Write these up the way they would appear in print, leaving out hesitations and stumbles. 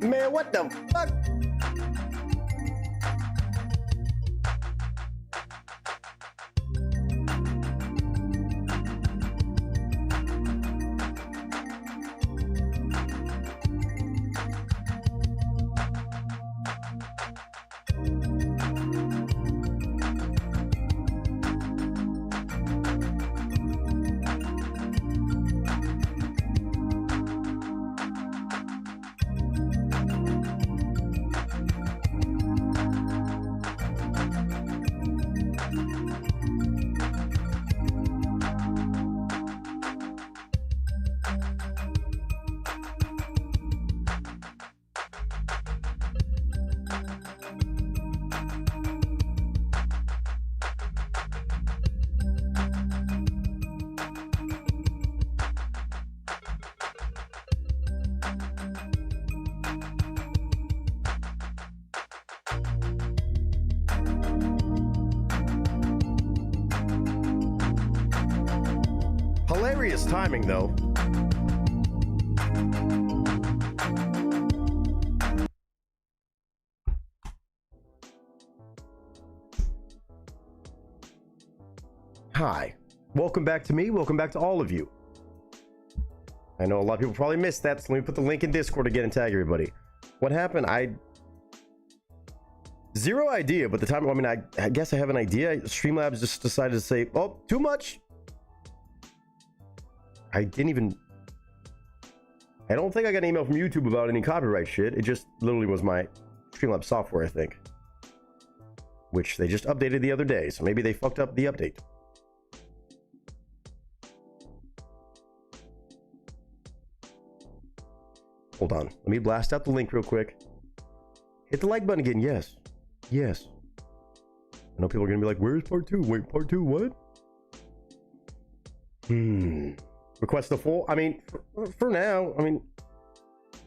Man, what the fuck? Hilarious timing, though. Hi. Welcome back to me. Welcome back to all of you. I know a lot of people probably missed that, so let me put the link in Discord again and tag everybody. What happened? Zero idea, but the time, I mean, I guess I have an idea. Streamlabs just decided to say, oh, too much. I don't think I got an email from YouTube about any copyright shit. It just literally was my Streamlabs software, I think. Which they just updated the other day, so maybe they fucked up the update. Hold on. Let me blast out the link real quick. Hit the like button again. Yes. Yes. I know people are going to be like, where's part 2? Wait, part 2, what? Request the full. I mean, for now, I mean,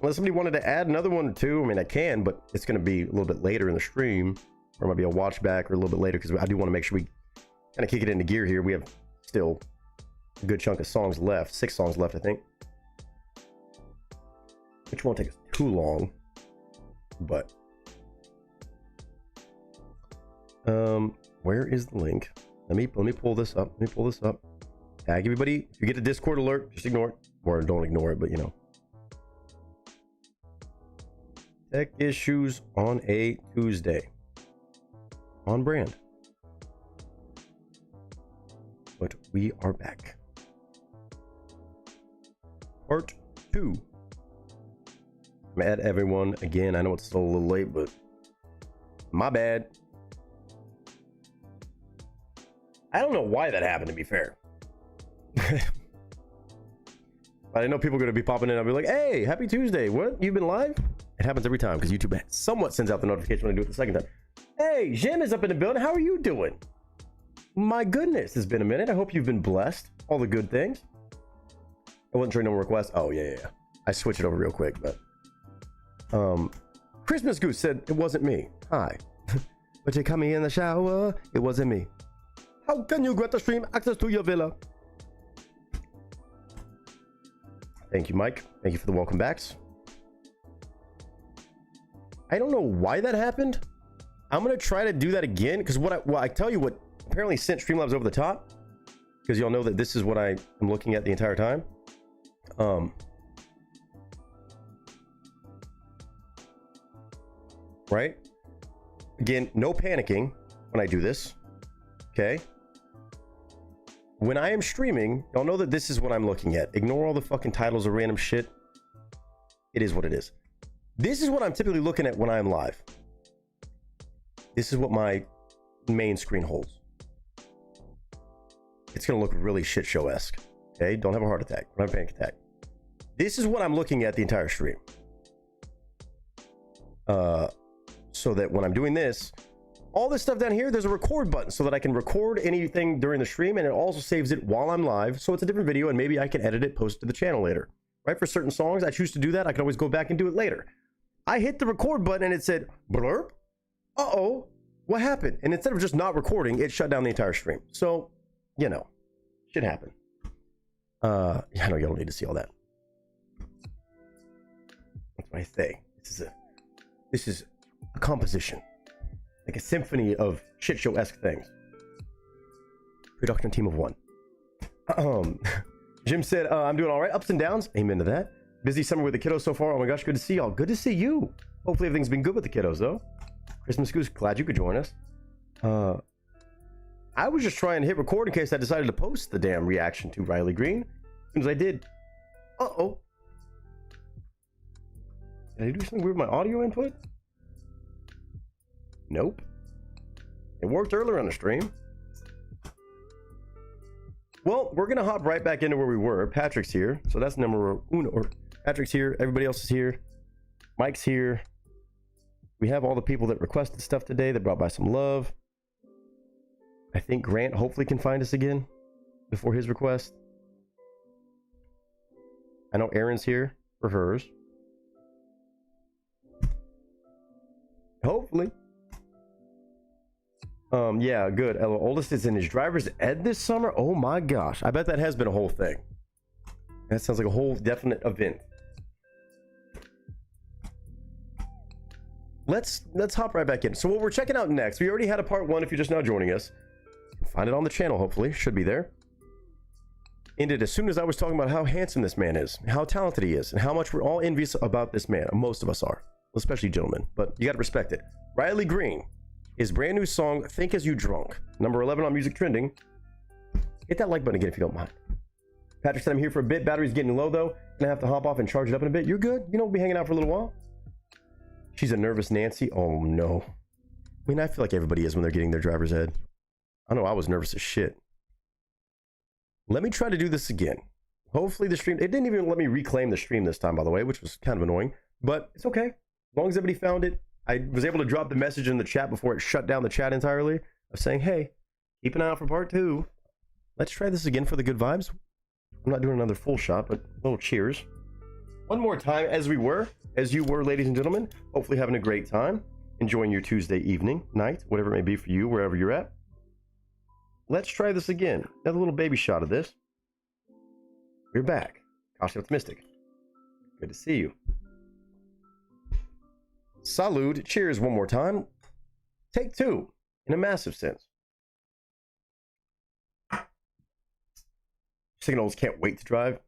unless somebody wanted to add another one or two, I mean, I can, but it's going to be a little bit later in the stream, or it might be a watch back or a little bit later, because I do want to make sure we kind of kick it into gear here. We have still a good chunk of songs left, 6 songs left, I think, which won't take us too long, but where is the link? Let me pull this up. Let me pull this up. Tag everybody. If you get a Discord alert, just ignore it, or don't ignore it, but you know. Tech issues on a Tuesday. On brand. But we are back. Part 2. I'm at everyone again. I know it's still a little late, but my bad. I don't know why that happened, to be fair. But I know people are going to be popping in. I'll be like, hey, happy Tuesday. What? You've been live? It happens every time because YouTube somewhat sends out the notification when I do it the second time. Hey, Jim is up in the building. How are you doing? My goodness, it's been a minute. I hope you've been blessed. All the good things. I wasn't sure no request. Oh, yeah. I switched it over real quick, but Christmas Goose said it wasn't me. Hi. But you coming in the shower? It wasn't me. How can you get the stream access to your villa? Thank you, Mike. Thank you for the welcome backs. I don't know why that happened. I'm gonna try to do that again because I tell you what apparently sent Streamlabs over the top, because y'all know that this is what I am looking at the entire time. Right? Again, no panicking when I do this. Okay? When I am streaming, y'all know that this is what I'm looking at. Ignore all the fucking titles of random shit. It is what it is. This is what I'm typically looking at when I'm live. This is what my main screen holds. It's gonna look really shit show-esque. Okay? Don't have a heart attack. Don't have a panic attack. This is what I'm looking at the entire stream. So that when I'm doing this, all this stuff down here, there's a record button so that I can record anything during the stream, and it also saves it while I'm live. So it's a different video, and maybe I can edit it, post it to the channel later. Right? For certain songs, I choose to do that. I can always go back and do it later. I hit the record button and it said, blurb. Uh-oh, what happened? And instead of just not recording, it shut down the entire stream. So, you know, shit happened. I know you don't need to see all that. That's what I say. This is a composition, like a symphony of shit show-esque things. Production team of one. Jim said, I'm doing all right. Ups and downs. Amen to that. Busy summer with the kiddos so far. Oh my gosh, good to see y'all. Good to see you. Hopefully everything's been good with the kiddos though. Christmas Goose, glad you could join us. I was just trying to hit record in case I decided to post the damn reaction to Riley Green. As soon as I did, uh-oh. Did I do something weird with my audio input? Nope. It worked earlier on the stream. Well, we're gonna hop right back into where we were. Patrick's here, so that's number uno. Or Patrick's here, everybody else is here. Mike's here. We have all the people that requested stuff today that brought by some love. I think Grant hopefully can find us again before his request. I know Erin's here for hers. Hopefully. Yeah, good. Oldest is in his driver's ed this summer. Oh my gosh. I bet that has been a whole thing. That sounds like a whole definite event. Let's hop right back in. So what we're checking out next, we already had a part one if you're just now joining us. Find it on the channel, hopefully. Should be there. Ended as soon as I was talking about how handsome this man is, how talented he is, and how much we're all envious about this man. Most of us are, especially gentlemen, but you got to respect it. Riley Green, his brand new song, Think As You Drunk. Number 11 on Music Trending. Hit that like button again if you don't mind. Patrick said I'm here for a bit. Battery's getting low though. Gonna have to hop off and charge it up in a bit. You're good. You know, we'll be hanging out for a little while. She's a nervous Nancy. Oh no. I mean, I feel like everybody is when they're getting their driver's ed. I know I was nervous as shit. Let me try to do this again. Hopefully the stream, it didn't even let me reclaim the stream this time, by the way, which was kind of annoying, but it's okay. As long as everybody found it. I was able to drop the message in the chat before it shut down the chat entirely of saying, hey, keep an eye out for part 2. Let's try this again for the good vibes. I'm not doing another full shot, but a little cheers. One more time, as you were, ladies and gentlemen, hopefully having a great time, enjoying your Tuesday evening, night, whatever it may be for you, wherever you're at. Let's try this again. Another little baby shot of this. We're back. Cautiously optimistic. Good to see you. Salud. Cheers one more time. Take 2 in a massive sense. Signals can't wait to drive.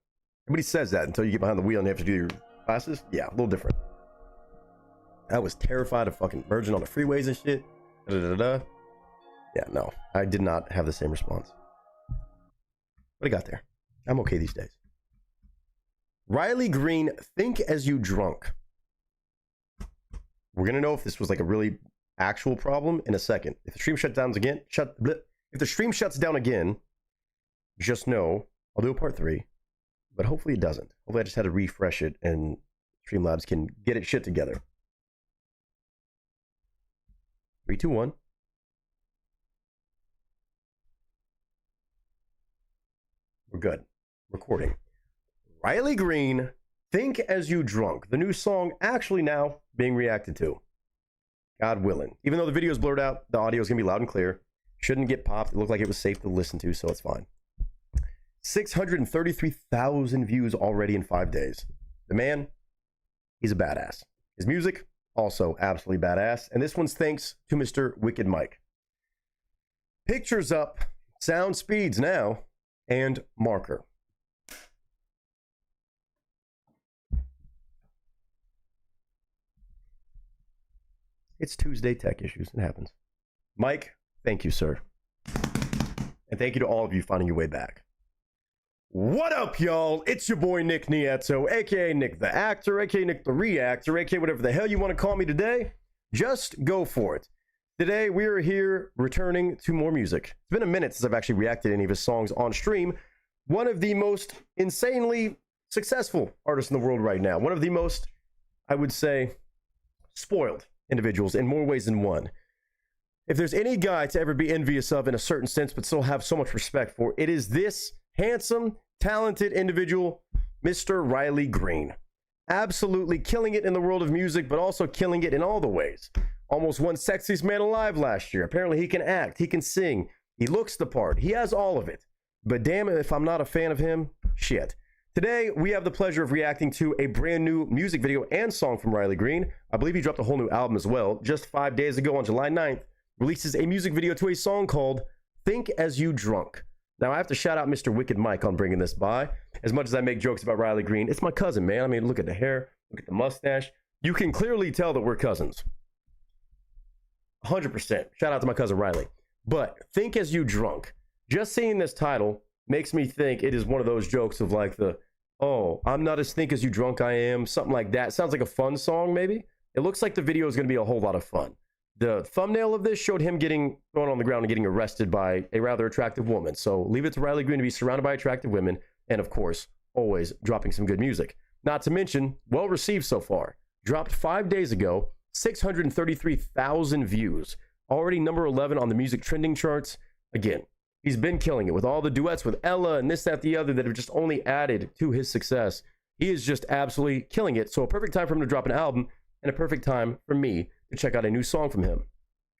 Everybody says that until you get behind the wheel and you have to do your classes. Yeah, a little different. I was terrified of fucking merging on the freeways and shit. Yeah, no, I did not have the same response. But I got there. I'm okay these days. Riley Green, Think As You Drunk. We're gonna know if this was like a really actual problem in a second. If the stream shuts down again, if the stream shuts down again, just know I'll do a part 3. But hopefully it doesn't. Hopefully I just had to refresh it and Streamlabs can get its shit together. 3, 2, 1. We're good. Recording. Riley Green, Think As You Drunk. The new song actually now being reacted to. God willing. Even though the video is blurred out, the audio is going to be loud and clear. Shouldn't get popped. It looked like it was safe to listen to, so it's fine. 633,000 views already in 5 days. The man, he's a badass. His music, also absolutely badass. And this one's thanks to Mr. Wicked Mike. Pictures up, sound speeds now, and marker. It's Tuesday Tech Issues. It happens. Mike, thank you, sir. And thank you to all of you finding your way back. What up, y'all? It's your boy, Nick Nieto, aka Nick the Actor, aka Nick the Reactor, aka whatever the hell you want to call me today. Just go for it. Today, we are here returning to more music. It's been a minute since I've actually reacted to any of his songs on stream. One of the most insanely successful artists in the world right now. One of the most, I would say, spoiled individuals in more ways than one. If there's any guy to ever be envious of in a certain sense, but still have so much respect for, it is this handsome, talented individual, Mr. Riley Green. Absolutely killing it in the world of music, but also killing it in all the ways. Almost won Sexiest Man Alive last year. Apparently he can act, he can sing, he looks the part, he has all of it. But damn it, if I'm not a fan of him, shit. Today, we have the pleasure of reacting to a brand new music video and song from Riley Green. I believe he dropped a whole new album as well. Just 5 days ago on July 9th, releases a music video to a song called Think As You Drunk. Now, I have to shout out Mr. Wicked Mike on bringing this by. As much as I make jokes about Riley Green, it's my cousin, man. I mean, look at the hair, look at the mustache. You can clearly tell that we're cousins. 100%. Shout out to my cousin Riley. But Think As You Drunk. Just seeing this title makes me think it is one of those jokes of like the, oh, I'm not as think as you drunk I am, something like that. Sounds like a fun song, maybe. It looks like the video is going to be a whole lot of fun. The thumbnail of this showed him getting thrown on the ground and getting arrested by a rather attractive woman. So leave it to Riley Green to be surrounded by attractive women. And of course, always dropping some good music. Not to mention, well received so far. Dropped 5 days ago, 633,000 views. Already number 11 on the music trending charts. Again, he's been killing it with all the duets with Ella and this, that, the other that have just only added to his success. He is just absolutely killing it. So a perfect time for him to drop an album and a perfect time for me to check out a new song from him.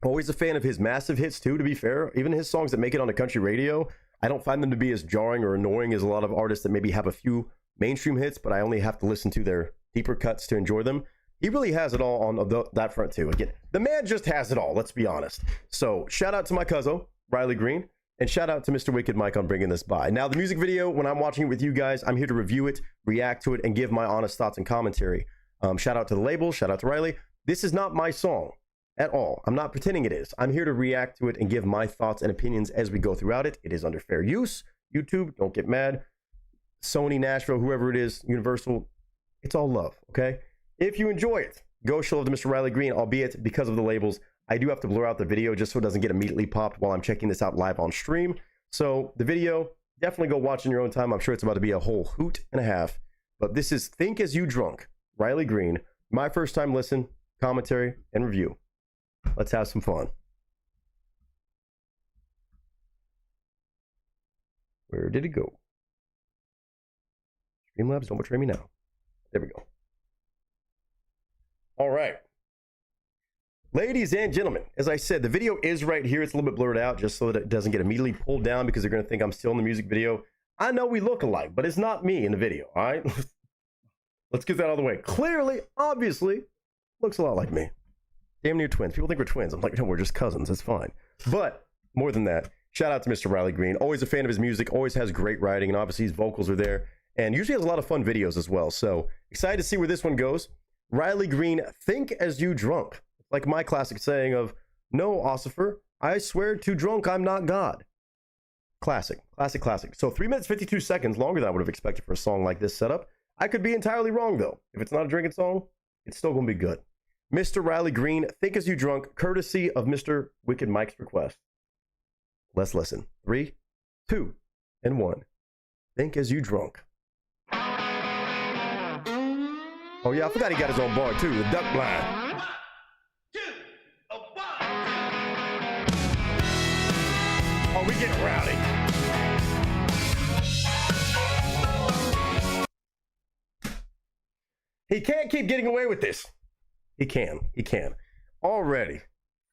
Always a fan of his massive hits too, to be fair. Even his songs that make it on a country radio, I don't find them to be as jarring or annoying as a lot of artists that maybe have a few mainstream hits, but I only have to listen to their deeper cuts to enjoy them. He really has it all on that front too. Again, the man just has it all, let's be honest. So shout out to my cousin, Riley Green. And shout out to Mr. Wicked Mike on bringing this by. Now, the music video, when I'm watching it with you guys, I'm here to review it, react to it, and give my honest thoughts and commentary. Shout out to the label. Shout out to Riley. This is not my song at all. I'm not pretending it is. I'm here to react to it and give my thoughts and opinions as we go throughout it. It is under fair use. YouTube, don't get mad. Sony, Nashville, whoever it is, Universal, it's all love, okay? If you enjoy it, go show love to Mr. Riley Green, albeit because of the labels. I do have to blur out the video just so it doesn't get immediately popped while I'm checking this out live on stream. So the video, definitely go watch in your own time. I'm sure it's about to be a whole hoot and a half. But this is Think As You Drunk, Riley Green. My first time listen, commentary, and review. Let's have some fun. Where did it go? Streamlabs, don't betray me now. There we go. All right. Ladies and gentlemen, as I said, the video is right here. It's a little bit blurred out just so that it doesn't get immediately pulled down because they're going to think I'm still in the music video. I know we look alike, but it's not me in the video, all right? Let's get that out of the way. Clearly, obviously, looks a lot like me. Damn near twins. People think we're twins. I'm like, no, we're just cousins. It's fine. But more than that, shout out to Mr. Riley Green. Always a fan of his music. Always has great writing. And obviously, his vocals are there. And usually has a lot of fun videos as well. So excited to see where this one goes. Riley Green, Think As You Drunk. Like my classic saying of, no, Ossifer, I swear to drunk I'm not God. Classic, classic, classic. So 3 minutes, 52 seconds, longer than I would have expected for a song like this setup. I could be entirely wrong, though. If it's not a drinking song, it's still going to be good. Mr. Riley Green, Think As You Drunk, courtesy of Mr. Wicked Mike's request. Let's listen. 3, 2, and 1. Think As You Drunk. Oh, yeah, I forgot he got his own bar, too. The duck blind. Oh, we get rowdy. He can't keep getting away with this. He can. He can. Already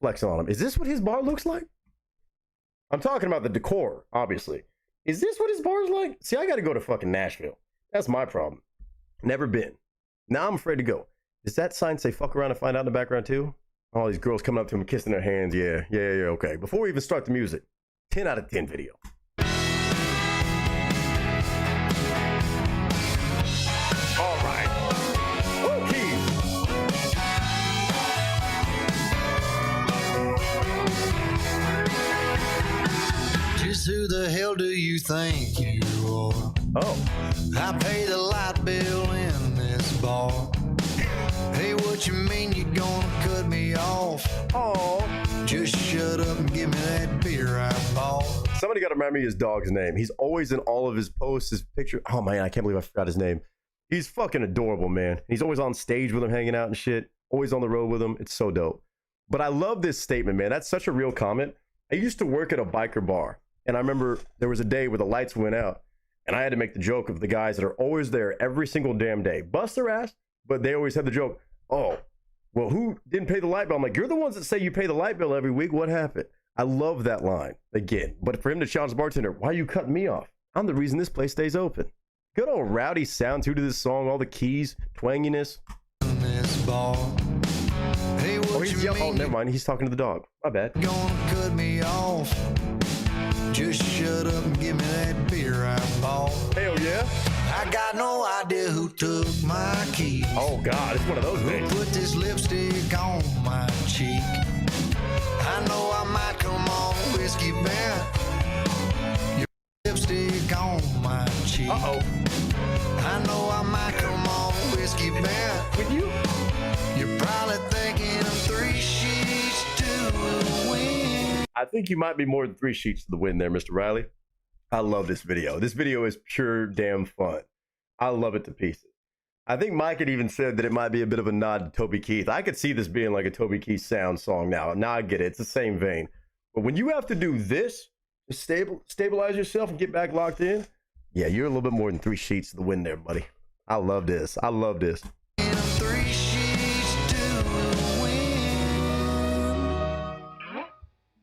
flexing on him. Is this what his bar looks like? I'm talking about the decor, obviously. Is this what his bar's like? See, I got to go to fucking Nashville. That's my problem. Never been. Now I'm afraid to go. Does that sign say fuck around and find out in the background too? All these girls coming up to him, kissing their hands. Yeah, okay. Before we even start the music, 10 out of 10 video. All right. Okay. Just who the hell do you think you are? Oh. I pay the light bill in this bar. Hey, what you mean you gonna cut me off? Oh. Just shut up and give me that beer I bought. Somebody got to remember me his dog's name. He's always in all of his posts, his picture. Oh, man, I can't believe I forgot his name. He's fucking adorable, man. He's always on stage with him, hanging out and shit. Always on the road with him. It's so dope. But I love this statement, man. That's such a real comment. I used to work at a biker bar, and I remember there was a day where the lights went out, and I had to make the joke of the guys that are always there every single damn day. Bust their ass, but they always had the joke, oh, well, who didn't pay the light bill? I'm like, you're the ones that say you pay the light bill every week. What happened? I love that line again. But for him to challenge the bartender, why are you cutting me off? I'm the reason this place stays open. Good old rowdy sound too to this song. All the keys, twanginess. In this bar. Hey, Oh, what he's you yelling. Oh, mean never mind. He's talking to the dog. My bad. you're gonna cut me off? Just shut up and give me that beer I bought. Hell yeah. I got no idea who took my keys. Oh God, it's one of those things. Put this lipstick on my cheek. I know I might come on whiskey bent. Your lipstick on my cheek. Uh-oh. I know I might come on whiskey bent. With you? You're probably thinking I'm 3 sheets to the wind. I think you might be more than 3 sheets to the wind there, Mr. Riley. I love this video. This video is pure damn fun. I love it to pieces. I think Mike had even said that it might be a bit of a nod to Toby Keith. I could see this being like a Toby Keith sound song now. Now I get it. It's the same vein. But when you have to do this to stabilize yourself and get back locked in, yeah, you're a little bit more than 3 sheets to the wind there, buddy. I love this. I love this. And I'm 3 sheets to the wind.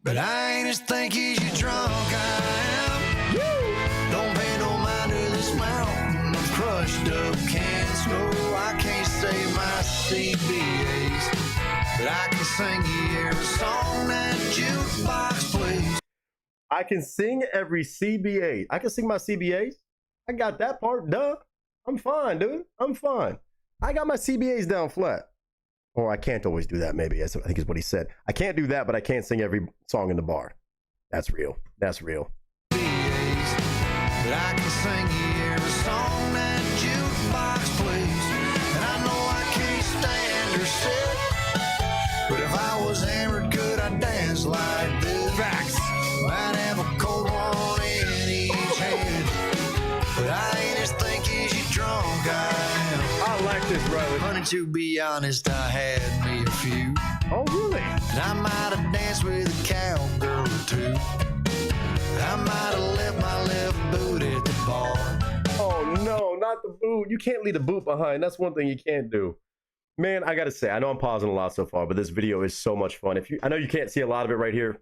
But I ain't as thinky as you drunk I am. Don't pay no mind to this mountain of crushed up cans. No, I can't say my CBAs, but I can sing you every song that jukebox plays. I can sing every CBA. I can sing my CBAs. I got that part. Duh. I'm fine, dude. I'm fine. I got my CBAs down flat. Or I can't always do that, maybe. I think is what he said. I can't do that, but I can't sing every song in the bar. That's real. That's real. But I can sing you every song that jukebox plays. And I know I can't stand or sit, but if I was hammered, could I dance like this? Facts. Might have a cold one in each hand, but I ain't as thinky as you drunk I am. I like this, Riley. Honey, to be honest, I had me a few, Oh, really? and I might have danced with a cowgirl or two. I might have left my left boot at the bar. Oh, no, not the boot. You can't leave the boot behind. That's one thing you can't do. Man, I got to say, I know I'm pausing a lot so far, but this video is so much fun. I know you can't see a lot of it right here.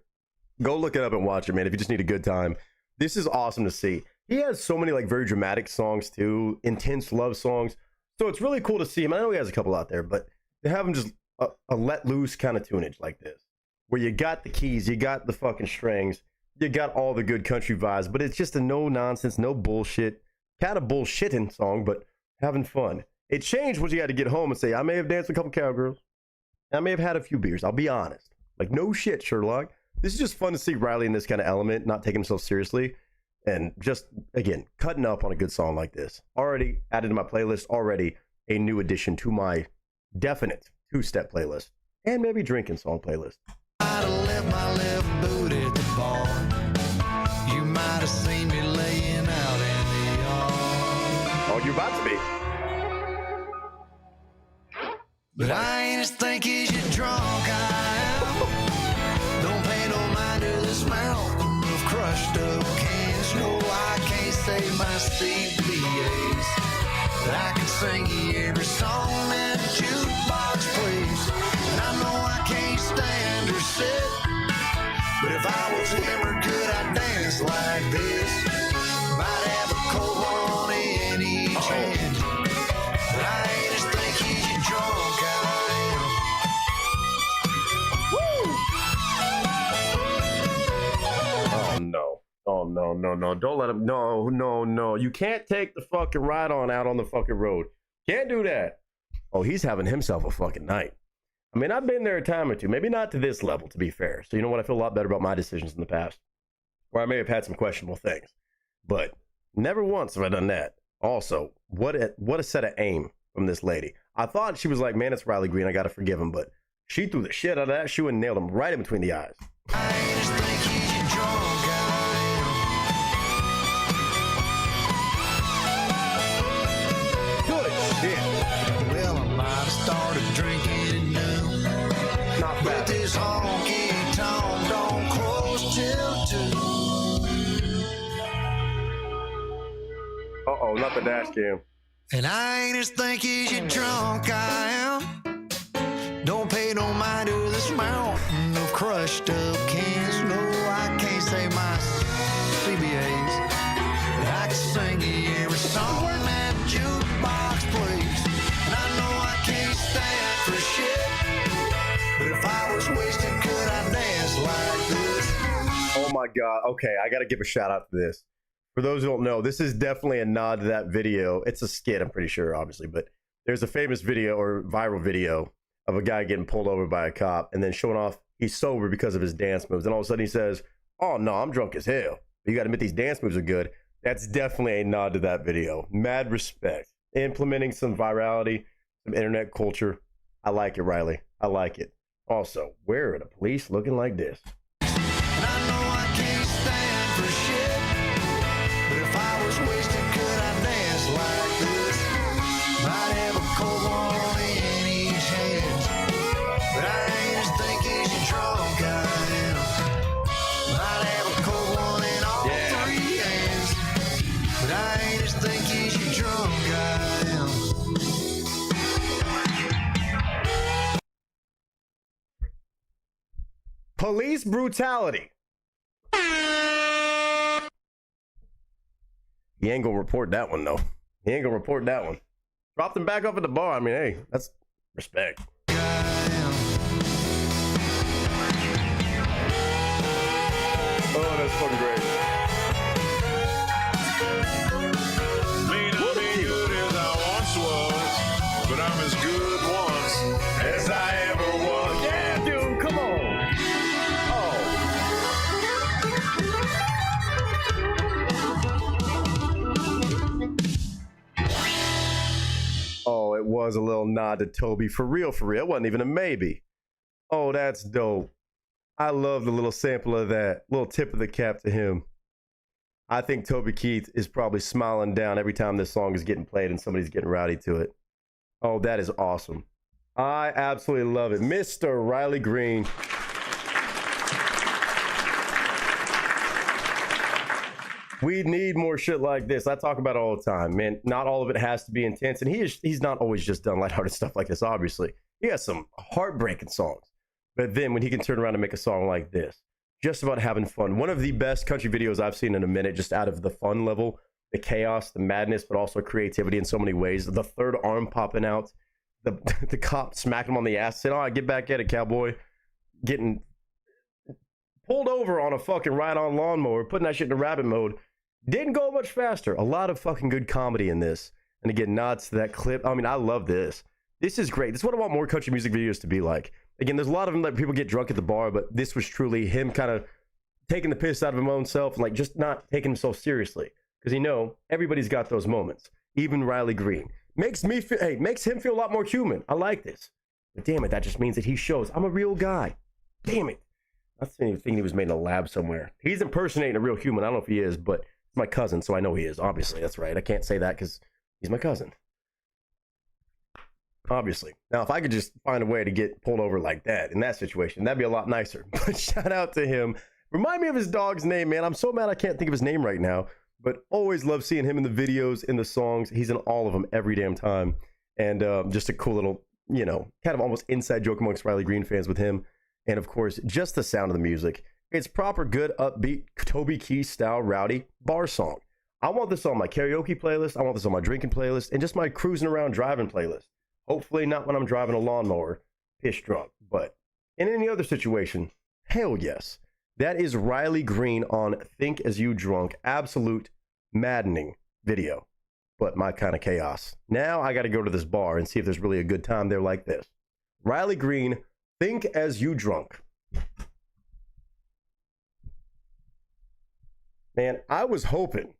Go look it up and watch it, man, if you just need a good time. This is awesome to see. He has so many, like, very dramatic songs, too. Intense love songs. So it's really cool to see him. I know he has a couple out there, but to have him just a let loose kind of tunage like this, where you got the keys, you got the fucking strings, you got all the good country vibes, but it's just a no nonsense, no bullshit, kind of bullshitting song, but having fun. It changed once you had to get home and say, I may have danced with a couple cowgirls. I may have had a few beers. I'll be honest. Like, no shit, Sherlock. This is just fun to see Riley in this kind of element, not taking himself seriously, and just, again, cutting up on a good song like this. Already added to my playlist, already a new addition to my definite two-step playlist, and maybe drinking song playlist. Might have left my left boot at the bar. You might have seen me laying out in the yard. Oh, you about to be. But I ain't as thinky as you drunk I am. Don't pay no mind to this mountain of crushed up cans. No, I can't say my CBAs, but I can sing you every song that jukebox plays. And I know I can't stand or sit, but if I was hammered, could I dance like this? Might have a cold one in each hand, but I ain't as thinky as you drunk I am. Oh, no. Oh, no, no, no. Don't let him. No, no, no. You can't take the fucking ride on out on the fucking road. Can't do that. Oh, he's having himself a fucking night. I mean, I've been there a time or two. Maybe not to this level, to be fair. So you know what? I feel a lot better about my decisions in the past, where I may have had some questionable things. But never once have I done that. Also, what a set of aim from this lady. I thought she was like, man, it's Riley Green. I got to forgive him. But she threw the shit out of that shoe and nailed him right in between the eyes. I ain't as thinky as you drunk I Good shit. am. Well, I might have started drinking at noon, Not but bad. this honky tonk don't close till 2. Uh-oh, not the dash cam. And I ain't as thinky as you drunk I am. Don't pay no mind to this mountain of crushed up cans. No, I can't say my CBAs, but I can sing you every song my God. Okay, I got to give a shout out to this. For those who don't know, this is definitely a nod to that video. It's a skit, I'm pretty sure, obviously, but there's a famous video or viral video of a guy getting pulled over by a cop and then showing off he's sober because of his dance moves. And all of a sudden he says, oh, no, I'm drunk as hell. You got to admit these dance moves are good. That's definitely a nod to that video. Mad respect. Implementing some virality, some internet culture. I like it, Riley. I like it. Also, where are the police looking like this? And I know I can't stand for shit, but if I was wasted, could I dance like this? Might have a cold one in each hand, but I ain't as thick as you drunk I am. Might have a cold one in all three hands, but I ain't as thick as you drunk I am. Police brutality. He ain't gonna report that one, though. He ain't gonna report that one. Dropped him back up at the bar. I mean, hey, that's respect. Oh, that's fucking great. May not be good as I once was, but I'm as good once as I ever was. Yeah, dude, come on. Oh, it was a little nod to Toby. For real, for real. It wasn't even a maybe. Oh, that's dope. I love the little sample of that. Little tip of the cap to him. I think Toby Keith is probably smiling down every time this song is getting played and somebody's getting rowdy to it. Oh, that is awesome. I absolutely love it. Mr. Riley Green. We need more shit like this. I talk about it all the time, man. Not all of it has to be intense. And he's not always just done lighthearted stuff like this, obviously. He has some heartbreaking songs. But then when he can turn around and make a song like this, just about having fun. One of the best country videos I've seen in a minute, just out of the fun level, the chaos, the madness, but also creativity in so many ways. The third arm popping out, the cop smacking him on the ass, saying, "Oh, get back at it, cowboy." Getting pulled over on a fucking ride-on lawnmower, putting that shit into rabbit mode. Didn't go much faster. A lot of fucking good comedy in this. And again, nods to that clip. I mean, I love this. This is great. This is what I want more country music videos to be like. Again, there's a lot of them that people get drunk at the bar, but this was truly him kind of taking the piss out of his own self and like just not taking himself seriously. Because you know, everybody's got those moments. Even Riley Green. Makes him feel a lot more human. I like this. But damn it, that just means that he shows I'm a real guy. Damn it. I didn't even think he was made in a lab somewhere. He's impersonating a real human. I don't know if he is, but he's my cousin, so I know he is. Obviously, that's right. I can't say that because he's my cousin. Obviously. Now, if I could just find a way to get pulled over like that in that situation, that'd be a lot nicer. But shout out to him. Remind me of his dog's name, man. I'm so mad I can't think of his name right now. But always love seeing him in the videos, in the songs. He's in all of them every damn time. And just a cool little, you know, kind of almost inside joke amongst Riley Green fans with him. And of course, just the sound of the music. It's proper, good, upbeat, Toby Keith style, rowdy bar song. I want this on my karaoke playlist. I want this on my drinking playlist. And just my cruising around driving playlist. Hopefully not when I'm driving a lawnmower, piss drunk. But in any other situation, hell yes. That is Riley Green on Think As You Drunk. Absolute maddening video. But my kind of chaos. Now I got to go to this bar and see if there's really a good time there like this. Riley Green, Think As You Drunk. Man, I was hoping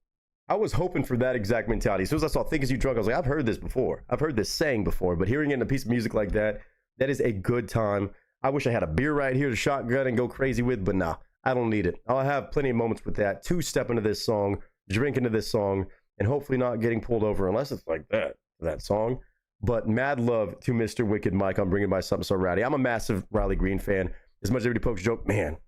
for that exact mentality. As soon as I saw Think As You Drunk, I was like, I've heard this before. I've heard this saying before, but hearing it in a piece of music like that, that is a good time. I wish I had a beer right here to shotgun and go crazy with, but nah, I don't need it. I'll have plenty of moments with that. Two-step into this song, drink into this song, and hopefully not getting pulled over unless it's like that song. But mad love to Mr. Wicked Mike on bringing by something so rowdy. I'm a massive Riley Green fan. As much as everybody pokes joke, man,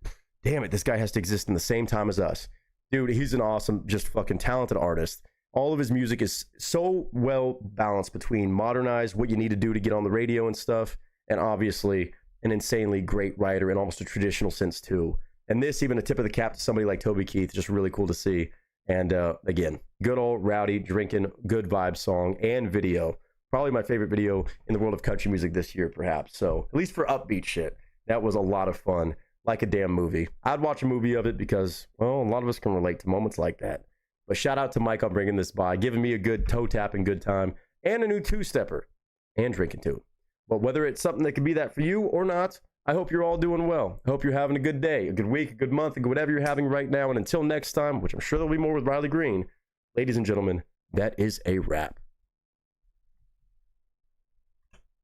damn it, this guy has to exist in the same time as us. Dude, he's an awesome, just fucking talented artist. All of his music is so well balanced between modernized, what you need to do to get on the radio and stuff, and obviously an insanely great writer in almost a traditional sense too. And this, even a tip of the cap to somebody like Toby Keith, just really cool to see. And again, good old rowdy, drinking, good vibe song and video. Probably my favorite video in the world of country music this year, perhaps. So at least for upbeat shit, that was a lot of fun. like a damn movie. I'd watch a movie of it because, well, a lot of us can relate to moments like that. But shout out to Mike on bringing this by, giving me a good toe tapping good time and a new two-stepper and drinking too. But whether it's something that could be that for you or not, I hope you're all doing well. I hope you're having a good day, a good week, a good month, whatever you're having right now. And until next time, which I'm sure there'll be more with Riley Green, ladies and gentlemen, that is a wrap.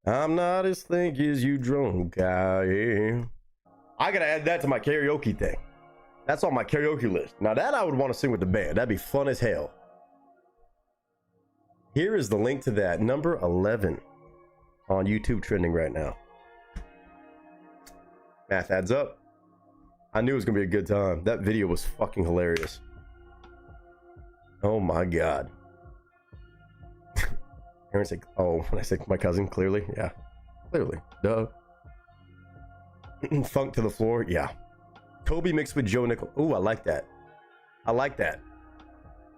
I'm not as think as you drunk I am. I gotta add that to my karaoke thing. That's on my karaoke list. Now that I would want to sing with the band. That'd be fun as hell. Here is the link to that. Number 11 on YouTube trending right now. Math adds up. I knew it was gonna be a good time. That video was fucking hilarious. Oh my god. Aaron said, oh, when I said my cousin, clearly, yeah, clearly, duh. Funk to the floor, yeah. Toby mixed with Joe Nickel. Ooh, I like that. I like that.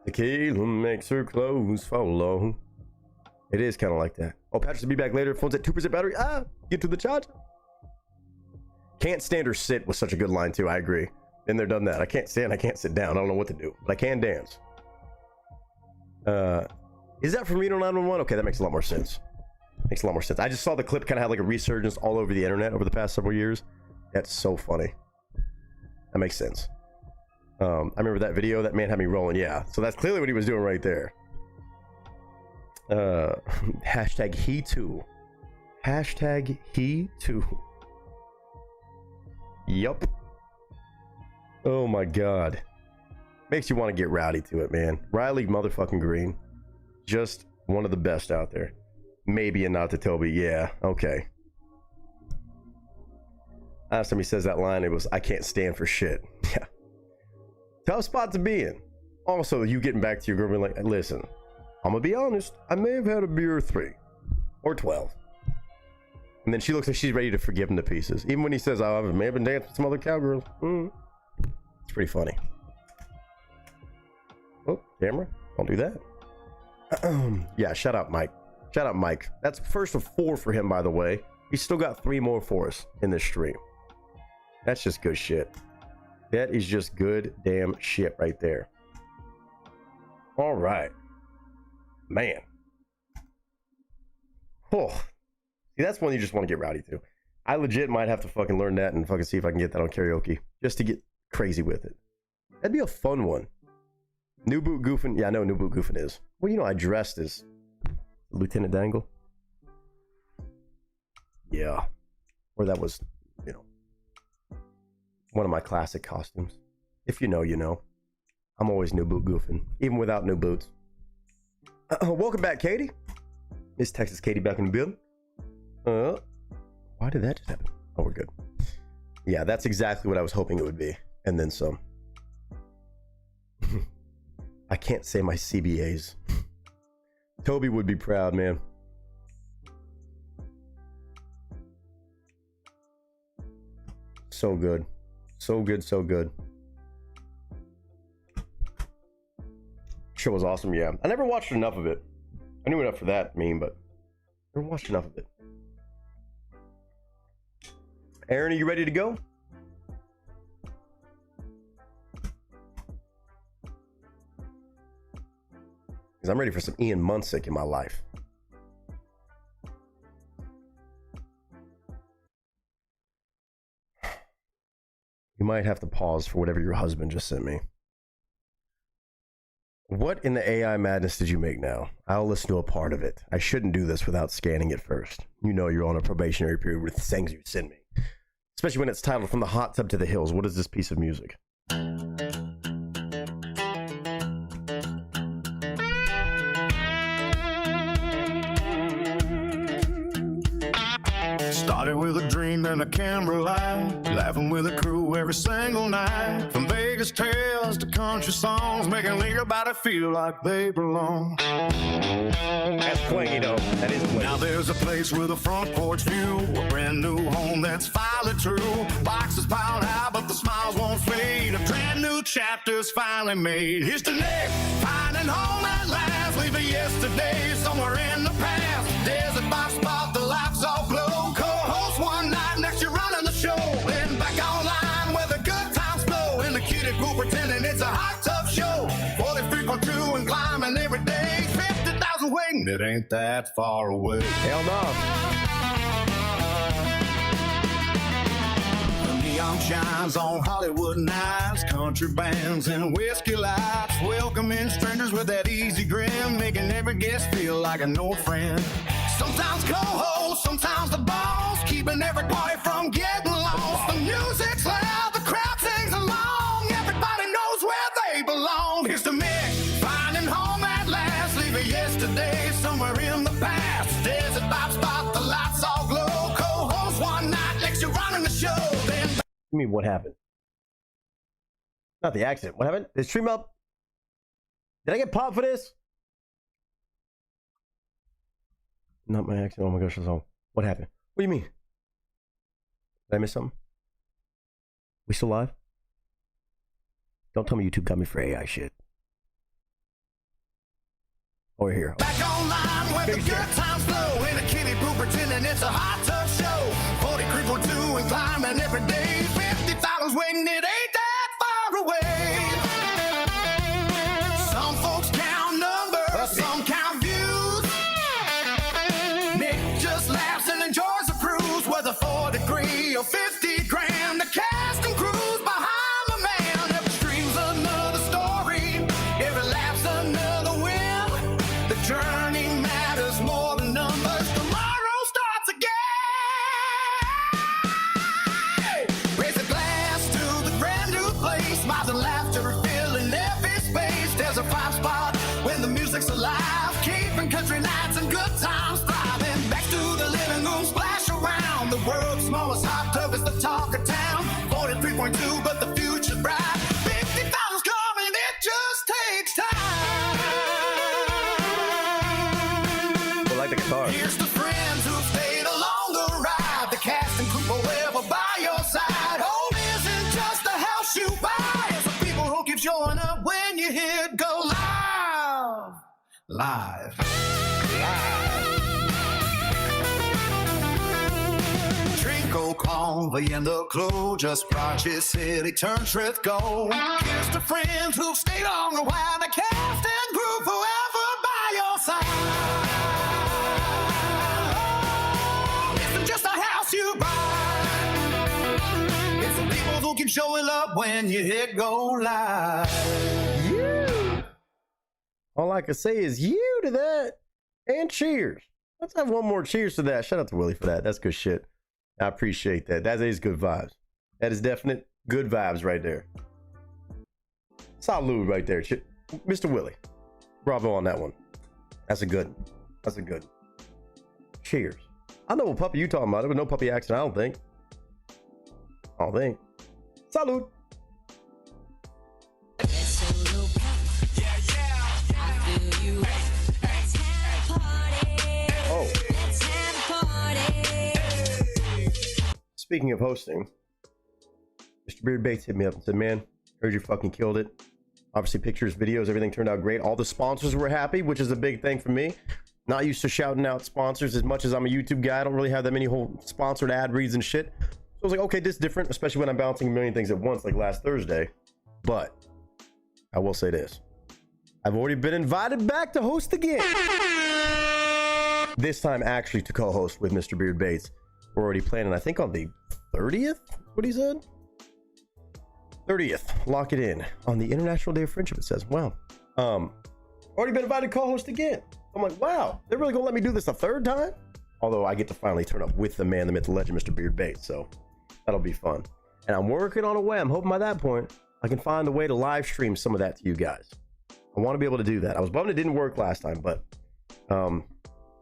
Tequila makes her clothes follow. It is kind of like that. Oh, Patrick will be back later. Phone's at 2% battery. Ah, get to the charge. Can't stand or sit was such a good line too. I agree. Been there, done that. I can't stand. I can't sit down. I don't know what to do, but I can dance. Is that from Reno 911? Okay, that makes a lot more sense. Makes a lot more sense. I just saw the clip kind of had like a resurgence all over the internet over the past several years. That's so funny. That makes sense. I remember that video. That man had me rolling. Yeah. So that's clearly what he was doing right there. Hashtag he too. Hashtag he too. Yup. Oh my god. Makes you want to get rowdy to it, man. Riley motherfucking Green. Just one of the best out there. Maybe and not to Toby. Yeah, okay. Last time he says that line, it was, I can't stand for shit. Yeah. Tough spot to be in. Also, you getting back to your girl being like, listen, I'm gonna be honest, I may have had a beer or 3 or 12. And then she looks like she's ready to forgive him to pieces. Even when he says, oh, I may have been dancing with some other cowgirls. It's pretty funny. Oh, camera, don't do that. Yeah, shout out Mike. Shout out Mike. That's first of 4 for him, by the way. He's still got 3 more for us in this stream. That's just good shit. That is just good damn shit right there. All right. Man. Oh. See, that's one you just want to get rowdy to. I legit might have to fucking learn that and fucking see if I can get that on karaoke. Just to get crazy with it. That'd be a fun one. New Boot Goofing. Yeah, I know New Boot Goofing is. Well, you know, I dressed as Lieutenant Dangle. Yeah. Or that was, you know, one of my classic costumes. If you know, you know. I'm always New Boot Goofing, even without new boots. Welcome back, Katie. Miss Texas Katie back in the building. Why did that just happen? Oh, we're good. Yeah, that's exactly what I was hoping it would be. And then some. I can't say my CBAs. Toby would be proud, man. So good. So good, so good. Show was awesome, yeah. I never watched enough of it. I knew enough for that meme, but I never watched enough of it. Aaron, are you ready to go? Because I'm ready for some Ian Munsick in my life. You might have to pause for whatever your husband just sent me. What in the AI madness did you make now? I'll listen to a part of it. I shouldn't do this without scanning it first. You know you're on a probationary period with things you send me. Especially when it's titled From the Hot Tub to the Hills. What is this piece of music? Started with a dream and a camera light, laughing with a crew every single night. From Vegas tales to country songs, making everybody feel like they belong. That's twangy, though. That is twangy. Now there's a place with a front porch view, a brand new home that's finally true. Boxes piled high, but the smiles won't fade. A brand new chapter's finally made. Here's to Nick, finding home at last, leaving yesterday somewhere in the past. Desert box spot, the lights all glow. Co-host one night, next you're running the show. And back online. and it ain't that far away. Hell no. Neon shines on Hollywood nights, country bands and whiskey lights, welcoming strangers with that easy grin, making every guest feel like an old friend. Sometimes co-host, sometimes the boss, keeping every party from getting lost. The music's loud, the crowd sings along, everybody knows where they belong. Here's the mix, finding home at last, leaving yesterday somewhere in the past. Desert vibe spot, the lights all glow, co-host one night, next you're running the show, then You mean what happened? Not the accident. What happened? Did stream up? Did I get popped for this? Not my accident. Oh my gosh, that's all. What happened? What do you mean? Did I miss something? We still live? Don't tell me YouTube got me for AI shit. Oh, we're here. back online where the good times flow. In a kiddie pool pretending it's a hot tub show. 40 creep or two and climbing every day. 50,000 waiting, it ain't that far away. Some folks count numbers, some count views. Nick just laughs and enjoys the cruise. Whether 4 degree or 50 grand, the cast and crews behind the man. Every stream's another story, every lap's another win. The journey matters more than numbers. Tomorrow starts again. Raise a glass to the brand new place. Smiles and laughter are filling every space. There's a five spot when the music's alive. Keeping country nights and good times thriving. Back to the living room, splash around. The world's smallest hot tub is the talk of town. 43.2, but the future's bright. 50,000's coming, it just takes time. I like the guitar. Here's the friends who stayed along the ride. The cast and crew forever by your side. Home isn't just a house you buy. It's the people who keep showing up when you hit go live. Live. Trinkle Convey in the clue. Just watch his city turn truth gold. Here's the friends who've stayed on the while. The cast and crew forever by your side. Isn't just a house you buy. It's the people who keep showing up when you hit go live. All I can say is you to that. And cheers. Let's have one more cheers to that. Shout out to Willie for that. That's good shit. I appreciate that. That is good vibes. That is definite good vibes right there. Salud right there. Mr. Willie. Bravo on that one. That's a good. Cheers. I know what puppy you talking about. There was no puppy accent, I don't think. Salud. Oh. Speaking of hosting, Mr. Beard Bates hit me up and said, man, heard you fucking killed it. Obviously, pictures, videos, everything turned out great. All the sponsors were happy, which is a big thing for me. Not used to shouting out sponsors as much as I'm a YouTube guy. I don't really have that many whole sponsored ad reads and shit. So I was like, okay, this is different, especially when I'm bouncing a million things at once like last Thursday. But I will say this. I've already been invited back to host again. This time actually to co-host with Mr. Beard Bates. We're already planning, I think on the 30th, what he said? 30th, lock it in. On the International Day of Friendship, it says. Wow. Already been invited to co-host again. I'm like, wow, they're really gonna let me do this a third time? Although I get to finally turn up with the man, the myth, the legend, Mr. Beard Bates, so that'll be fun. And I'm working on a way. I'm hoping by that point, I can find a way to live stream some of that to you guys. I want to be able to do that. I was bummed it didn't work last time, but some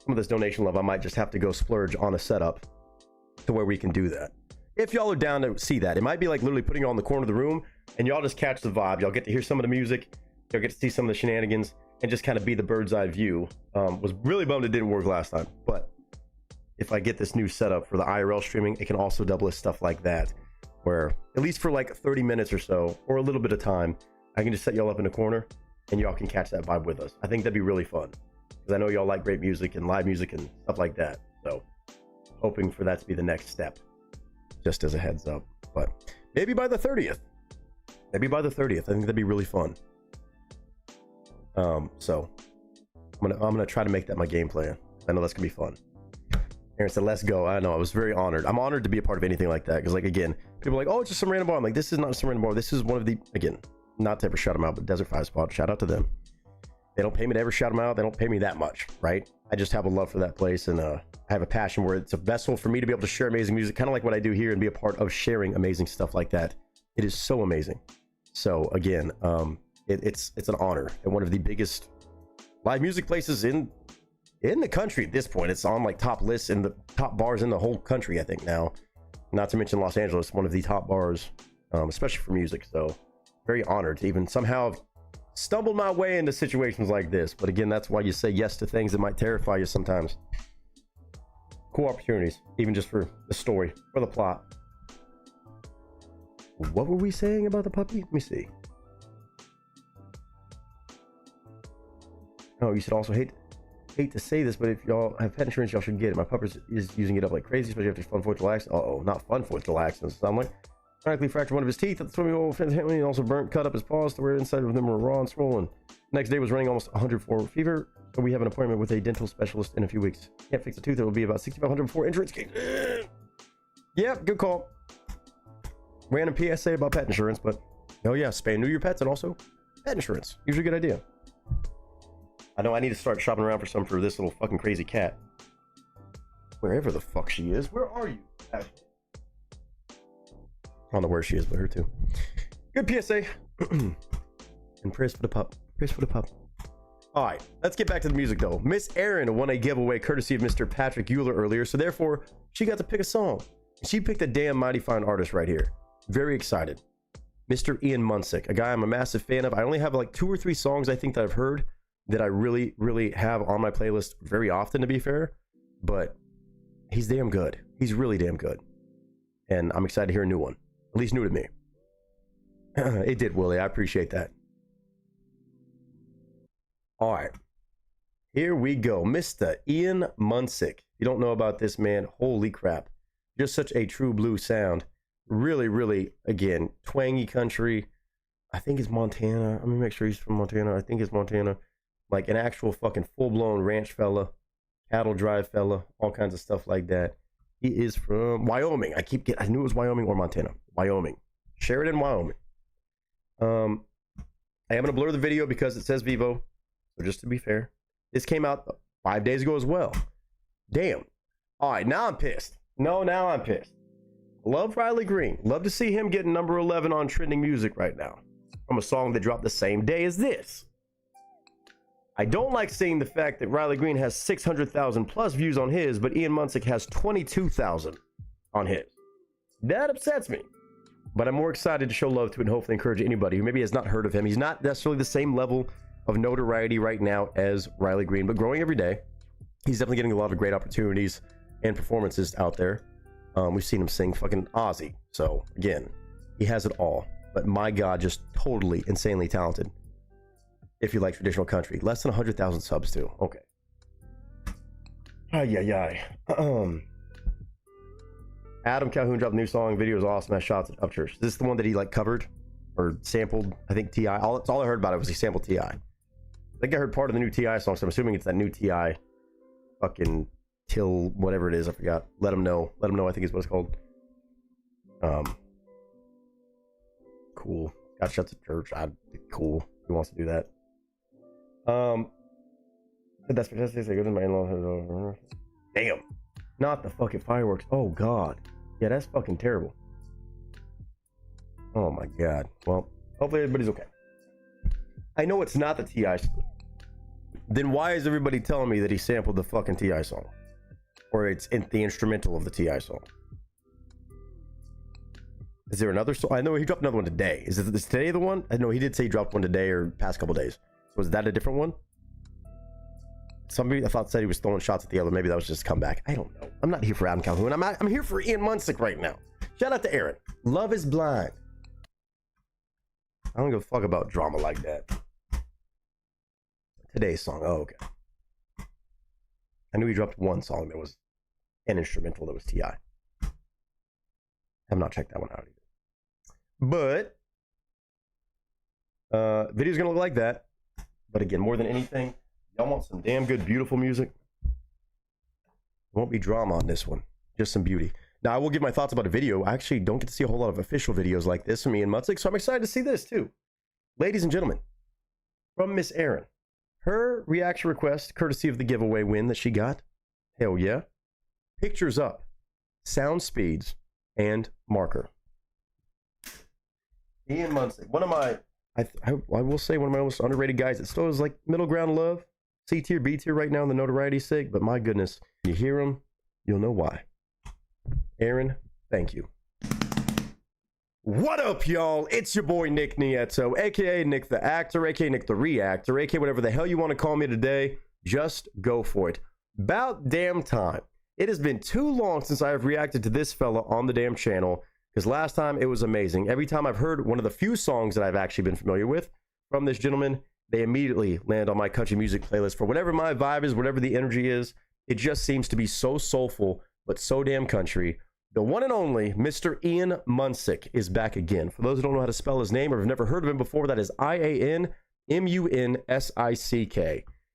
of this donation love, I might just have to go splurge on a setup to where we can do that. If y'all are down to see that, it might be like literally putting you on the corner of the room and y'all just catch the vibe. Y'all get to hear some of the music. You'll get to see some of the shenanigans and just kind of be the bird's eye view. Was really bummed it didn't work last time, but if I get this new setup for the IRL streaming, it can also double as stuff like that, where at least for like 30 minutes or so, or a little bit of time, I can just set y'all up in a corner and y'all can catch that vibe with us. I think that'd be really fun because I know y'all like great music and live music and stuff like that. So hoping for that to be the next step, just as a heads up. But maybe by the 30th, I think that'd be really fun. So I'm gonna try to make that my game plan. I know that's gonna be fun. Aaron said, let's go. I know, I was very honored. I'm honored to be a part of anything like that. Because like, again, people are like, oh, it's just some random bar. I'm like, this is not some random bar. This is one of the, again, not to ever shout them out, but Desert 5 Spot, shout out to them. They don't pay me to ever shout them out. They don't pay me that much, right? I just have a love for that place. And I have a passion where it's a vessel for me to be able to share amazing music, kind of like what I do here, and be a part of sharing amazing stuff like that. It is so amazing. So again, it's an honor, and one of the biggest live music places in the country at this point. It's on like top lists in the top bars in the whole country, I think now, not to mention Los Angeles, one of the top bars, especially for music. So very honored to even somehow stumbled my way into situations like this. But again, that's why you say yes to things that might terrify you sometimes. Cool opportunities, even just for the story, for the plot. What were we saying about the puppy? Let me see. Oh, you should also hate to say this, but if y'all have pet insurance, y'all should get it. My puppy is using it up like crazy, especially after Fun 4th July accident. Uh-oh, not Fun 4th July accident. So I'm like, practically fractured one of his teeth at the swimming hole, and also cut up his paws to where inside of them were raw and swollen. Next day was running almost 104 fever, so we have an appointment with a dental specialist in a few weeks. Can't fix the tooth, it will be about $6,500 before insurance case. Yep, good call. Random PSA about pet insurance, but oh yeah, spay and neuter your pets, and also pet insurance. Usually a good idea. I know I need to start shopping around for some for this little fucking crazy cat. Wherever the fuck she is. Where are you? Actually, I don't know where she is, but her too. Good PSA. And prayers for the pup. Prayers for the pup. All right, let's get back to the music though. Miss Erin won a giveaway courtesy of Mr. Patrick Euler earlier, so therefore she got to pick a song. She picked a damn mighty fine artist right here. Very excited. Mr. Ian Munsick, a guy I'm a massive fan of. I only have like 2 or 3 songs I think that I've heard that I really, really have on my playlist very often, to be fair. But he's damn good. He's really damn good. And I'm excited to hear a new one. At least new to me. It did, Willie. I appreciate that. All right. Here we go. Mr. Ian Munsick. If you don't know about this man, holy crap. Just such a true blue sound. Really, really, again, twangy country. I think it's Montana. Let me make sure he's from Montana. I think it's Montana. Like an actual fucking full-blown ranch fella, cattle drive fella, all kinds of stuff like that. He is from Wyoming. I knew it was Wyoming or Montana. Wyoming. Sheridan, Wyoming. I am going to blur the video because it says Vivo. So just to be fair, this came out 5 days ago as well. Damn. All right, now I'm pissed. No, now I'm pissed. Love Riley Green. Love to see him getting number 11 on trending music right now from a song that dropped the same day as this. I don't like seeing the fact that Riley Green has 600,000 plus views on his, but Ian Munsick has 22,000 on his. That upsets me. But I'm more excited to show love to and hopefully encourage anybody who maybe has not heard of him. He's not necessarily the same level of notoriety right now as Riley Green, but growing every day. He's definitely getting a lot of great opportunities and performances out there. We've seen him sing fucking Ozzy. So again, he has it all. But my God, just totally insanely talented. If you like traditional country. Less than 100,000 subs too. Okay. Adam Calhoun dropped a new song. Video is awesome. Has shots of church. Is this the one that he like covered or sampled? I think T.I. All I heard about it was he sampled T.I. I think I heard part of the new T.I. song, so I'm assuming it's that new T.I. fucking Till whatever it is. I forgot. Let him know. Let him know. I think is what it's called. Cool. Got shots of church. Cool. He wants to do that. That's fantastic. I go to my in-law. Damn. Not the fucking fireworks. Oh God. Yeah, that's fucking terrible. Oh my God. Well, hopefully everybody's okay. I know it's not the T.I. Then why is everybody telling me that he sampled the fucking T.I. song? Or it's in the instrumental of the T.I. song? Is there another song? I know he dropped another one today. Is today the one? I know he did say he dropped one today or past couple days. Was that a different one? Somebody I thought said he was throwing shots at the other. Maybe that was just a comeback. I don't know. I'm not here for Adam Calhoun. I'm here for Ian Munsick right now. Shout out to Aaron. Love is blind. I don't give a fuck about drama like that. Today's song. Oh, okay. I knew he dropped one song that was an instrumental that was T.I. Have not checked that one out either. But video's gonna look like that. But again, more than anything, Y'all want some damn good, beautiful music? Won't be drama on this one. Just some beauty. Now, I will give my thoughts about a video. I actually don't get to see a whole lot of official videos like this from Ian Munsick, so I'm excited to see this too. Ladies and gentlemen, from Miss Erin. Her reaction request, courtesy of the giveaway win that she got. Hell yeah. Pictures up, sound speeds, and marker. Ian Munsick, one of my, I will say one of my most underrated guys. It still is like middle ground love. C tier, B tier right now in the notoriety's sake, but my goodness, you hear him, you'll know why. Erin, thank you. What up, y'all? It's your boy Nick Nieto, aka Nick the Actor, aka Nick the Reactor, aka whatever the hell you want to call me today. Just go for it. About damn time. It has been too long since I have reacted to this fella on the damn channel, because last time it was amazing. Every time I've heard one of the few songs that I've actually been familiar with from this gentleman, they immediately land on my country music playlist for whatever my vibe is, whatever the energy is. It just seems to be so soulful, but so damn country. The one and only Mr. Ian Munsick is back again. For those who don't know how to spell his name or have never heard of him before, that is I-A-N-M-U-N-S-I-C-K.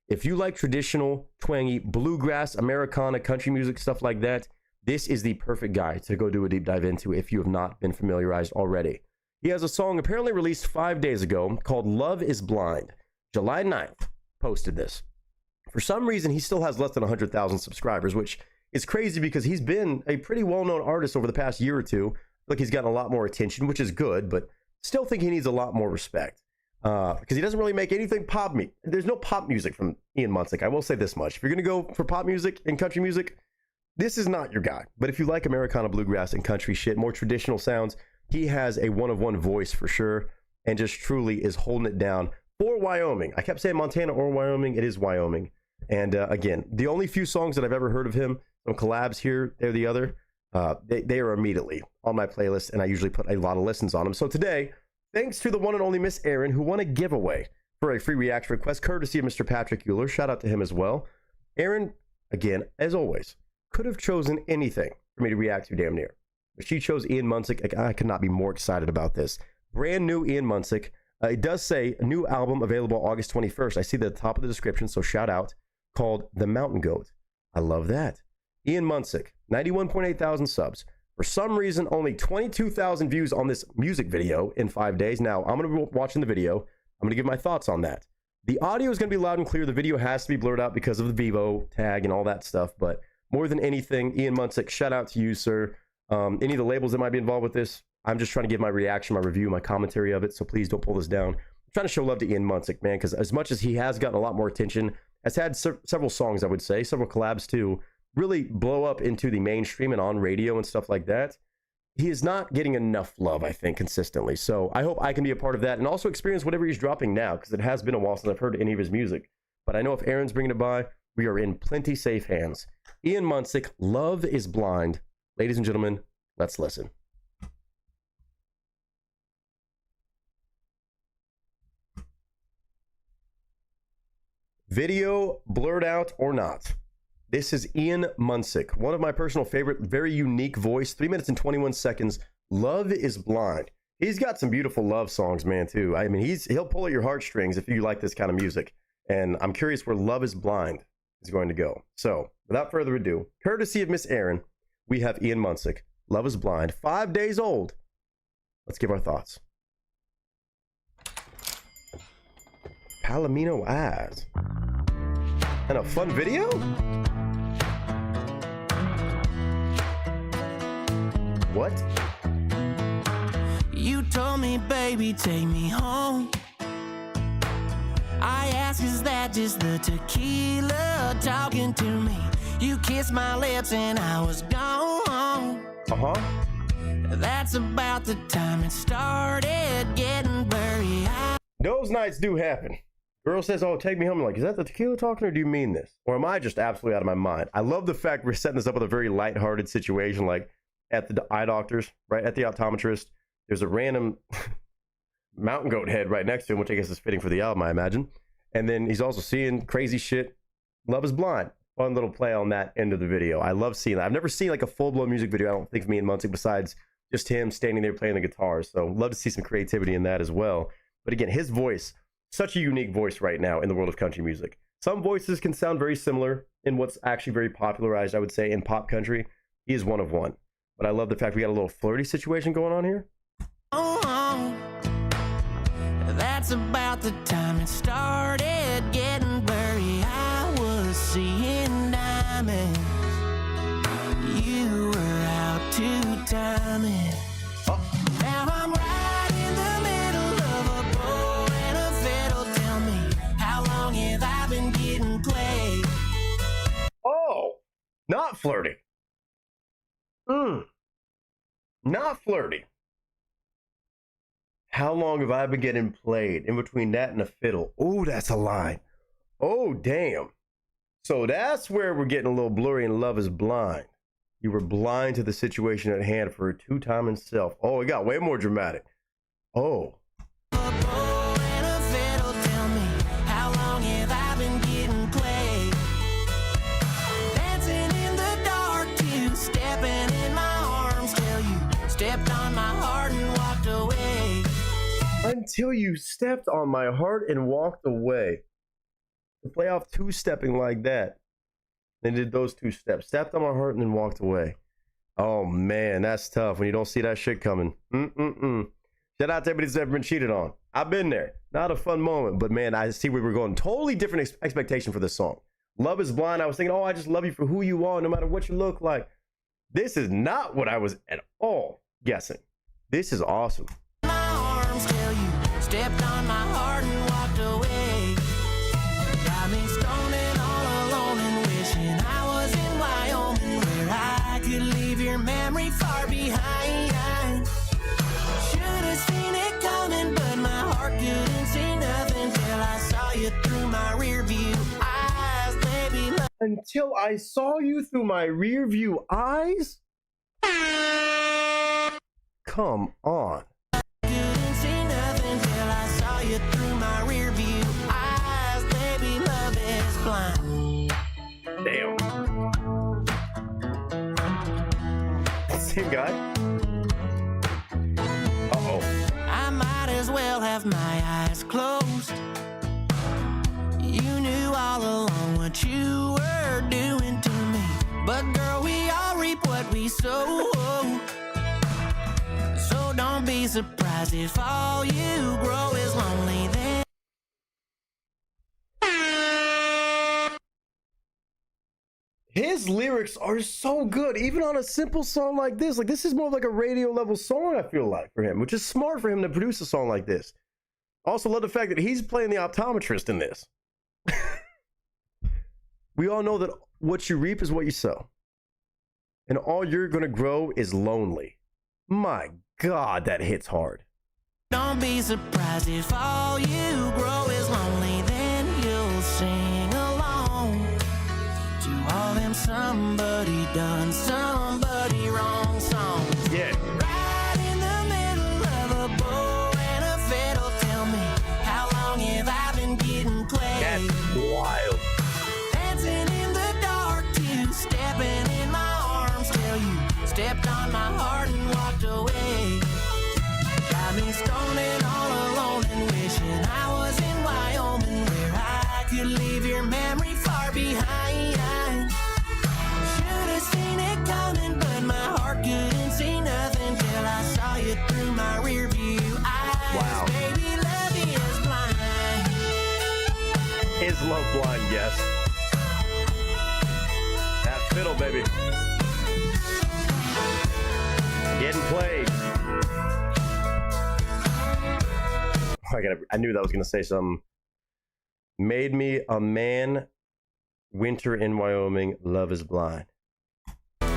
If you like traditional, twangy, bluegrass, Americana, country music, stuff like that, this is the perfect guy to go do a deep dive into if you have not been familiarized already. He has a song apparently released 5 days ago called Love is Blind. July 9th, posted this. For some reason, he still has less than 100,000 subscribers, which is crazy because he's been a pretty well-known artist over the past year or two. Like, he's gotten a lot more attention, which is good, but still think he needs a lot more respect. Because he doesn't really make anything pop me. There's no pop music from Ian Munsick. I will say this much. If you're going to go for pop music and country music, this is not your guy. But if you like Americana, bluegrass, and country shit, more traditional sounds, he has a one-of-one voice for sure, and just truly is holding it down for Wyoming. I kept saying Montana or Wyoming. It is Wyoming. And again, the only few songs that I've ever heard of him, some collabs here, there, the other, they are immediately on my playlist, and I usually put a lot of listens on them. So today, thanks to the one and only Miss Erin, who won a giveaway for a free reaction request, courtesy of Mr. Patrick Euler. Shout out to him as well. Erin, again, as always, could have chosen anything for me to react to damn near. But she chose Ian Munsick. I could not be more excited about this. Brand new Ian Munsick. It does say a new album available August 21st. I see the top of the description, so shout out, called The Mountain Goat. I love that. Ian Munsick, 91.8 thousand subs. For some reason, only 22,000 views on this music video in 5 days. Now, I'm going to be watching the video. I'm going to give my thoughts on that. The audio is going to be loud and clear. The video has to be blurred out because of the Vivo tag and all that stuff. But more than anything, Ian Munsick, shout out to you, sir. Any of the labels that might be involved with this, I'm just trying to give my reaction, my review, my commentary of it. So please don't pull this down. I'm trying to show love to Ian Munsick, man, because as much as he has gotten a lot more attention, has had several songs, I would say, several collabs too, really blow up into the mainstream and on radio and stuff like that. He is not getting enough love, I think, consistently. So I hope I can be a part of that and also experience whatever he's dropping now, because it has been a while since I've heard any of his music. But I know if Erin's bringing it by, we are in plenty safe hands. Ian Munsick, Love is Blind. Ladies and gentlemen, let's listen. Video blurred out or not, this is Ian Munsick, one of my personal favorite, very unique voice, 3 minutes and 21 seconds. Love is Blind. He's got some beautiful love songs, man, too. I mean, he'll pull at your heartstrings if you like this kind of music. And I'm curious where Love is Blind is going to go. So, without further ado, courtesy of Miss Erin, we have Ian Munsick, Love is Blind, 5 days old. Let's give our thoughts. Palomino Eyes. And a fun video? What? You told me, baby, take me home. I asked, is that just the tequila talking to me? You kissed my lips and I was gone. Uh-huh. That's about the time it started getting blurry. Those nights do happen. Girl says, oh, take me home. I'm like, is that the tequila talking or do you mean this? Or am I just absolutely out of my mind? I love the fact we're setting this up with a very lighthearted situation, like at the eye doctors, right? At the optometrist. There's a random mountain goat head right next to him, which I guess is fitting for the album, I imagine. And then he's also seeing crazy shit. Love is Blind. Fun little play on that end of the video. I love seeing that. I've never seen like a full-blown music video, I don't think, of me and Munsick, besides just him standing there playing the guitar. So love to see some creativity in that as well. But again, his voice, such a unique voice right now in the world of country music. Some voices can sound very similar in what's actually very popularized, I would say, in pop country. He is one of one. But I love the fact we got a little flirty situation going on here. Oh, that's about the time it started getting blurry. I was seeing diamonds. You were out to time it. Now I'm right in the middle of a bow and a fiddle. Tell me, how long have I been getting played? Oh, not flirty. Not flirty. How long have I been getting played? In between that and a fiddle. Oh, that's a line. Oh, damn. So that's where we're getting a little blurry and Love Is Blind. You were blind to the situation at hand for a two-time self. Oh, it got way more dramatic. Oh. A bow and a fiddle. Tell me, how long have I been getting played? Dancing in the dark, two stepping in my arms till you stepped on my heart and walked away. Until you stepped on my heart and walked away. To play off two-stepping like that. Then did those two steps. Stepped on my heart and then walked away. Oh, man, that's tough when you don't see that shit coming. Shout out to everybody that's ever been cheated on. I've been there. Not a fun moment, but man, I see where we're going. Totally different expectation for this song. Love Is Blind. I was thinking, oh, I just love you for who you are, no matter what you look like. This is not what I was at all guessing. This is awesome. My arms till you stepped on my heart and walked away. Got me stoning all alone and wishing I was in Wyoming where I could leave your memory far behind. Should have seen it coming, but my heart couldn't see nothing till I saw you through my rear view eyes, baby. Until I saw you through my rear view eyes? Come on. Couldn't see nothing till I saw you through my rear view eyes, baby. Love is blind. Damn. Same guy? Uh-oh. I might as well have my eyes closed. You knew all along what you were doing to me. But girl, we all reap what we sow. So don't be surprised if all you grow is lonely then. His lyrics are so good, even on a simple song like this. Like, this is more of like a radio level song, I feel like, for him, which is smart for him to produce a song like this. Also love the fact that he's playing the optometrist in this. We all know that what you reap is what you sow. And all you're going to grow is lonely. My God, that hits hard. Don't be surprised if all you grow is lonely, then you'll sing along to all them somebody done, somebody wrong songs. Yeah. Right in the middle of a bow and a fiddle. Tell me, how long have I been getting played? That's wild. Dancing in the dark, two stepping in my arms till you stepped on my heart and walked away. Got me stoning all alone and wishing I was in Wyoming where I could leave your memory far behind. Should have seen it coming, but my heart couldn't see nothing till I saw you through my rear view eyes. Wow. Baby, love is blind. Is love blind? Yes. That fiddle, baby. Getting played. I knew that was going to say something. Made me a man. Winter in Wyoming. Love is blind. Yeah,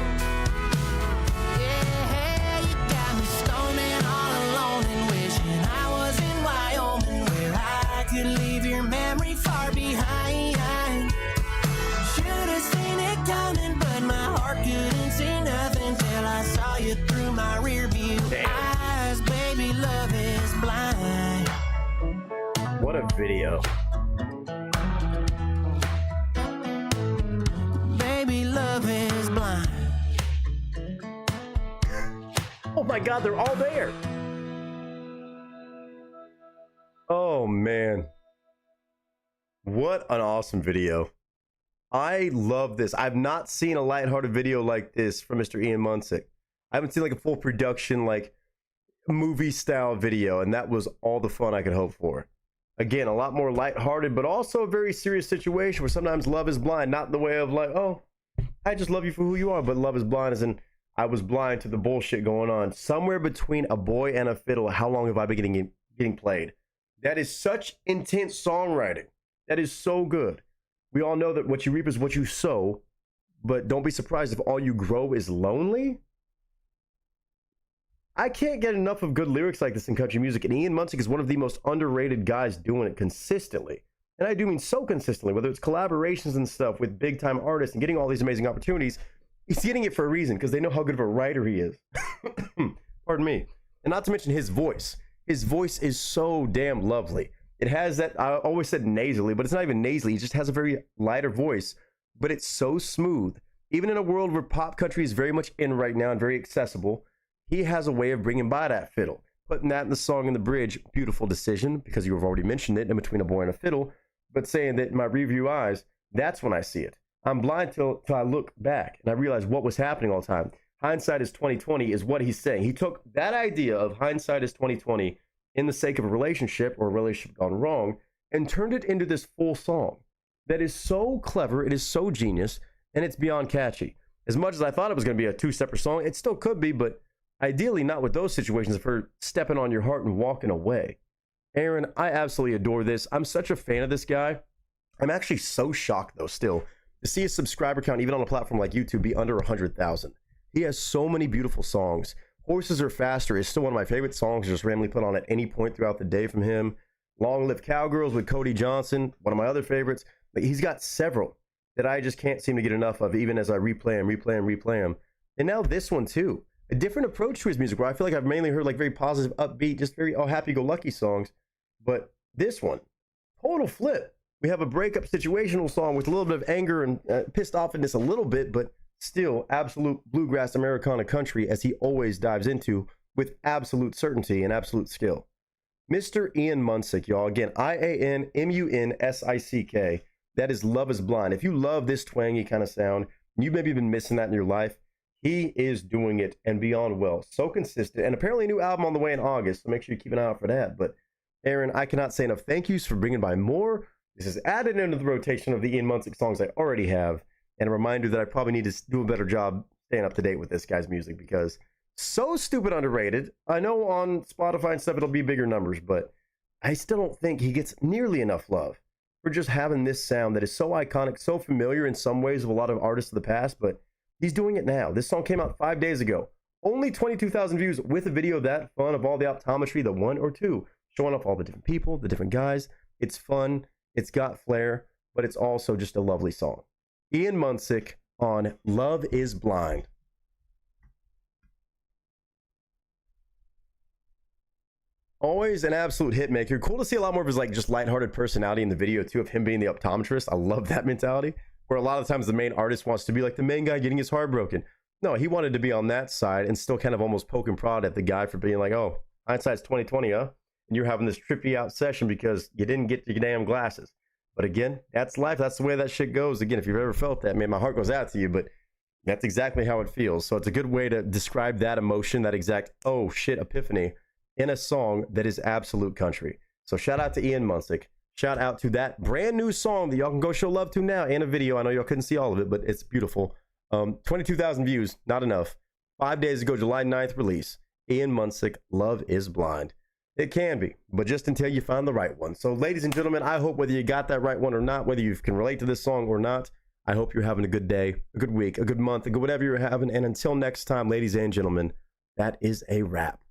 you got me stoning all alone and wishing I was in Wyoming where I could leave your memory far behind. Should have seen it coming, but my heart couldn't see nothing till I saw you through my rear view eyes. Baby, love is blind. What a video. Baby, love is blind. Oh my God, they're all there. Oh man. What an awesome video. I love this. I've not seen a lighthearted video like this from Mr. Ian Munsick. I haven't seen like a full production, like movie style video, and that was all the fun I could hope for. Again, a lot more lighthearted, but also a very serious situation where sometimes love is blind, not in the way of like, oh, I just love you for who you are, but love is blind as in I was blind to the bullshit going on. Somewhere between a boy and a fiddle, how long have I been getting played? That is such intense songwriting. That is so good. We all know that what you reap is what you sow, but don't be surprised if all you grow is lonely. I can't get enough of good lyrics like this in country music, and Ian Munsick is one of the most underrated guys doing it consistently. And I do mean so consistently, whether it's collaborations and stuff with big time artists and getting all these amazing opportunities. He's getting it for a reason, because they know how good of a writer he is. Pardon me. And not to mention his voice. His voice is so damn lovely. It has that, I always said nasally, but it's not even nasally. He just has a very lighter voice, but it's so smooth. Even in a world where pop country is very much in right now and very accessible, he has a way of bringing by that fiddle. Putting that in the song in the bridge, beautiful decision, because you have already mentioned it, in between a boy and a fiddle, but saying that in my review eyes, that's when I see it. I'm blind till I look back and I realize what was happening all the time. Hindsight is 2020 is what he's saying. He took that idea of hindsight is 2020 in the sake of a relationship or a relationship gone wrong and turned it into this full song that is so clever, it is so genius, and it's beyond catchy. As much as I thought it was going to be a 2 separate song, it still could be, but ideally not with those situations of her stepping on your heart and walking away. Aaron, I absolutely adore this. I'm such a fan of this guy. I'm actually so shocked though still to see his subscriber count even on a platform like YouTube be under 100,000. He has so many beautiful songs. Horses Are Faster is still one of my favorite songs to just randomly put on at any point throughout the day from him. Long Live Cowgirls with Cody Johnson, one of my other favorites. But he's got several that I just can't seem to get enough of, even as I replay them. And now this one too. A different approach to his music where I feel like I've mainly heard like very positive, upbeat, just very happy-go-lucky songs. But this one, total flip. We have a breakup situational song with a little bit of anger and pissed offness a little bit, but still absolute bluegrass Americana country as he always dives into with absolute certainty and absolute skill. Mr. Ian Munsick, y'all. Again, IANMUNSICK. That is Love is Blind. If you love this twangy kind of sound, you've maybe been missing that in your life, he is doing it and beyond well. So consistent. And apparently a new album on the way in August, so make sure you keep an eye out for that. But Aaron, I cannot say enough thank yous for bringing by more. This is added into the rotation of the Ian Munsick songs I already have. And a reminder that I probably need to do a better job staying up to date with this guy's music because so stupid underrated. I know on Spotify and stuff it'll be bigger numbers, but I still don't think he gets nearly enough love for just having this sound that is so iconic, so familiar in some ways of a lot of artists of the past, but he's doing it now. This song came out 5 days ago. Only 22,000 views with a video that fun of all the optometry, the 1 or 2, showing off all the different people, the different guys. It's fun. It's got flair, but it's also just a lovely song. Ian Munsick on Love is Blind. Always an absolute hit maker. Cool to see a lot more of his like just lighthearted personality in the video too, of him being the optometrist. I love that mentality. Where a lot of times the main artist wants to be like the main guy getting his heart broken. No, he wanted to be on that side and still kind of almost poke and prod at the guy for being like, oh, hindsight's 2020, huh? And you're having this trippy out session because you didn't get your damn glasses. But again, that's life. That's the way that shit goes. Again, if you've ever felt that, man, my heart goes out to you, but that's exactly how it feels. So it's a good way to describe that emotion, that exact, oh shit, epiphany in a song that is absolute country. So shout out to Ian Munsick. Shout out to that brand new song that y'all can go show love to now and a video. I know y'all couldn't see all of it, but it's beautiful. 22,000 views, not enough. 5 days ago, July 9th release. Ian Munsick, Love is Blind. It can be, but just until you find the right one. So ladies and gentlemen, I hope whether you got that right one or not, whether you can relate to this song or not, I hope you're having a good day, a good week, a good month, a good whatever you're having. And until next time, ladies and gentlemen, that is a wrap.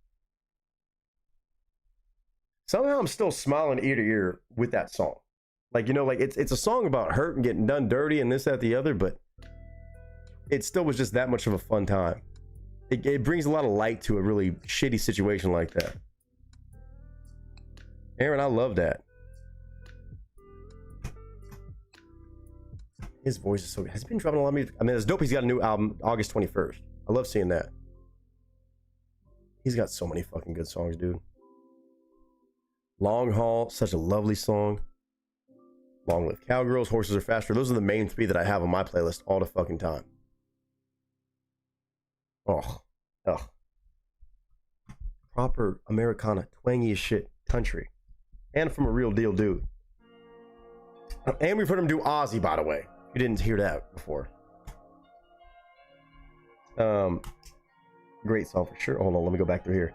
Somehow I'm still smiling ear to ear with that song. Like, you know, like it's a song about hurt and getting done dirty and this, that, the other, but it still was just that much of a fun time. It brings a lot of light to a really shitty situation like that. Aaron, I love that. His voice is so good. Has he been dropping a lot of music? I mean, it's dope. He's got a new album August 21st. I love seeing that. He's got so many fucking good songs, dude. Long Haul, such a lovely song. Long Live Cowgirls, Horses Are Faster. Those are the main 3 that I have on my playlist all the fucking time. Oh, proper Americana, twangy as shit country, and from a real deal dude. And we've heard him do Ozzy, by the way. You didn't hear that before. Great song for sure. Hold on, let me go back through here.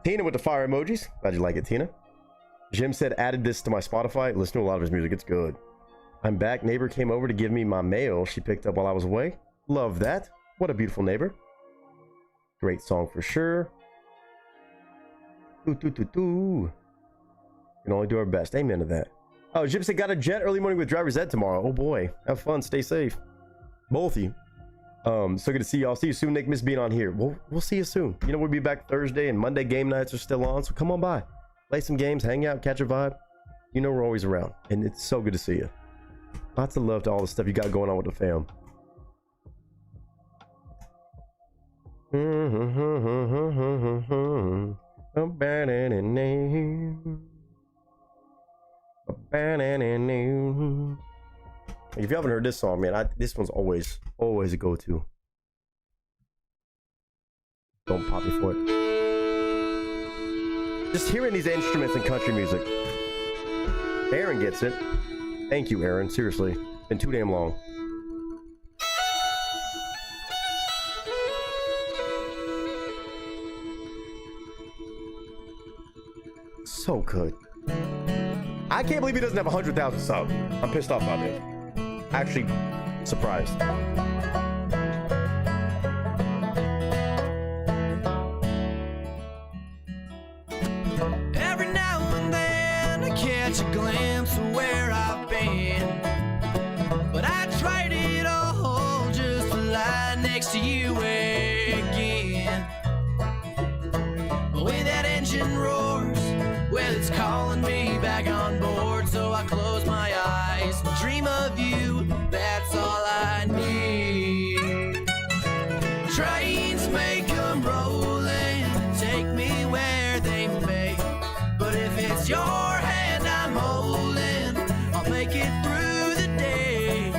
Tina with the fire emojis. Glad you like it, Tina. Jim said, added this to my Spotify. Listen to a lot of his music. It's good. I'm back. Neighbor came over to give me my mail she picked up while I was away. Love that. What a beautiful neighbor. Great song for sure. Can only do our best. Amen to that. Oh, Jim said, got a jet early morning with driver's ed tomorrow. Oh boy. Have fun. Stay safe. Both of you. So good to see y'all. See you soon, Nick. Miss being on here. We'll see you soon. You know, we'll be back Thursday, and Monday game nights are still on, so come on by. Play some games, hang out, catch a vibe. You know we're always around, and it's so good to see you. Lots of love to all the stuff you got going on with the fam. If you haven't heard this song, man, this one's always a go-to. Don't pop me for it. Just hearing these instruments in country music. Aaron gets it. Thank you, Aaron. Seriously, it's been too damn long. So good. I can't believe he doesn't have 100,000 subs. I'm pissed off about it. Actually, surprised. Every now and then I catch a glimpse of where I've been, but I tried it all just to lie next to you again. When that engine roars, well, it's calling me back on board, so I close my eyes and dream of you. That's all I need. Trains make 'em rollin', take me where they may, but if it's your hand I'm holding, I'll make it through the day.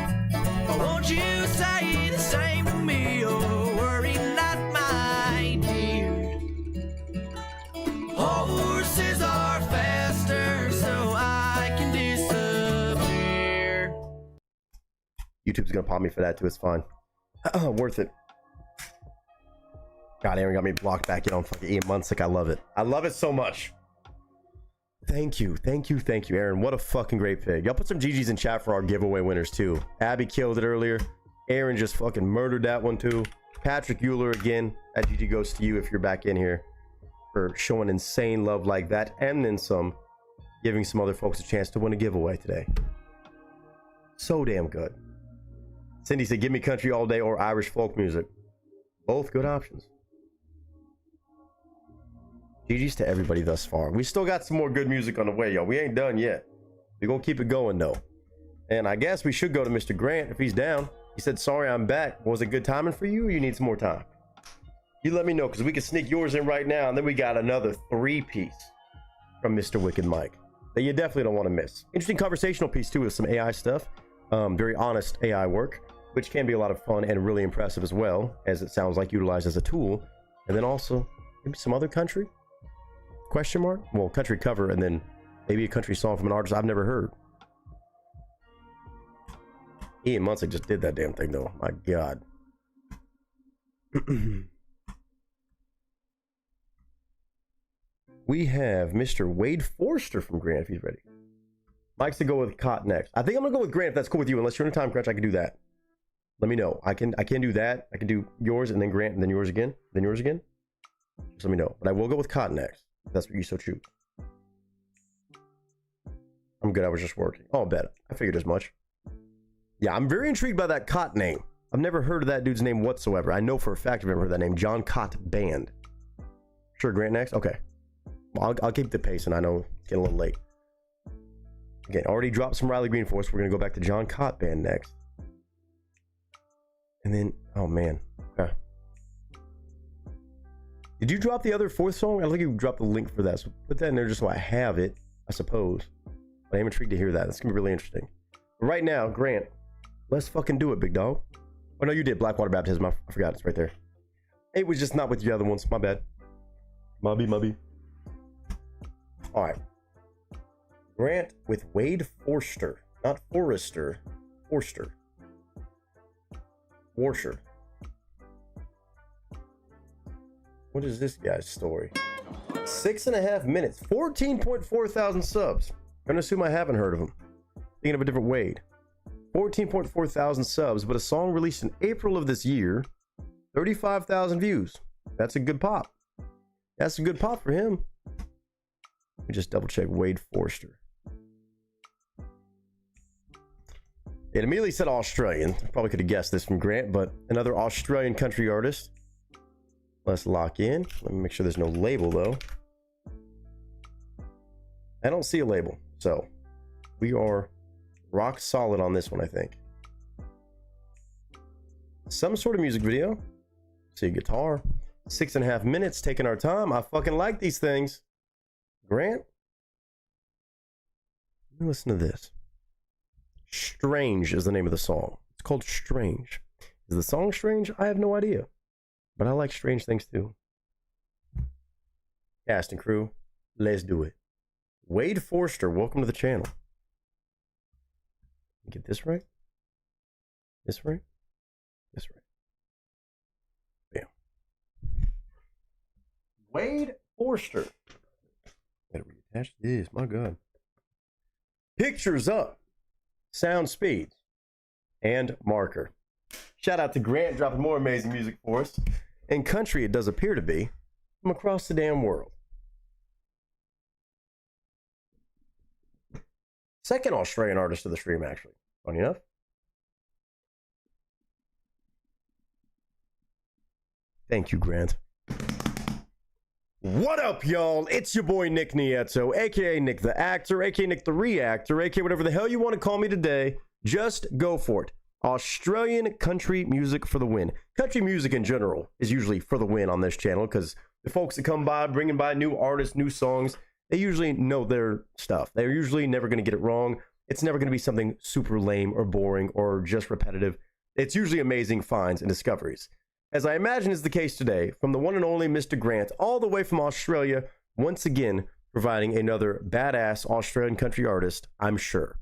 Or won't you say the same to me? Oh, worry not, my dear. Horses are faster, so I can disappear. YouTube's gonna pop me for that too. It's fine. Worth it. God, Aaron got me blocked back in on fucking 8 months. Like, I love it. I love it so much. Thank you, Aaron. What a fucking great pick. Y'all put some GGs in chat for our giveaway winners too. Abby killed it earlier. Aaron just fucking murdered that one too. Patrick Euler again. That GG goes to you if you're back in here for showing insane love like that, and then some, giving some other folks a chance to win a giveaway today. So damn good. Cindy said, give me country all day or Irish folk music. Both good options. GG's to everybody thus far. We still got some more good music on the way, y'all. We ain't done yet. We're gonna keep it going though. And I guess we should go to Mr. Grant if he's down. He said, sorry, I'm back. Was it good timing for you, or you need some more time? You let me know, because we can sneak yours in right now, and then we got another 3-piece from Mr. Wicked Mike that you definitely don't want to miss. Interesting conversational piece too with some AI stuff. Very honest AI work, which can be a lot of fun and really impressive as well, as it sounds like utilized as a tool. And then also maybe some other country? Question mark? Well, country cover, and then maybe a country song from an artist I've never heard. Ian Munsick just did that damn thing though. My God. We have Mr. Wade Forster from Grant if he's ready. Mike's to go with Cot next. I think I'm gonna go with Grant if that's cool with you. Unless you're in a time crunch, I can do that. Let me know. I can do that. I can do yours and then Grant and then yours again. Then yours again. Just let me know. But I will go with Cot next. If that's what you so choose. I'm good. I was just working. Oh, bet. I figured as much. Yeah, I'm very intrigued by that Cot name. I've never heard of that dude's name whatsoever. I know for a fact I've never heard that name. John Cott Band. Sure, Grant next? Okay. Well, I'll keep the pace, and I know it's getting a little late. Again, already dropped some Riley Green for us. We're going to go back to John Cott Band next. And then, oh man. Okay. Did you drop the other 4th song? I don't think you dropped the link for that. So put that in there just so I have it, I suppose. But I'm intrigued to hear that. That's going to be really interesting. Right now, Grant, let's fucking do it, big dog. Oh no, you did Blackwater Baptism. I forgot, it's right there. It was just not with the other ones. My bad. Mubby. All right. Grant with Wade Forster, not Forrester. Forster. Warsher. What is this guy's story? 6.5 minutes, 14.4 thousand subs. I'm gonna assume I haven't heard of him. Thinking of a different Wade. 14.4 thousand subs, but a song released in April of this year, 35,000 views. That's a good pop. That's a good pop for him. Let me just double check Wade Forster. It immediately said Australian. Probably could have guessed this from Grant, but another Australian country artist. Let's lock in. Let me make sure there's no label though. I don't see a label, so we are rock solid on this one, I think. Some sort of music video. See a guitar. 6.5 minutes, taking our time. I fucking like these things. Grant, let me listen to this. Strange is the name of the song. It's called Strange. Is the song strange? I have no idea. But I like strange things too. Cast and crew, let's do it. Wade Forster, welcome to the channel. Get this right. This right. This right. Bam. Wade Forster. Gotta reattach this, my God. Pictures up. Sound speeds. And marker. Shout out to Grant dropping more amazing music for us. In country, it does appear to be from across the damn world. Second Australian artist of the stream, actually. Funny enough. Thank you, Grant. What up, y'all? It's your boy Nick Nieto, aka Nick the Actor, aka Nick the Reactor, aka whatever the hell you want to call me today. Just go for it. Australian country music for the win. Country music in general is usually for the win on this channel because the folks that come by, bringing by new artists, new songs, they usually know their stuff. They're usually never going to get it wrong. It's never going to be something super lame or boring or just repetitive. It's usually amazing finds and discoveries. As I imagine is the case today, from the one and only Mr. Grant, all the way from Australia, once again, providing another badass Australian country artist, I'm sure.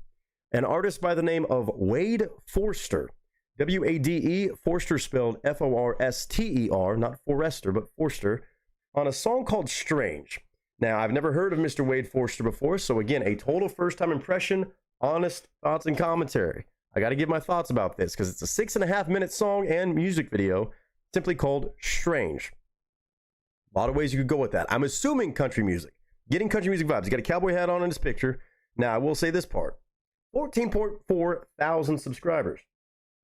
An artist by the name of Wade Forster. W-A-D-E, Forster spelled F-O-R-S-T-E-R, not Forrester, but Forster, on a song called Strange. Now, I've never heard of Mr. Wade Forster before, so again, a total first-time impression, honest thoughts and commentary. I got to give my thoughts about this because it's a 6.5 minute song and music video simply called Strange. A lot of ways you could go with that. I'm assuming country music. Getting country music vibes. He's got a cowboy hat on in his picture. Now, I will say this part. 14.4 thousand subscribers.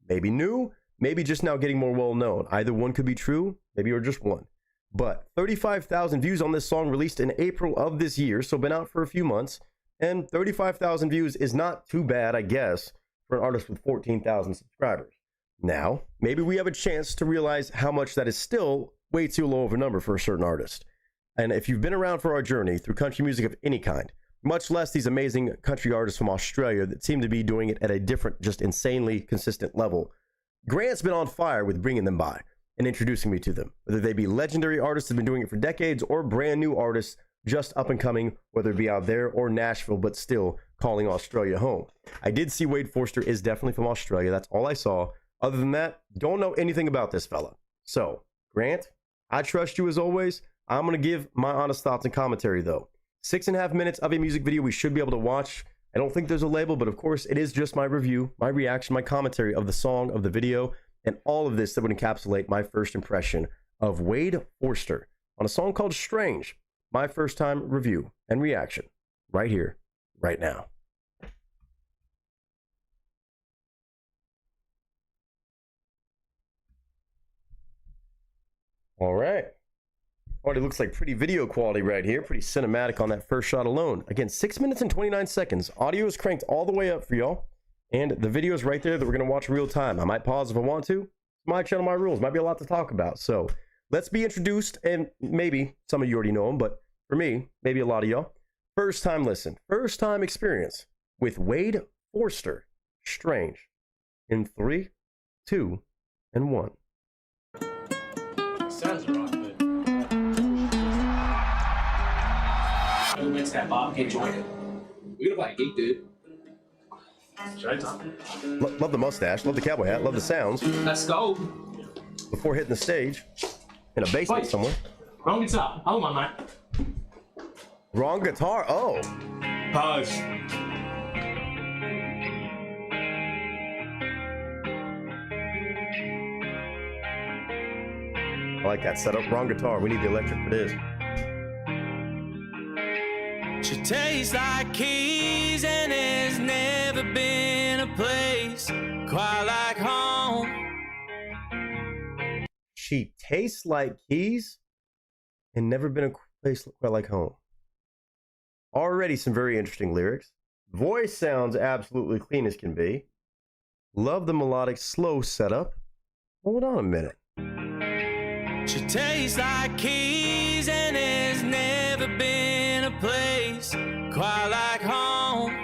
Maybe new, maybe just now getting more well-known. Either one could be true, maybe you're just one. But 35,000 views on this song released in April of this year, so been out for a few months. And 35,000 views is not too bad, I guess, for an artist with 14,000 subscribers. Now, maybe we have a chance to realize how much that is still way too low of a number for a certain artist. And if you've been around for our journey through country music of any kind, much less these amazing country artists from Australia that seem to be doing it at a different, just insanely consistent level, Grant's been on fire with bringing them by and introducing me to them, whether they be legendary artists that have been doing it for decades or brand new artists just up and coming, whether it be out there or Nashville, but still calling Australia home. I did see Wade Forster is definitely from Australia. That's all I saw. Other than that, don't know anything about this fella. So, Grant, I trust you as always. I'm going to give my honest thoughts and commentary, though. 6.5 minutes of a music video we should be able to watch. I don't think there's a label, but of course, it is just my review, my reaction, my commentary of the song, of the video, and all of this that would encapsulate my first impression of Wade Forster on a song called Strange. My first time review and reaction right here, right now. All right. Already looks like pretty video quality right here. Pretty cinematic on that first shot alone. Again, 6 minutes and 29 seconds. Audio is cranked all the way up for y'all. And the video is right there that we're going to watch real time. I might pause if I want to. It's my channel, my rules. Might be a lot to talk about. So let's be introduced. And maybe some of you already know them, but for me, maybe a lot of y'all. First time listen. First time experience with Wade Forster. strange. In 3, 2, and 1. Sounds rock, but who wins that Bob can join it. We gotta play a geek, dude. Should I talk? Love the mustache, love the cowboy hat, love the sounds. Let's go. Before hitting the stage in a basement Wait. somewhere. Wrong guitar. Hold on, man. Wrong guitar. Oh, Pause. I like that setup. Wrong guitar. We need the electric for this. She tastes like keys, and there's never been a place quite like home. She tastes like keys and never been a place quite like home. Already some very interesting lyrics. Voice sounds absolutely clean as can be. Love the melodic slow setup. Hold on a minute. She tastes like keys, and there's never been a place quite like home.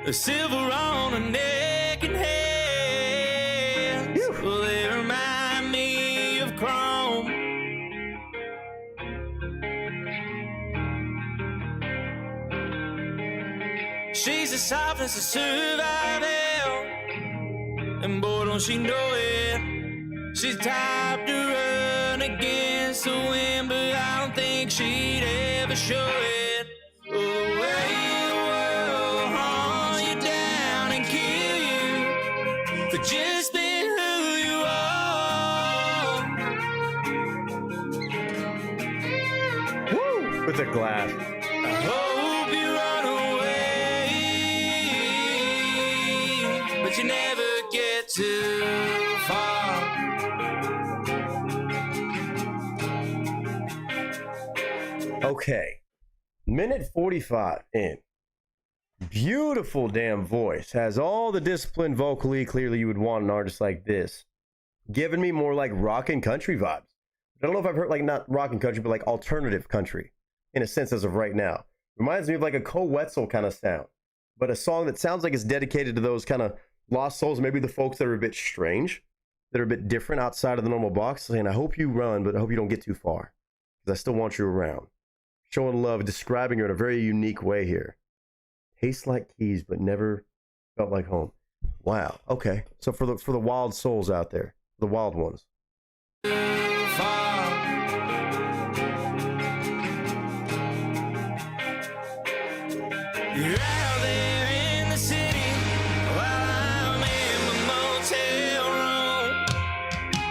The silver on her neck and hands, well, they remind me of chrome. She's the softness of survival, and boy, don't she know it. She's type to run against the wind, but I don't think she'd ever show it. Oh, the way the world hunt you down and kill you for just being who you are. Woo! With a glass. I hope you run away, but you never get too far. Okay. Minute 45 in. Beautiful damn voice. Has all the discipline vocally clearly you would want an artist like this. Giving me more like rock and country vibes. I don't know if I've heard like not rock and country, but like alternative country in a sense as of right now. Reminds me of like a Cole Wetzel kind of sound. But a song that sounds like it's dedicated to those kind of lost souls, maybe the folks that are a bit strange, that are a bit different outside of the normal box. Saying, I hope you run, but I hope you don't get too far. Because I still want you around. Showing love, describing her in a very unique way here. Tastes like keys, but never felt like home. Wow. Okay. So for the wild souls out there, the wild ones. You're out there in the city while I'm in my motel room.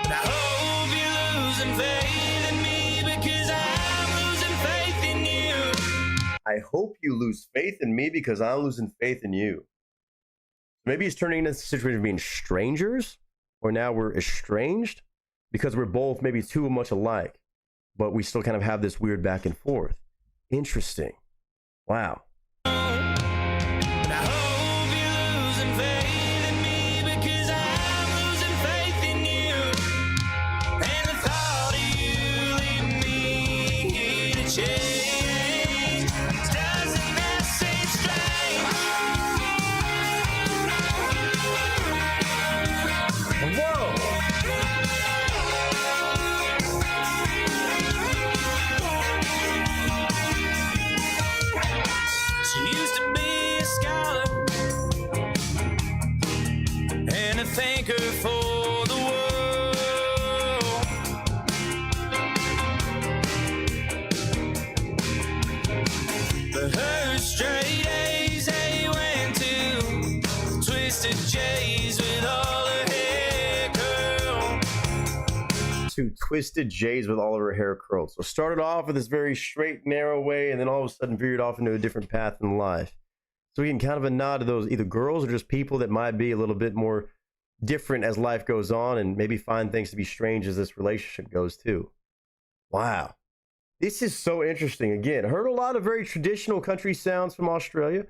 And I hope you're losing faith in me because I'm losing faith in you. I hope you lose faith in me because I'm losing faith in you. Maybe he's turning into a situation of being strangers, or now we're estranged because we're both maybe too much alike, but we still kind of have this weird back and forth. Interesting. Wow. And I hope you're losing faith in me because I'm losing faith in you. And the thought of you leaving me here to change, doesn't that seem strange? Whoa. She used to be a scholar and a thinker for the world. But her straight A's, they went to twisted J's with all her hair curled. To twisted J's with all of her hair curled. So started off with this very straight, narrow way, and then all of a sudden veered off into a different path in life. So we can kind of a nod to those either girls or just people that might be a little bit more different as life goes on and maybe find things to be strange as this relationship goes too. Wow. This is so interesting. Again, heard a lot of very traditional country sounds from Australia.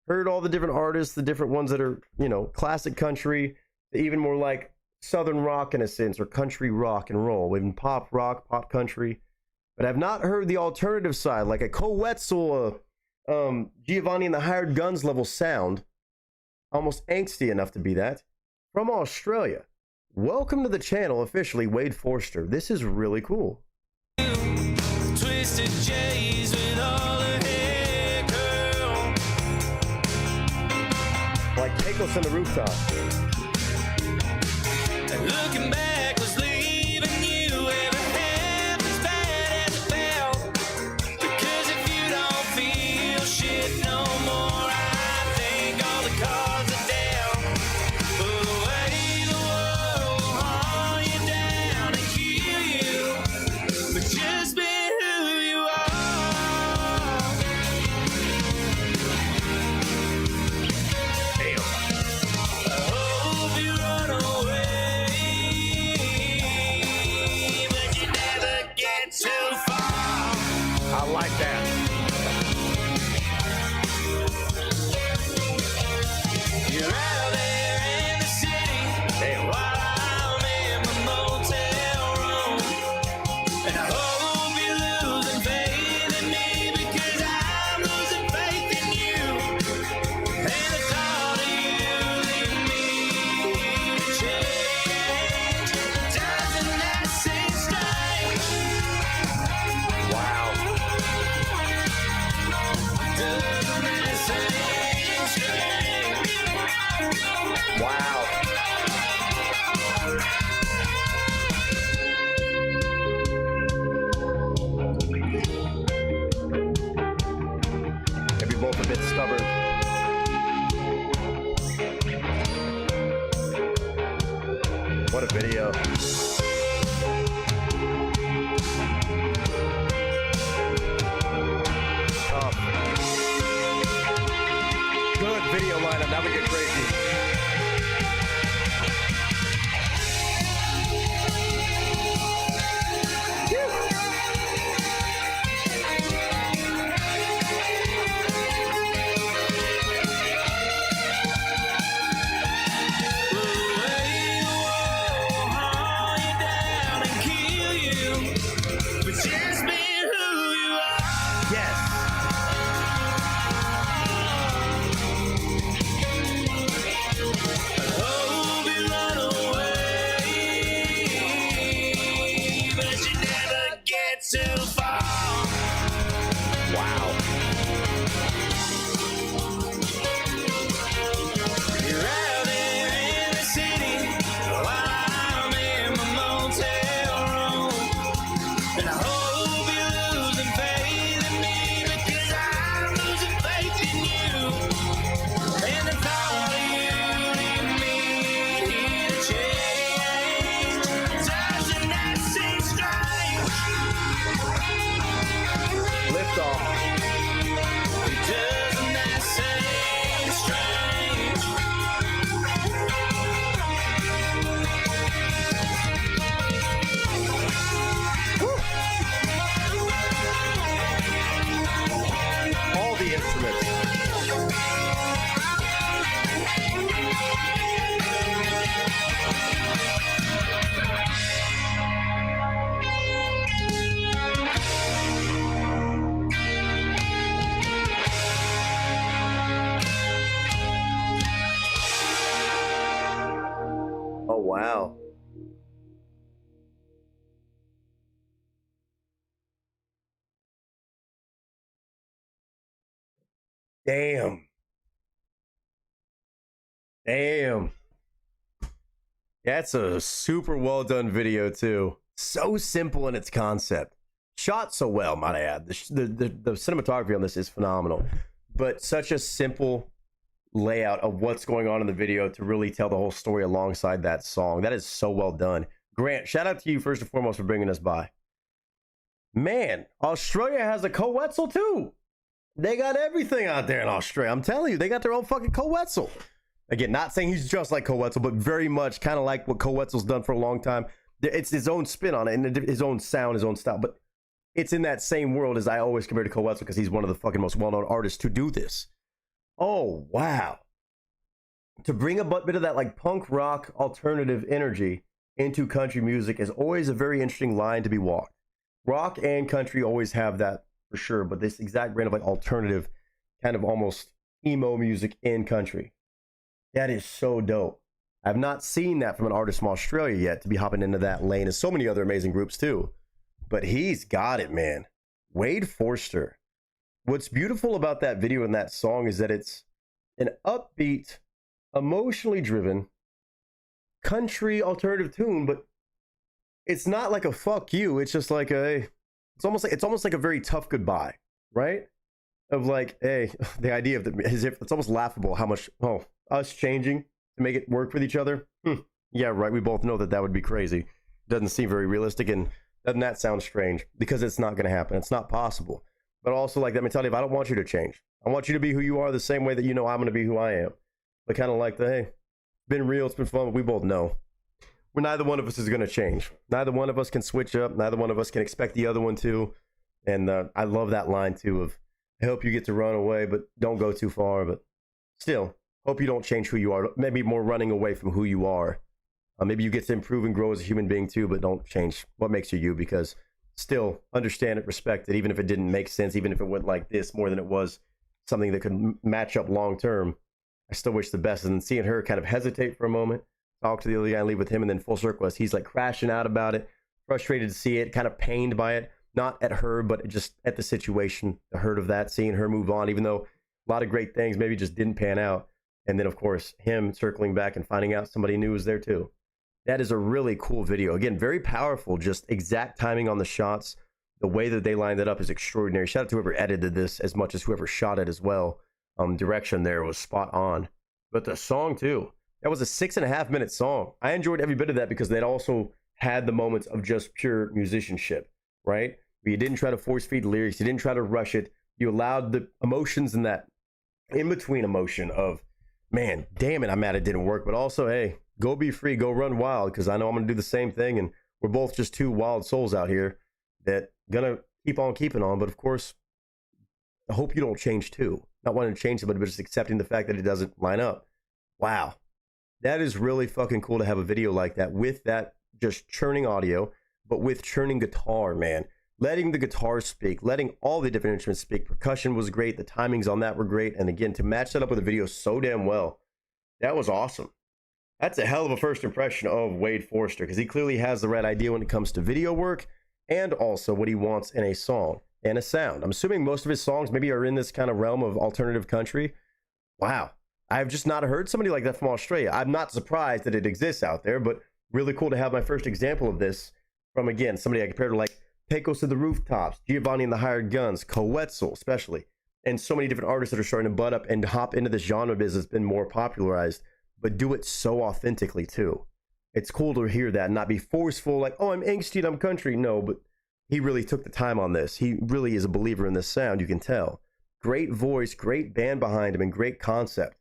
Heard all the different artists, the different ones that are, you know, classic country, even more like Southern rock in a sense, or country rock and roll, even pop rock, pop country. but I've not heard the alternative side, like a Coetzel, Giovanni and the Hired Guns level sound. Almost angsty enough to be that. From Australia. Welcome to the channel, officially, Wade Forster. This is really cool. Twisted J's with all her hair, girl. Like take us on the rooftop. And looking back was leaving you ever half as bad as it felt. Because if you don't feel shit no more, I think all the cards are dealt. For the way the world will haul you down and kill you, but just be who you are. I hope you run away, but you never get too far. I like that. You're out there in the city, Damn. while I'm in my motel room. And I hope you're losing faith in me, because I'm losing faith in you. And the thought of you leaving me to change, doesn't that seem strange? Wow. Doesn't that seem strange? Wow. Maybe both a bit stubborn. What a video. Tough. Good video lineup. Now we get crazy. Yes. Too far. Wow. You're out there in the city while I'm in my motel room. And I hope you're losing faith in me, because I'm losing faith in you. And the thought of you leaving me here to change, doesn't that seem strange? Lift off. Doesn't that seem strange? All the instruments. Oh, wow. Damn. Damn. That's a super well done video too. So simple in its concept. Shot so well, might I add. The cinematography on this is phenomenal. But such a simple layout of what's going on in the video to really tell the whole story alongside that song. That is so well done. Grant, shout out to you first and foremost for bringing us by. Man, Australia has a Coetzel too. They got everything out there in Australia. I'm telling you, they got their own fucking Coetzel. Again, not saying he's just like Coetzel, but very much kind of like what Coetzel's done for a long time. It's his own spin on it and his own sound, his own style. But it's in that same world as I always compare to Coetzel because he's one of the fucking most well-known artists to do this. Oh, wow. To bring a bit of that like punk rock alternative energy into country music is always a very interesting line to be walked. Rock and country always have that for sure, but this exact brand of like alternative, kind of almost emo music in country. That is so dope. I've not seen that from an artist from Australia yet to be hopping into that lane, and so many other amazing groups too. But he's got it, man. Wade Forster. What's beautiful about that video and that song is that it's an upbeat, emotionally driven country alternative tune, but it's not like a fuck you. It's just like it's almost like a very tough goodbye, right? Of like, hey, the idea of as if it's almost laughable how much us changing to make it work with each other. Yeah, right. We both know that that would be crazy. Doesn't seem very realistic, and doesn't that sound strange? Because it's not going to happen. It's not possible. But also like that mentality of I don't want you to change. I want you to be who you are the same way that you know I'm going to be who I am. But kind of like the, hey, it's been real, it's been fun, but we both know. Neither one of us is going to change. Neither one of us can switch up. Neither one of us can expect the other one to. And I love that line too of, I hope you get to run away, but don't go too far. But still, hope you don't change who you are. Maybe more running away from who you are. Maybe you get to improve and grow as a human being too, but don't change what makes you you, because still understand it, respect it, even if it didn't make sense, even if it went like this more than it was something that could match up long term. I still wish the best. And seeing her kind of hesitate for a moment, talk to the other guy and leave with him, and then full circle as he's like crashing out about it, frustrated to see it, kind of pained by it, not at her, but just at the situation, the hurt of that, seeing her move on, even though a lot of great things maybe just didn't pan out. And then, of course, him circling back and finding out somebody new was there too. That is a really cool video. Again, very powerful, just exact timing on the shots. The way that they lined it up is extraordinary. Shout out to whoever edited this as much as whoever shot it as well. Direction there was spot on. But the song too, that was a 6.5 minute song. I enjoyed every bit of that because they'd also had the moments of just pure musicianship, right? Where you didn't try to force feed lyrics. You didn't try to rush it. You allowed the emotions and that in-between emotion of, man, damn it, I'm mad it didn't work. But also, hey, go be free, go run wild, because I know I'm going to do the same thing. And we're both just two wild souls out here that going to keep on keeping on. But of course, I hope you don't change too. Not wanting to change somebody, but just accepting the fact that it doesn't line up. Wow. That is really fucking cool to have a video like that with that just churning audio, but with churning guitar, man. Letting the guitar speak, letting all the different instruments speak. Percussion was great. The timings on that were great. And again, to match that up with a video so damn well, that was awesome. That's a hell of a first impression of Wade Forster, because he clearly has the right idea when it comes to video work and also what he wants in a song and a sound. I'm assuming most of his songs maybe are in this kind of realm of alternative country. Wow. I've just not heard somebody like that from Australia. I'm not surprised that it exists out there, but really cool to have my first example of this from, again, somebody I compared to like Pecos to the Rooftops, Giovanni and the Hired Guns, Coetzel especially, and so many different artists that are starting to butt up and hop into this genre business, been more popularized, but do it so authentically too. It's cool to hear that and not be forceful, like, oh, I'm angsty and I'm country. No, but he really took the time on this. He really is a believer in this sound, you can tell. Great voice, great band behind him, and great concept.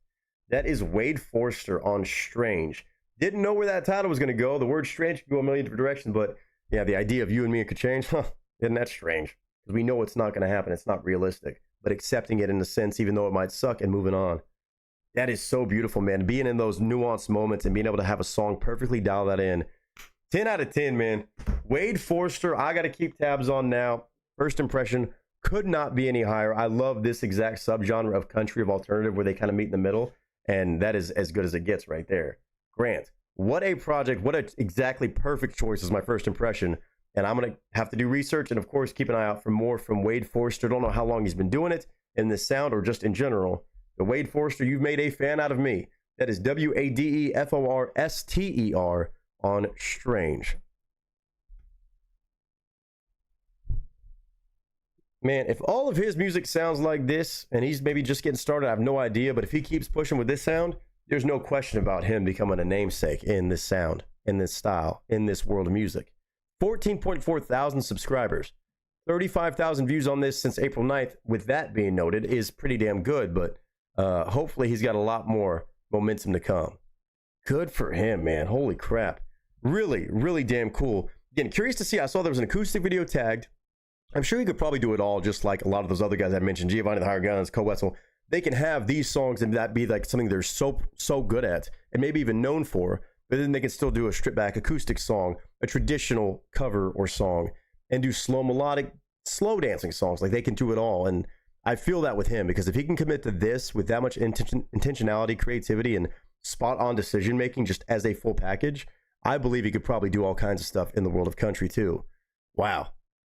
That is Wade Forster on Strange. Didn't know where that title was going to go. The word strange could go a million different directions, but yeah, the idea of you and me could change, isn't that strange? Because we know it's not going to happen. It's not realistic. But accepting it in a sense, even though it might suck, and moving on. That is so beautiful, man. Being in those nuanced moments and being able to have a song perfectly dial that in. 10 out of 10, man. Wade Forster, I got to keep tabs on now. First impression could not be any higher. I love this exact subgenre of country, of alternative, where they kind of meet in the middle. And that is as good as it gets right there. Grant, what a project. What a exactly perfect choice as my first impression. And I'm going to have to do research and, of course, keep an eye out for more from Wade Forster. Don't know how long he's been doing it in this sound or just in general. The Wade Forster, you've made a fan out of me. That is WADEFORSTER on Strange. Man, if all of his music sounds like this, and he's maybe just getting started, I have no idea, but if he keeps pushing with this sound, there's no question about him becoming a namesake in this sound, in this style, in this world of music. 14.4 thousand subscribers, 35,000 views on this since April 9th, with that being noted, is pretty damn good, but hopefully he's got a lot more momentum to come. Good for him, man. Holy crap. Really, really damn cool. Again, curious to see, I saw there was an acoustic video tagged. I'm sure he could probably do it all, just like a lot of those other guys I mentioned, Giovanni the Hired Guns, Coetzel. They can have these songs and that be like something they're so good at and maybe even known for, but then they can still do a stripped back acoustic song, a traditional cover or song, and do slow melodic, slow dancing songs. Like they can do it all. And I feel that with him, because if he can commit to this with that much intentionality, creativity, and spot on decision making just as a full package, I believe he could probably do all kinds of stuff in the world of country too. Wow.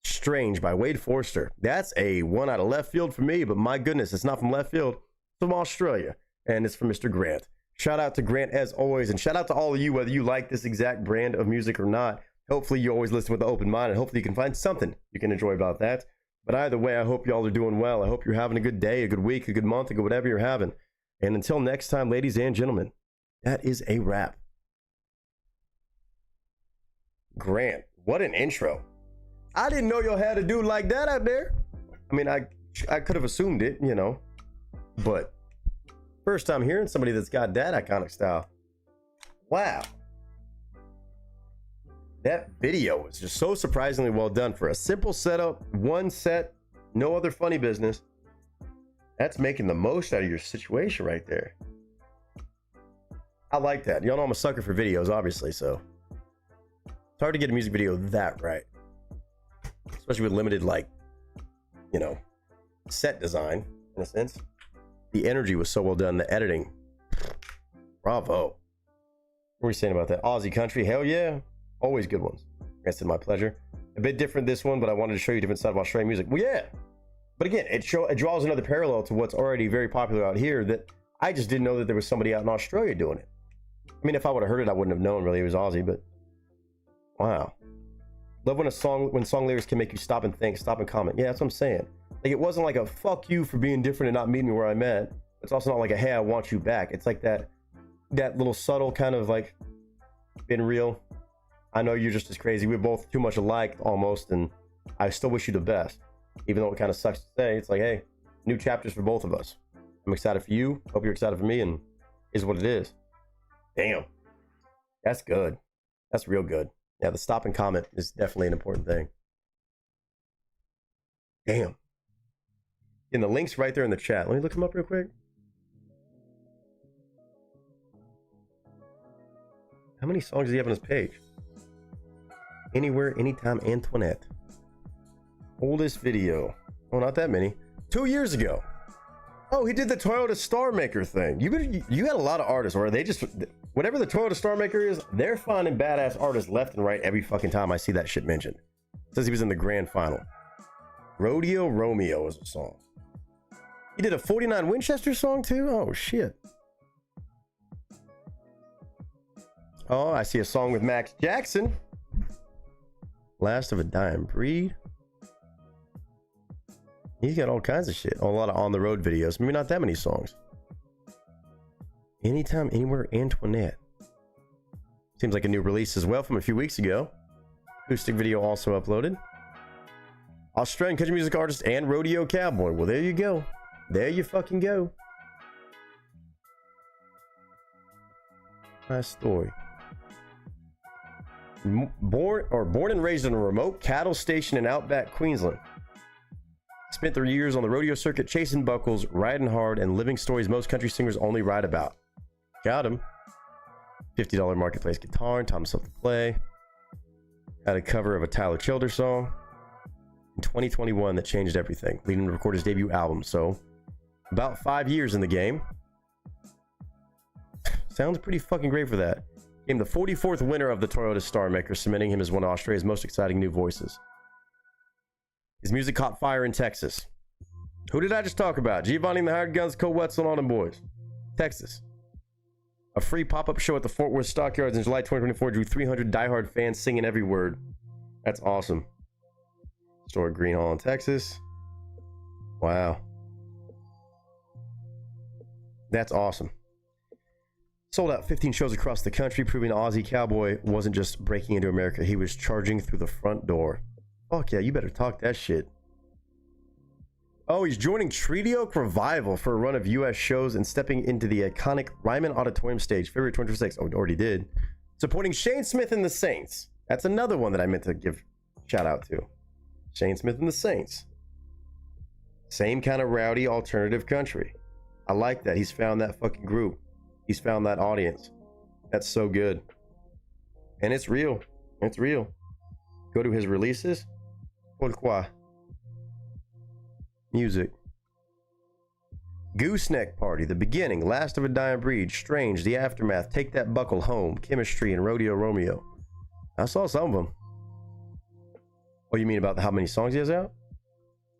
Strange by Wade Forster. That's a one out of left field for me, but my goodness, it's not from left field, it's from Australia, and it's from Mr. Grant. Shout out to Grant as always, and shout out to all of you, whether you like this exact brand of music or not. Hopefully you always listen with an open mind, and hopefully you can find something you can enjoy about that. But either way, I hope y'all are doing well. I hope you're having a good day, a good week, a good month, a good whatever you're having. And until next time, ladies and gentlemen, that is a wrap. Grant, what an intro. I didn't know y'all had a dude like that out there. I mean, I could have assumed it, you know, but first time hearing somebody that's got that iconic style. Wow. That video was just so surprisingly well done for a simple setup, one set, no other funny business. That's making the most out of your situation right there. I like that. Y'all know I'm a sucker for videos, obviously, so it's hard to get a music video that right. Especially with limited, like, you know, set design, in a sense. The energy was so well done. The editing. Bravo. What were you saying about that? Aussie country? Hell yeah. Always good ones. It's my pleasure. A bit different this one, but I wanted to show you a different side of Australian music. Well, yeah. But again, it draws another parallel to what's already very popular out here that I just didn't know that there was somebody out in Australia doing it. I mean, if I would have heard it, I wouldn't have known really it was Aussie, but wow. Love when song lyrics can make you stop and think, stop and comment. Yeah, that's what I'm saying. Like, it wasn't like a fuck you for being different and not meeting me where I'm at. It's also not like a hey, I want you back. It's like that little subtle kind of like, been real. I know you're just as crazy. We're both too much alike almost, and I still wish you the best. Even though it kind of sucks to say, it's like, hey, new chapters for both of us. I'm excited for you. Hope you're excited for me, and is what it is. Damn. That's good. That's real good. Yeah, the stop and comment is definitely an important thing. Damn. And the link's right there in the chat. Let me look them up real quick. How many songs does he have on his page? Anywhere, Anytime, Antoinette. Oldest video. Oh, not that many. 2 years ago. Oh, he did the Toyota Star Maker thing. You got a lot of artists, or are they just... Whatever the Toyota Star Maker is, they're finding badass artists left and right every fucking time I see that shit mentioned. It says he was in the grand final. Rodeo Romeo is a song. He did a 49 Winchester song too? Oh, shit. Oh, I see a song with Max Jackson. Last of a Dying Breed. He's got all kinds of shit. A lot of on-the-road videos. Maybe not that many songs. Anytime, Anywhere, Antoinette. Seems like a new release as well from a few weeks ago. Acoustic video also uploaded. Australian country music artist and rodeo cowboy. Well, there you go. There you fucking go. Nice story. Born and raised in a remote cattle station in outback Queensland. Spent 3 years on the rodeo circuit chasing buckles, riding hard, and living stories most country singers only write about. Got him. $50 marketplace guitar and taught himself to play. Had a cover of a Tyler Childers song in 2021 that changed everything, leading him to record his debut album. So, about 5 years in the game. Sounds pretty fucking great for that. Became the 44th winner of the Toyota Star Maker, cementing him as one of Australia's most exciting new voices. His music caught fire in Texas. Who did I just talk about? Giovanni and the Hired Guns, Cole Wetzel, and all them boys. Texas. A free pop-up show at the Fort Worth Stockyards in July 2024 drew 300 diehard fans singing every word. That's awesome. Store at Green Hall in Texas. Wow. That's awesome. Sold out 15 shows across the country, proving the Aussie cowboy wasn't just breaking into America, he was charging through the front door. Fuck yeah, you better talk that shit. Oh, he's joining Treaty Oak Revival for a run of U.S. shows and stepping into the iconic Ryman Auditorium stage, February 26th. Oh, already did. Supporting Shane Smith and the Saints. That's another one that I meant to give shout out to. Shane Smith and the Saints. Same kind of rowdy alternative country. I like that. He's found that fucking group. He's found that audience. That's so good. And it's real. It's real. Go to his releases. Pourquoi? Music. Gooseneck Party, The Beginning, Last of a Dying Breed, Strange, The Aftermath, Take That Buckle Home, Chemistry, and Rodeo Romeo. I saw some of them. What do you mean about how many songs he has out?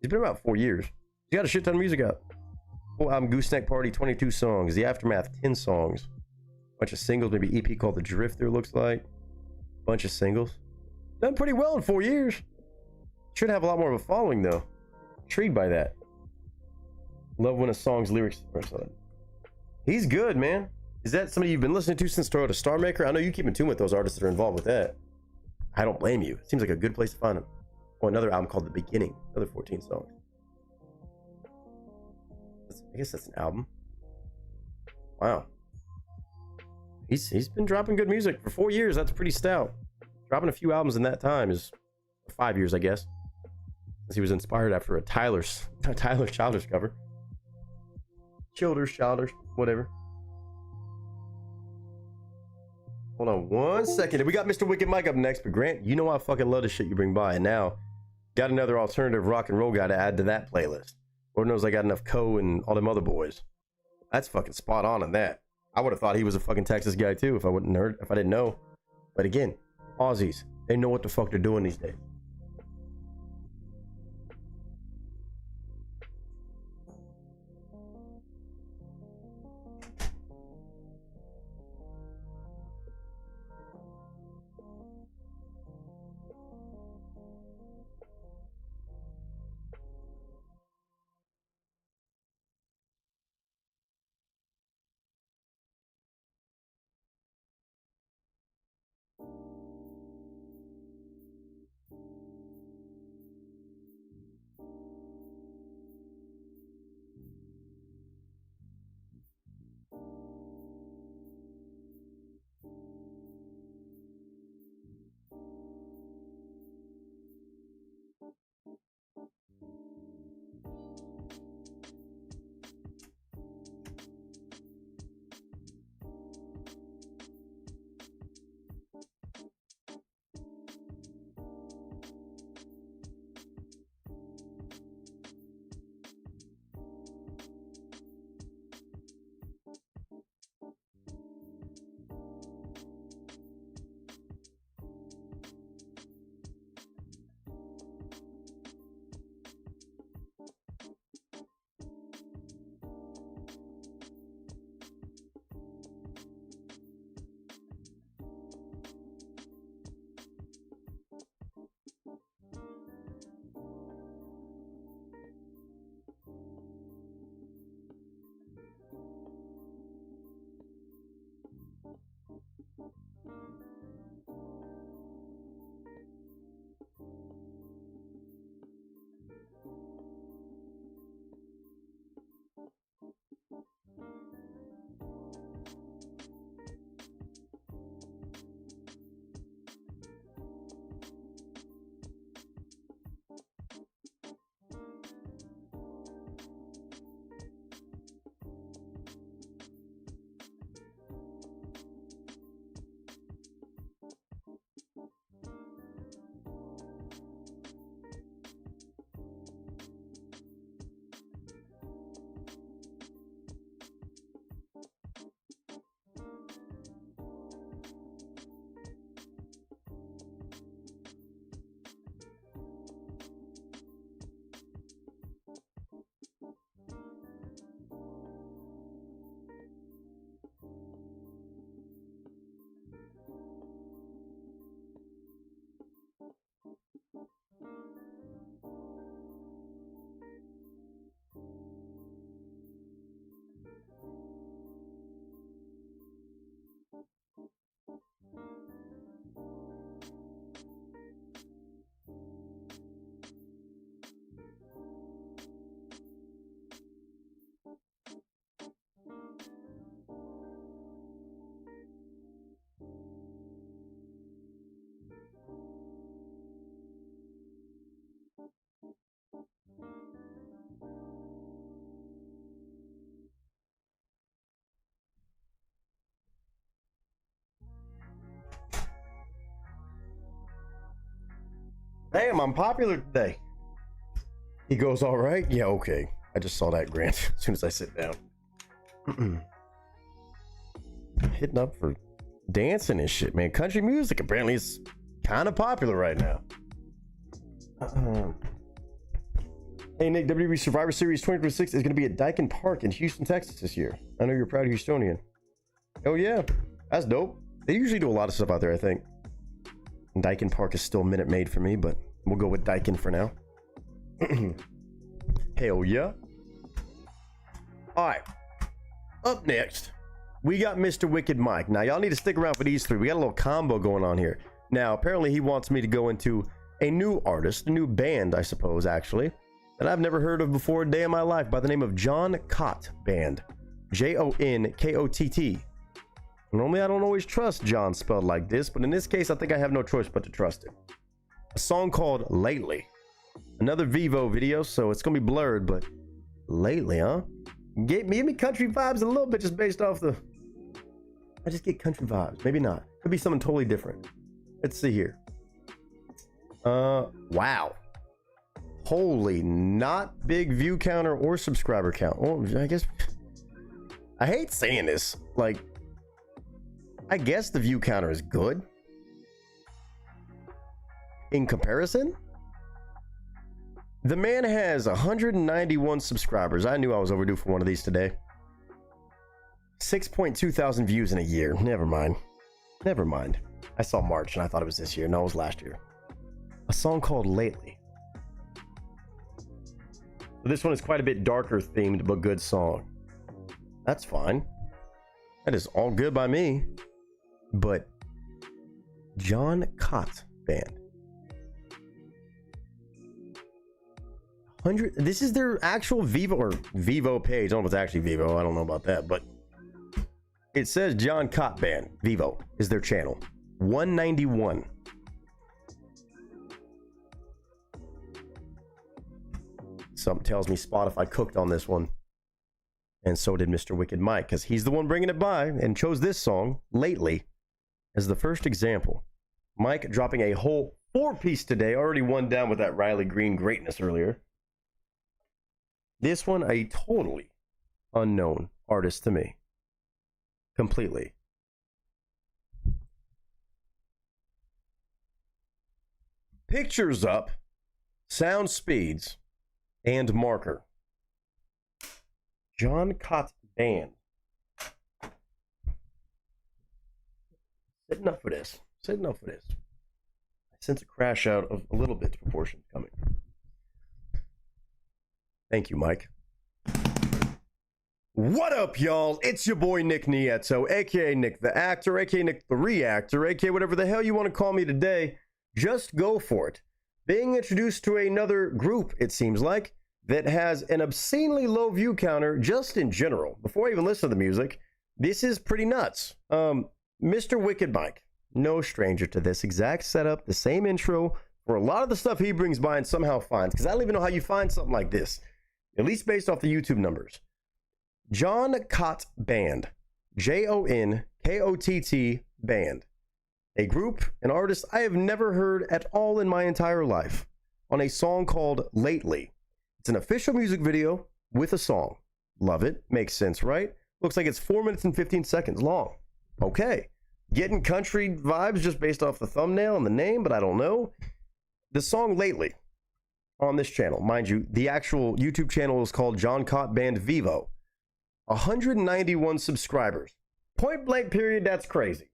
He's been about 4 years. He's got a shit ton of music out. Full album Gooseneck Party, 22 songs. The Aftermath, 10 songs. Bunch of singles, maybe EP called The Drifter, looks like. Bunch of singles. Done pretty well in 4 years. Should have a lot more of a following, though. Intrigued by that. Love when a song's lyrics are said. He's good, man. Is that somebody you've been listening to since Toyota Star Maker? I know you keep in tune with those artists that are involved with that. I don't blame you. It seems like a good place to find them. Oh, another album called The Beginning. Another 14 songs. I guess that's an album. Wow. He's been dropping good music for 4 years. That's pretty stout. Dropping a few albums in that time is 5 years, I guess. Since he was inspired after a Tyler Childers cover. Childers, whatever. Hold on 1 second. We got Mr. Wicked Mike up next, but Grant, you know I fucking love the shit you bring by, and now got another alternative rock and roll guy to add to that playlist. Lord knows I got enough Co and all them other boys. That's fucking spot on that. I would have thought he was a fucking Texas guy too if I didn't know. But again, Aussies, they know what the fuck they're doing these days. Damn, I'm popular today. He goes, all right. Yeah, okay. I just saw that, Grant, as soon as I sit down. Hitting up for dancing and shit, man. Country music apparently is kind of popular right now. Hey, Nick, WWE Survivor Series 2026 is going to be at Dyken Park in Houston, Texas this year. I know you're a proud Houstonian. Oh, yeah. That's dope. They usually do a lot of stuff out there, I think. Dyken Park is still Minute Maid for me, but we'll go with Dyken for now. Hell yeah. All right. Up next, we got Mr. Wicked Mike. Now, y'all need to stick around for these three. We got a little combo going on here. Now, apparently, he wants me to go into a new artist, a new band, I suppose, actually, that I've never heard of before a day in my life, by the name of John Cott Band. Jonkott. Normally, I don't always trust John spelled like this, but in this case, I think I have no choice but to trust it. A song called Lately. Another Vivo video, so it's gonna be blurred, but lately, huh? Give me country vibes a little bit just based off the... I just get country vibes. Maybe not. Could be something totally different. Let's see here. Wow. Holy, not big view counter or subscriber count. Well, I guess... I hate saying this. Like, I guess the view counter is good. In comparison, the man has 191 subscribers. I knew I was overdue for one of these today. 6.2 thousand views in a year. Never mind. Never mind. I saw March and I thought it was this year. No, it was last year. A song called Lately. So this one is quite a bit darker themed, but good song. That's fine. That is all good by me. But John Cott Band. This is their actual Vivo page. I don't know if it's actually Vivo. I don't know about that, but it says John Cott Band. Vivo is their channel. 191. Something tells me Spotify cooked on this one. And so did Mr. Wicked Mike, because he's the one bringing it by and chose this song, Lately, as the first example. Mike dropping a whole 4-piece today. Already one down with that Riley Green greatness earlier. This one, a totally unknown artist to me. Completely. Pictures up, sound speeds, and marker. John Cott Band. Sitting up for this. Sitting up for this. I sense a crash out of a little bit proportion coming. Thank you, Mike. What up, y'all? It's your boy Nick Nieto, aka Nick the Actor, aka Nick the Reactor, aka whatever the hell you want to call me today. Just go for it. Being introduced to another group, it seems like, that has an obscenely low view counter just in general. Before I even listen to the music, this is pretty nuts. Mr. Wicked Mike, no stranger to this exact setup, the same intro for a lot of the stuff he brings by and somehow finds, because I don't even know how you find something like this, at least based off the YouTube numbers. John Cott Band, Jonkott Band, a group, an artist I have never heard at all in my entire life, on a song called Lately. It's an official music video with a song. Love it. Makes sense, right? Looks like it's 4 minutes and 15 seconds long. Okay. Getting country vibes just based off the thumbnail and the name, but I don't know. The song Lately on this channel, mind you, the actual YouTube channel is called John Cott Band Vivo. 191 subscribers. Point blank period, that's crazy.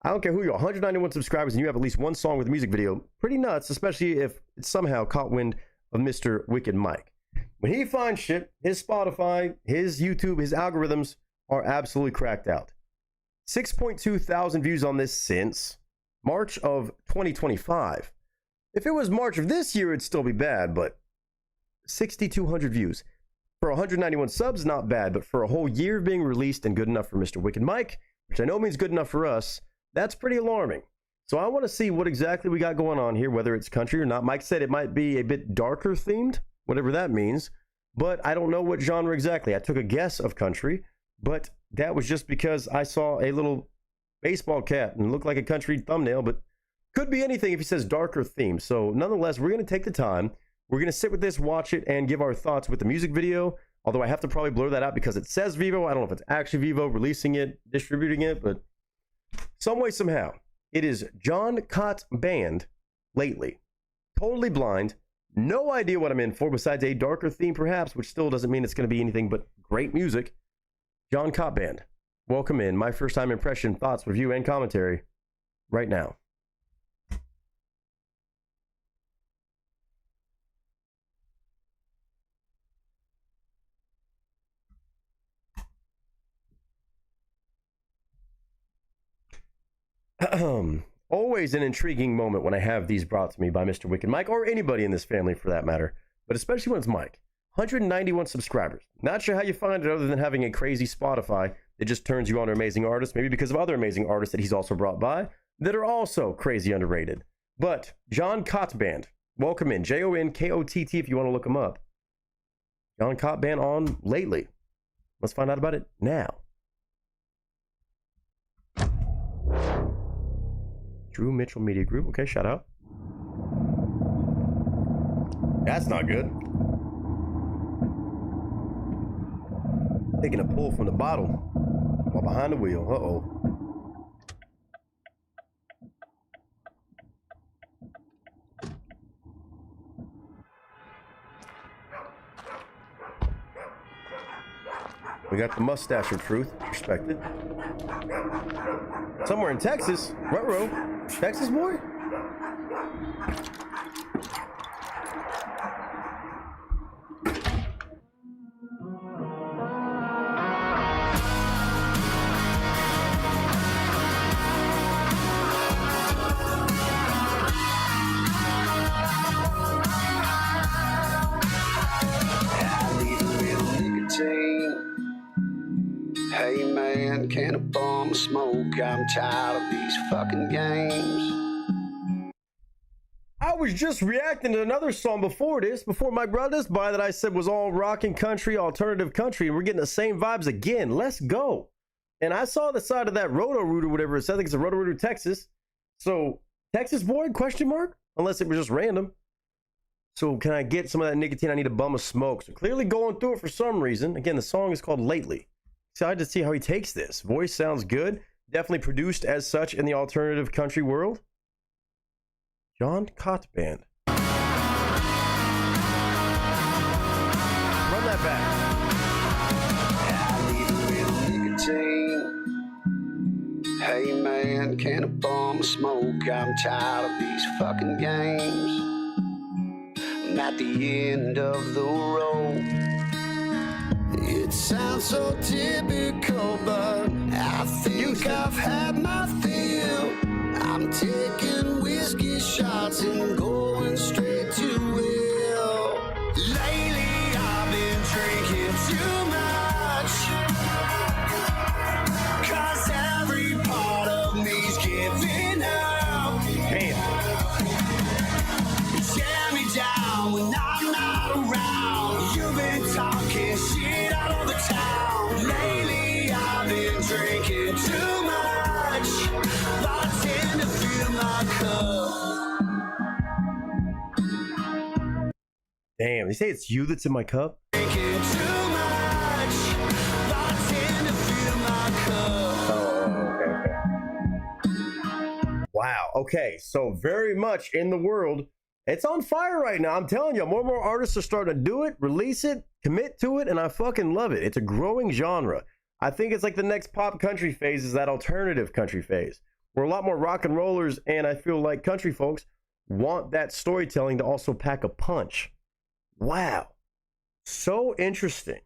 I don't care who you are, 191 subscribers and you have at least one song with a music video. Pretty nuts, especially if it's somehow caught wind of Mr. Wicked Mike. When he finds shit, his Spotify, his YouTube, his algorithms are absolutely cracked out. 6.2 thousand views on this since March of 2025. If it was March of this year, it'd still be bad, but 6,200 views. For 191 subs, not bad, but for a whole year being released and good enough for Mr. Wicked Mike, which I know means good enough for us, that's pretty alarming. So I want to see what exactly we got going on here, whether it's country or not. Mike said it might be a bit darker themed, whatever that means, but I don't know what genre exactly. I took a guess of country, but that was just because I saw a little baseball cap and looked like a country thumbnail, but Could be anything if he says darker theme. So nonetheless, we're going to take the time. We're going to sit with this, watch it, and give our thoughts with the music video. Although I have to probably blur that out because it says Vivo. I don't know if it's actually Vivo releasing it, distributing it, but some way, somehow. It is John Cott Band, Lately. Totally blind. No idea what I'm in for besides a darker theme, perhaps, which still doesn't mean it's going to be anything but great music. John Cott Band. Welcome in. My first time impression, thoughts, review, and commentary right now. Always an intriguing moment when I have these brought to me by Mr. Wicked Mike, or anybody in this family for that matter, but especially when it's Mike. 191 subscribers. Not sure how you find it other than having a crazy Spotify that just turns you on to amazing artists, maybe because of other amazing artists that he's also brought by that are also crazy underrated. But John Cott Band, welcome in. Jonkott if you want to look him up. John Cott Band on Lately. Let's find out about it now. Drew Mitchell Media Group. Okay, shout out. That's not good. Taking a pull from the bottle while behind the wheel. Uh-oh. We got the mustache of truth. Respect it. Somewhere in Texas. Ruh-roh. Texas boy? Hey man, can a bum smoke? I'm tired of these fucking games. I was just reacting to another song before this, before Mike brought this by, that I said was all rockin' country, alternative country, and we're getting the same vibes again. Let's go. And I saw the side of that Roto-Root or whatever it said. I think it's a Roto-Root, Texas. So, Texas boy, question mark? Unless it was just random. So can I get some of that nicotine? I need a bum of smoke. So clearly going through it for some reason. Again, the song is called Lately. Excited to see how he takes this. Voice sounds good. Definitely produced as such in the alternative country world. John Cott Band. Run that back. I need a little nicotine. Hey man, can a bum smoke? I'm tired of these fucking games. I'm at the end of the road. It sounds so typical, but I think I've had my fill. I'm taking whiskey shots and going straight to hell. Lately I've been drinking too much, 'cause every part of me's giving up. Damn. Tear me down when I'm not around. You've been talking shit all over town. Lately I've been drinking too much, but I tend to fill my cup. Damn, they say it's you that's in my cup? Drinking too much, but I tend to fill my cup. Oh, okay. Wow. Okay, so very much in the world, it's on fire right now. I'm telling you, more and more artists are starting to do it, release it, commit to it, and I fucking love it. It's a growing genre. I think it's like the next pop country phase is that alternative country phase. We're a lot more rock and rollers, and I feel like country folks want that storytelling to also pack a punch. Wow. So interesting.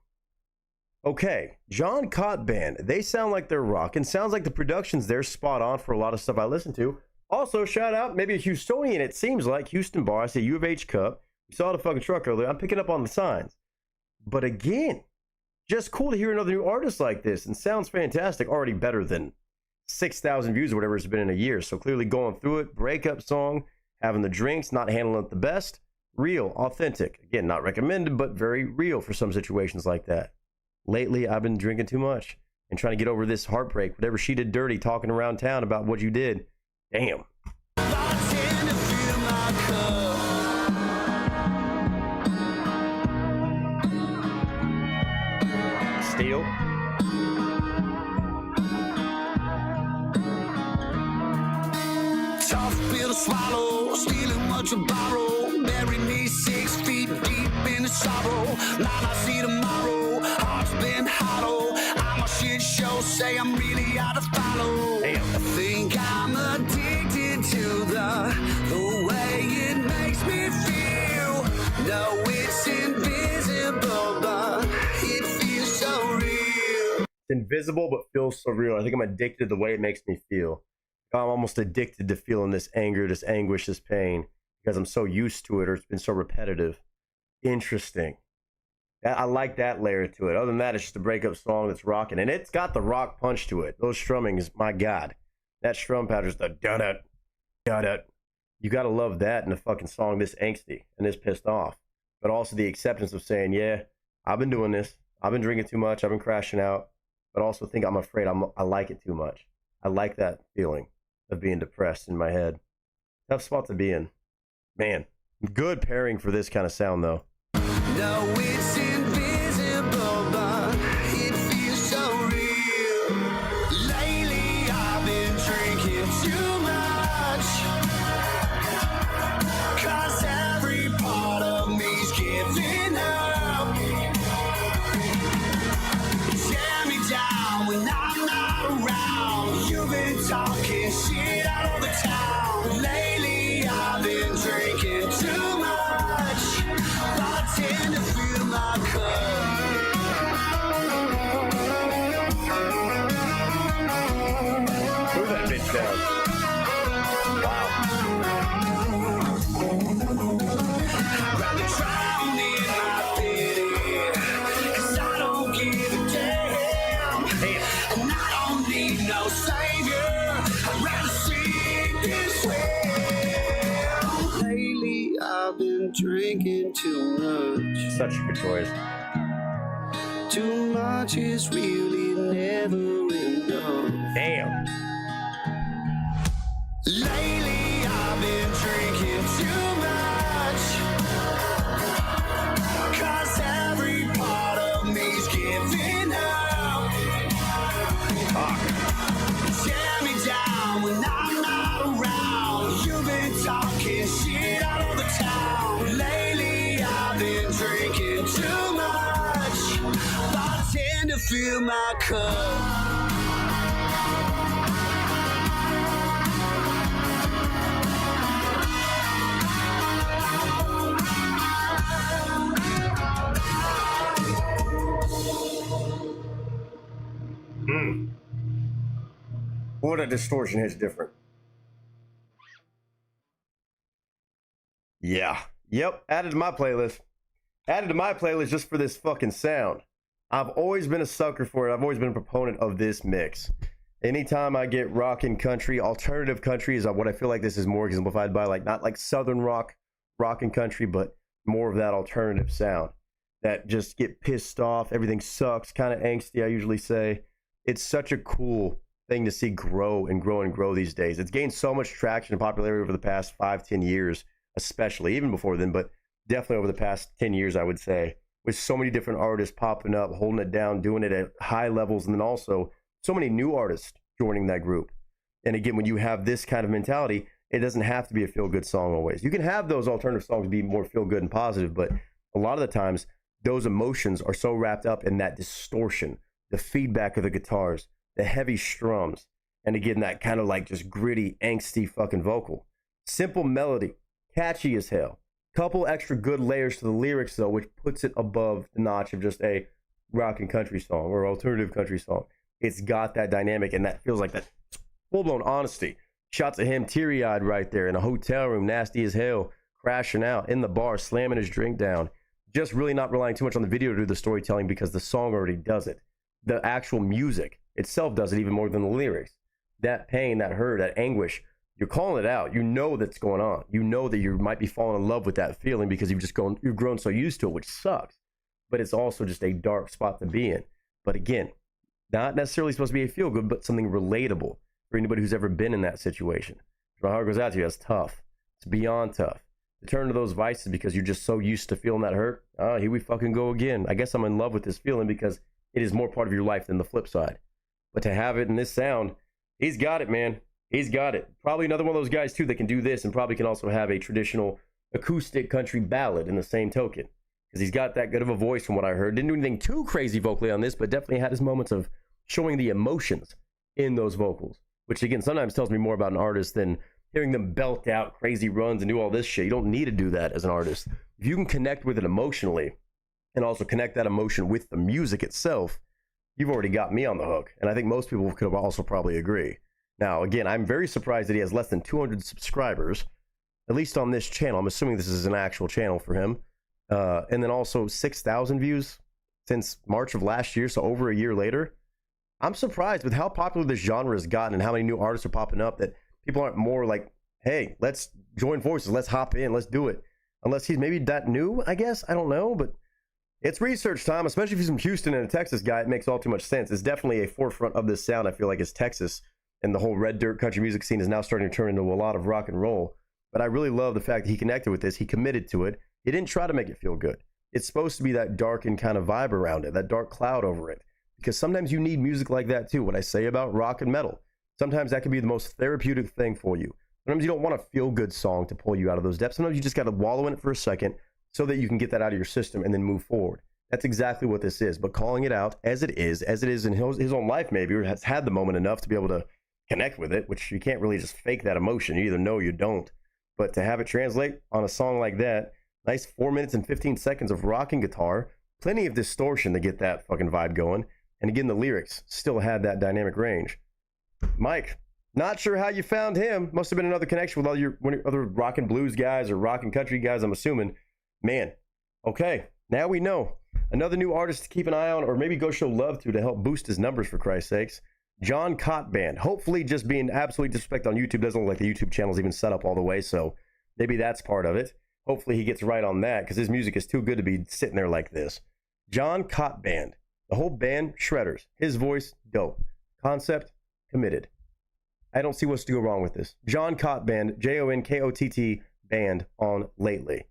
Okay, John Cott Band. They sound like they're rocking. Sounds like the production's there spot on for a lot of stuff I listen to. Also, shout out, maybe a Houstonian, it seems like. Houston bar. I say U of H Cup. You saw the fucking truck earlier. I'm picking up on the signs. But again, just cool to hear another new artist like this. And sounds fantastic. Already better than 6,000 views or whatever it's been in a year. So clearly going through it. Breakup song. Having the drinks. Not handling it the best. Real. Authentic. Again, not recommended, but very real for some situations like that. Lately, I've been drinking too much. And trying to get over this heartbreak. Whatever she did dirty. Talking around town about what you did. Damn. feel. Tough pill to swallow, stealing what you borrow. Bury me 6 feet deep in the sorrow. Might not see tomorrow, heart's been hollow. I'm a shit show, say I'm really out to follow. Damn. I think I'm addicted to the way it makes me feel. No, it's invisible, but it feels so real. It's invisible but feels so real. I think I'm addicted to the way it makes me feel. I'm almost addicted to feeling this anger, this anguish, this pain because I'm so used to it, or it's been so repetitive. Interesting. I like that layer to it. Other than that, it's just a breakup song that's rocking, and it's got the rock punch to it. Those strummings, my God, that strum pattern's the da-da, da-da. You gotta love that in a fucking song this angsty and this pissed off, but also the acceptance of saying, yeah, I've been doing this. I've been drinking too much. I've been crashing out, but also think I'm afraid I like it too much. I like that feeling of being depressed in my head. Tough spot to be in. Man, good pairing for this kind of sound though. No, it's invisible, but it feels so real. Lately, I've been drinking too much. 'Cause every part of me's giving up. Tear me down when I'm not around. You've been talking shit all over town. Lately, I've been drinking too much. I tend to fill my cup. Move that bitch down. Wow. I'd rather drown in my pity. 'Cause I don't give a damn. And I don't need no savior. I'd rather sink this way. Lately, I've been drinking too much. Such a good choice. Too much is really never enough. Damn. Lately, I've been drinking too much. 'Cause every part of me's giving up. Tear me down when I'm not around. You've been talking shit all over town. Lately, I've been drinking too much. I tend to fill my cup. What a distortion hits different. Yeah. Yep. Added to my playlist. Added to my playlist just for this fucking sound. I've always been a sucker for it. I've always been a proponent of this mix. Anytime I get rock and country, alternative country is what I feel like this is more exemplified by, like not like southern rock and country, but more of that alternative sound that just get pissed off. Everything sucks, kind of angsty, I usually say. It's such a cool thing to see grow and grow and grow these days. It's gained so much traction and popularity over the past 5-10 years, especially, even before then, but definitely over the past 10 years, I would say, with so many different artists popping up, holding it down, doing it at high levels, and then also so many new artists joining that group. And again, when you have this kind of mentality, it doesn't have to be a feel-good song always. You can have those alternative songs be more feel-good and positive, but a lot of the times, those emotions are so wrapped up in that distortion, the feedback of the guitars, the heavy strums, and again, that kind of like just gritty, angsty fucking vocal. Simple melody, catchy as hell. Couple extra good layers to the lyrics, though, which puts it above the notch of just a rock and country song or alternative country song. It's got that dynamic, and that feels like that full-blown honesty. Shots of him teary-eyed right there in a hotel room, nasty as hell, crashing out in the bar, slamming his drink down. Just really not relying too much on the video to do the storytelling because the song already does it. The actual music itself does it even more than the lyrics. That pain, that hurt, that anguish, you're calling it out. You know that's going on. You know that you might be falling in love with that feeling because you've grown so used to it, which sucks. But it's also just a dark spot to be in. But again, not necessarily supposed to be a feel good, but something relatable for anybody who's ever been in that situation. My heart goes out to you. That's tough. It's beyond tough. To turn to those vices because you're just so used to feeling that hurt. Here we fucking go again. I guess I'm in love with this feeling because it is more part of your life than the flip side. But to have it in this sound, he's got it, man. He's got it. Probably another one of those guys, too, that can do this and probably can also have a traditional acoustic country ballad in the same token. Because he's got that good of a voice from what I heard. Didn't do anything too crazy vocally on this, but definitely had his moments of showing the emotions in those vocals. Which, again, sometimes tells me more about an artist than hearing them belt out crazy runs and do all this shit. You don't need to do that as an artist. If you can connect with it emotionally and also connect that emotion with the music itself, you've already got me on the hook. And I think most people could also probably agree. Now, again, I'm very surprised that he has less than 200 subscribers, at least on this channel. I'm assuming this is an actual channel for him. And then also 6,000 views since March of last year, so over a year later. I'm surprised with how popular this genre has gotten and how many new artists are popping up that people aren't more like, hey, let's join forces, let's hop in, let's do it. Unless he's maybe that new, I guess. I don't know, but it's research time, especially if he's from Houston and a Texas guy. It makes all too much sense. It's definitely a forefront of this sound. I feel like it's Texas, and the whole red dirt country music scene is now starting to turn into a lot of rock and roll. But I really love the fact that he connected with this. He committed to it. He didn't try to make it feel good. It's supposed to be that darkened kind of vibe around it, that dark cloud over it. Because sometimes you need music like that too. What I say about rock and metal, sometimes that can be the most therapeutic thing for you. Sometimes you don't want a feel-good song to pull you out of those depths. Sometimes you just got to wallow in it for a second so that you can get that out of your system and then move forward. That's exactly what this is. But calling it out as it is in his own life maybe, or has had the moment enough to be able to connect with it, which you can't really just fake that emotion. You either know or you don't. But to have it translate on a song like that, nice 4 minutes and 15 seconds of rocking guitar, plenty of distortion to get that fucking vibe going. And again, the lyrics still had that dynamic range. Mike, not sure how you found him. Must have been another connection with all your other rock and blues guys or rock and country guys, I'm assuming. Man, okay, now we know. Another new artist to keep an eye on, or maybe go show love to help boost his numbers, for Christ's sakes. John Cott Band. Hopefully just being absolutely disrespected on YouTube. Doesn't look like the YouTube channel's even set up all the way, so maybe that's part of it. Hopefully he gets right on that, because his music is too good to be sitting there like this. John Cott Band. The whole band, shredders. His voice, dope. Concept, committed. I don't see what's to go wrong with this. John Cott Band, Jonkott Band on Lately.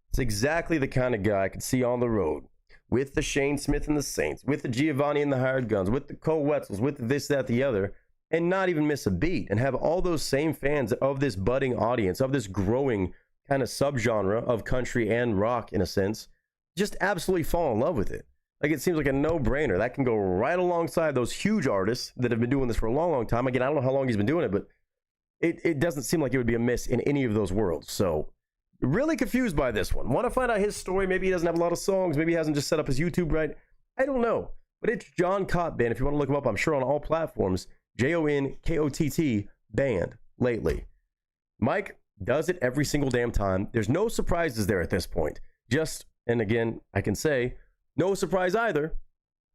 It's exactly the kind of guy I could see on the road. With the Shane Smith and the Saints, with the Giovanni and the Hired Guns, with the Cole Wetzels, with this, that, the other, and not even miss a beat, and have all those same fans of this budding audience, of this growing kind of subgenre of country and rock, in a sense, just absolutely fall in love with it. Like, it seems like a no-brainer. That can go right alongside those huge artists that have been doing this for a long, long time. Again, I don't know how long he's been doing it, but it doesn't seem like it would be a miss in any of those worlds. So, really confused by this one. Want to find out his story. Maybe he doesn't have a lot of songs. Maybe he hasn't just set up his YouTube right. I don't know. But it's John Cott Band. If you want to look him up, I'm sure on all platforms. Jonkott Band Lately. Mike does it every single damn time. There's no surprises there at this point. Just, and again, I can say, no surprise either.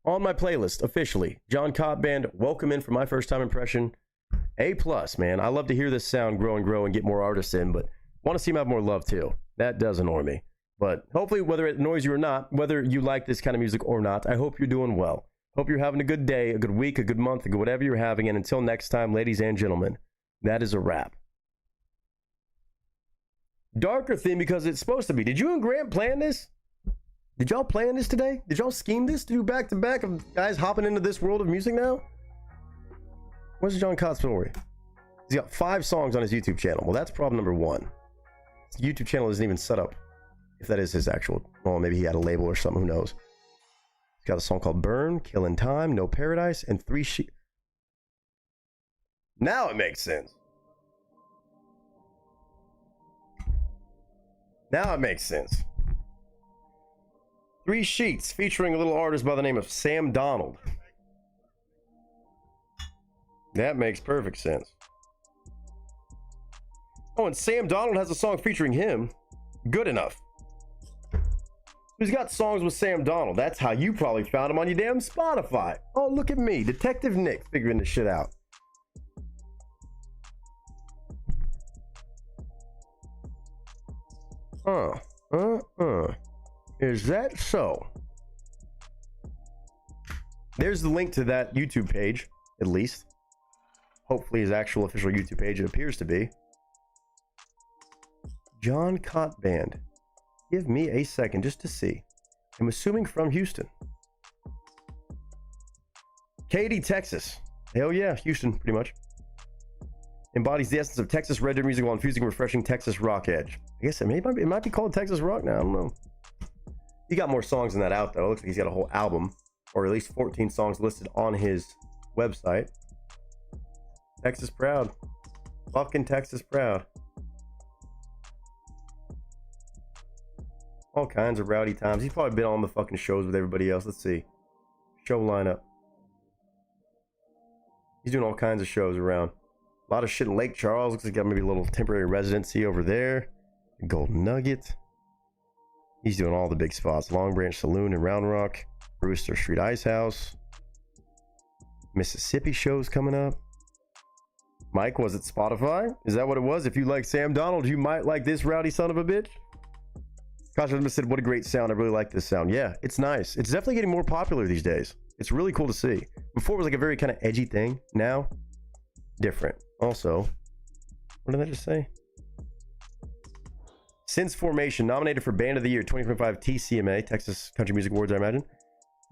On my playlist, officially, John Cott Band, welcome in for my first time impression. A+, man. I love to hear this sound grow and get more artists in, but want to see him have more love too. That does annoy me. But hopefully, whether it annoys you or not, whether you like this kind of music or not, I hope you're doing well. Hope you're having a good day, a good week, a good month, a good whatever you're having. And until next time, ladies and gentlemen, that is a wrap. Darker theme because it's supposed to be. Did you and Grant plan this? Did y'all plan this today? Did y'all scheme this to do back-to-back of guys hopping into this world of music now? What's John Cott's story? He's got 5 songs on his YouTube channel. Well, that's problem number 1. His YouTube channel isn't even set up. If that is his actual, well, maybe he had a label or something, who knows. He's got a song called Burn, Killing Time, No Paradise, and 3 Sheep. Now it makes sense. Now it makes sense. 3 Sheets featuring a little artist by the name of Sam Donald. That makes perfect sense. Oh, and Sam Donald has a song featuring him. Good enough. He's got songs with Sam Donald. That's how you probably found him on your damn Spotify. Oh, look at me, Detective Nick, figuring this shit out. Is that so? There's the link to that YouTube page, at least. Hopefully his actual official YouTube page, it appears to be. John Cott Band. Give me a second just to see. I'm assuming from Houston. Katy, Texas. Hell yeah, Houston, pretty much. Embodies the essence of Texas red dirt music while infusing refreshing Texas rock edge. I guess it might be called Texas rock now. I don't know. He got more songs than that out though. It looks like he's got a whole album, or at least 14 songs listed on his website. Texas proud. Fucking Texas proud. All kinds of rowdy times. He's probably been on the fucking shows with everybody else. Let's see. Show lineup. He's doing all kinds of shows around. A lot of shit in Lake Charles. Looks like he got maybe a little temporary residency over there. Golden Nugget. He's doing all the big spots. Long Branch Saloon in Round Rock. Brewster Street Ice House. Mississippi shows coming up. Mike, was it Spotify? Is that what it was? If you like Sam Donald, you might like this rowdy son of a bitch. Kasha said, what a great sound. I really like this sound. Yeah, it's nice. It's definitely getting more popular these days. It's really cool to see. Before it was like a very kind of edgy thing. Now, different. Also, what did I just say? Since formation, nominated for Band of the Year 2025 TCMA, Texas Country Music Awards, I imagine.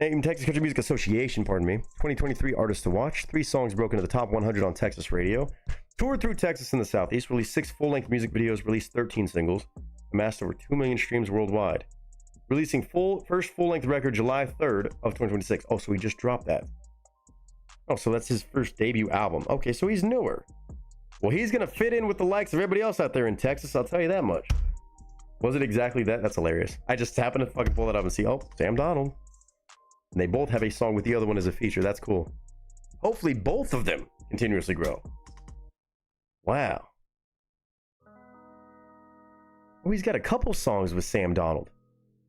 Named Texas Country Music Association, pardon me. 2023 Artists to Watch. 3 songs broken into the top 100 on Texas radio. Toured through Texas and the Southeast. Released 6 full-length music videos. Released 13 singles. Amassed over 2 million streams worldwide. Releasing first full-length record July 3rd of 2026. Oh, so he just dropped that. Oh, so that's his first debut album. Okay, so he's newer. Well, he's going to fit in with the likes of everybody else out there in Texas. I'll tell you that much. Was it exactly that? That's hilarious. I just happened to fucking pull that up and see, oh, Sam Donald. And they both have a song with the other one as a feature. That's cool. Hopefully both of them continuously grow. Wow. Oh, he's got a couple songs with Sam Donald.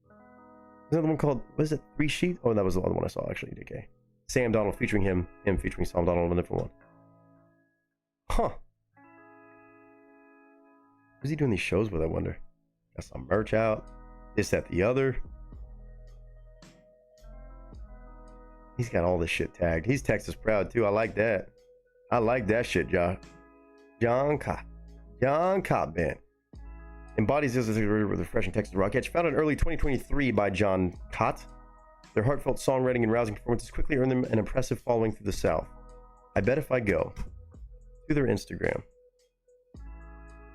There's another one called, what is it, 3 Sheets? Oh, that was the other one I saw, actually, DK. Sam Donald featuring him featuring Sam Donald on a different one. Huh. Who's he doing these shows with, I wonder? Got some merch out. This, that, the other. He's got all this shit tagged. He's Texas proud too. I like that. I like that shit, John. John Cobb Band. Embodies this as a refreshing Texas rock edge. Founded in early 2023 by John Cott. Their heartfelt songwriting and rousing performances quickly earned them an impressive following through the South. I bet if I go to their Instagram,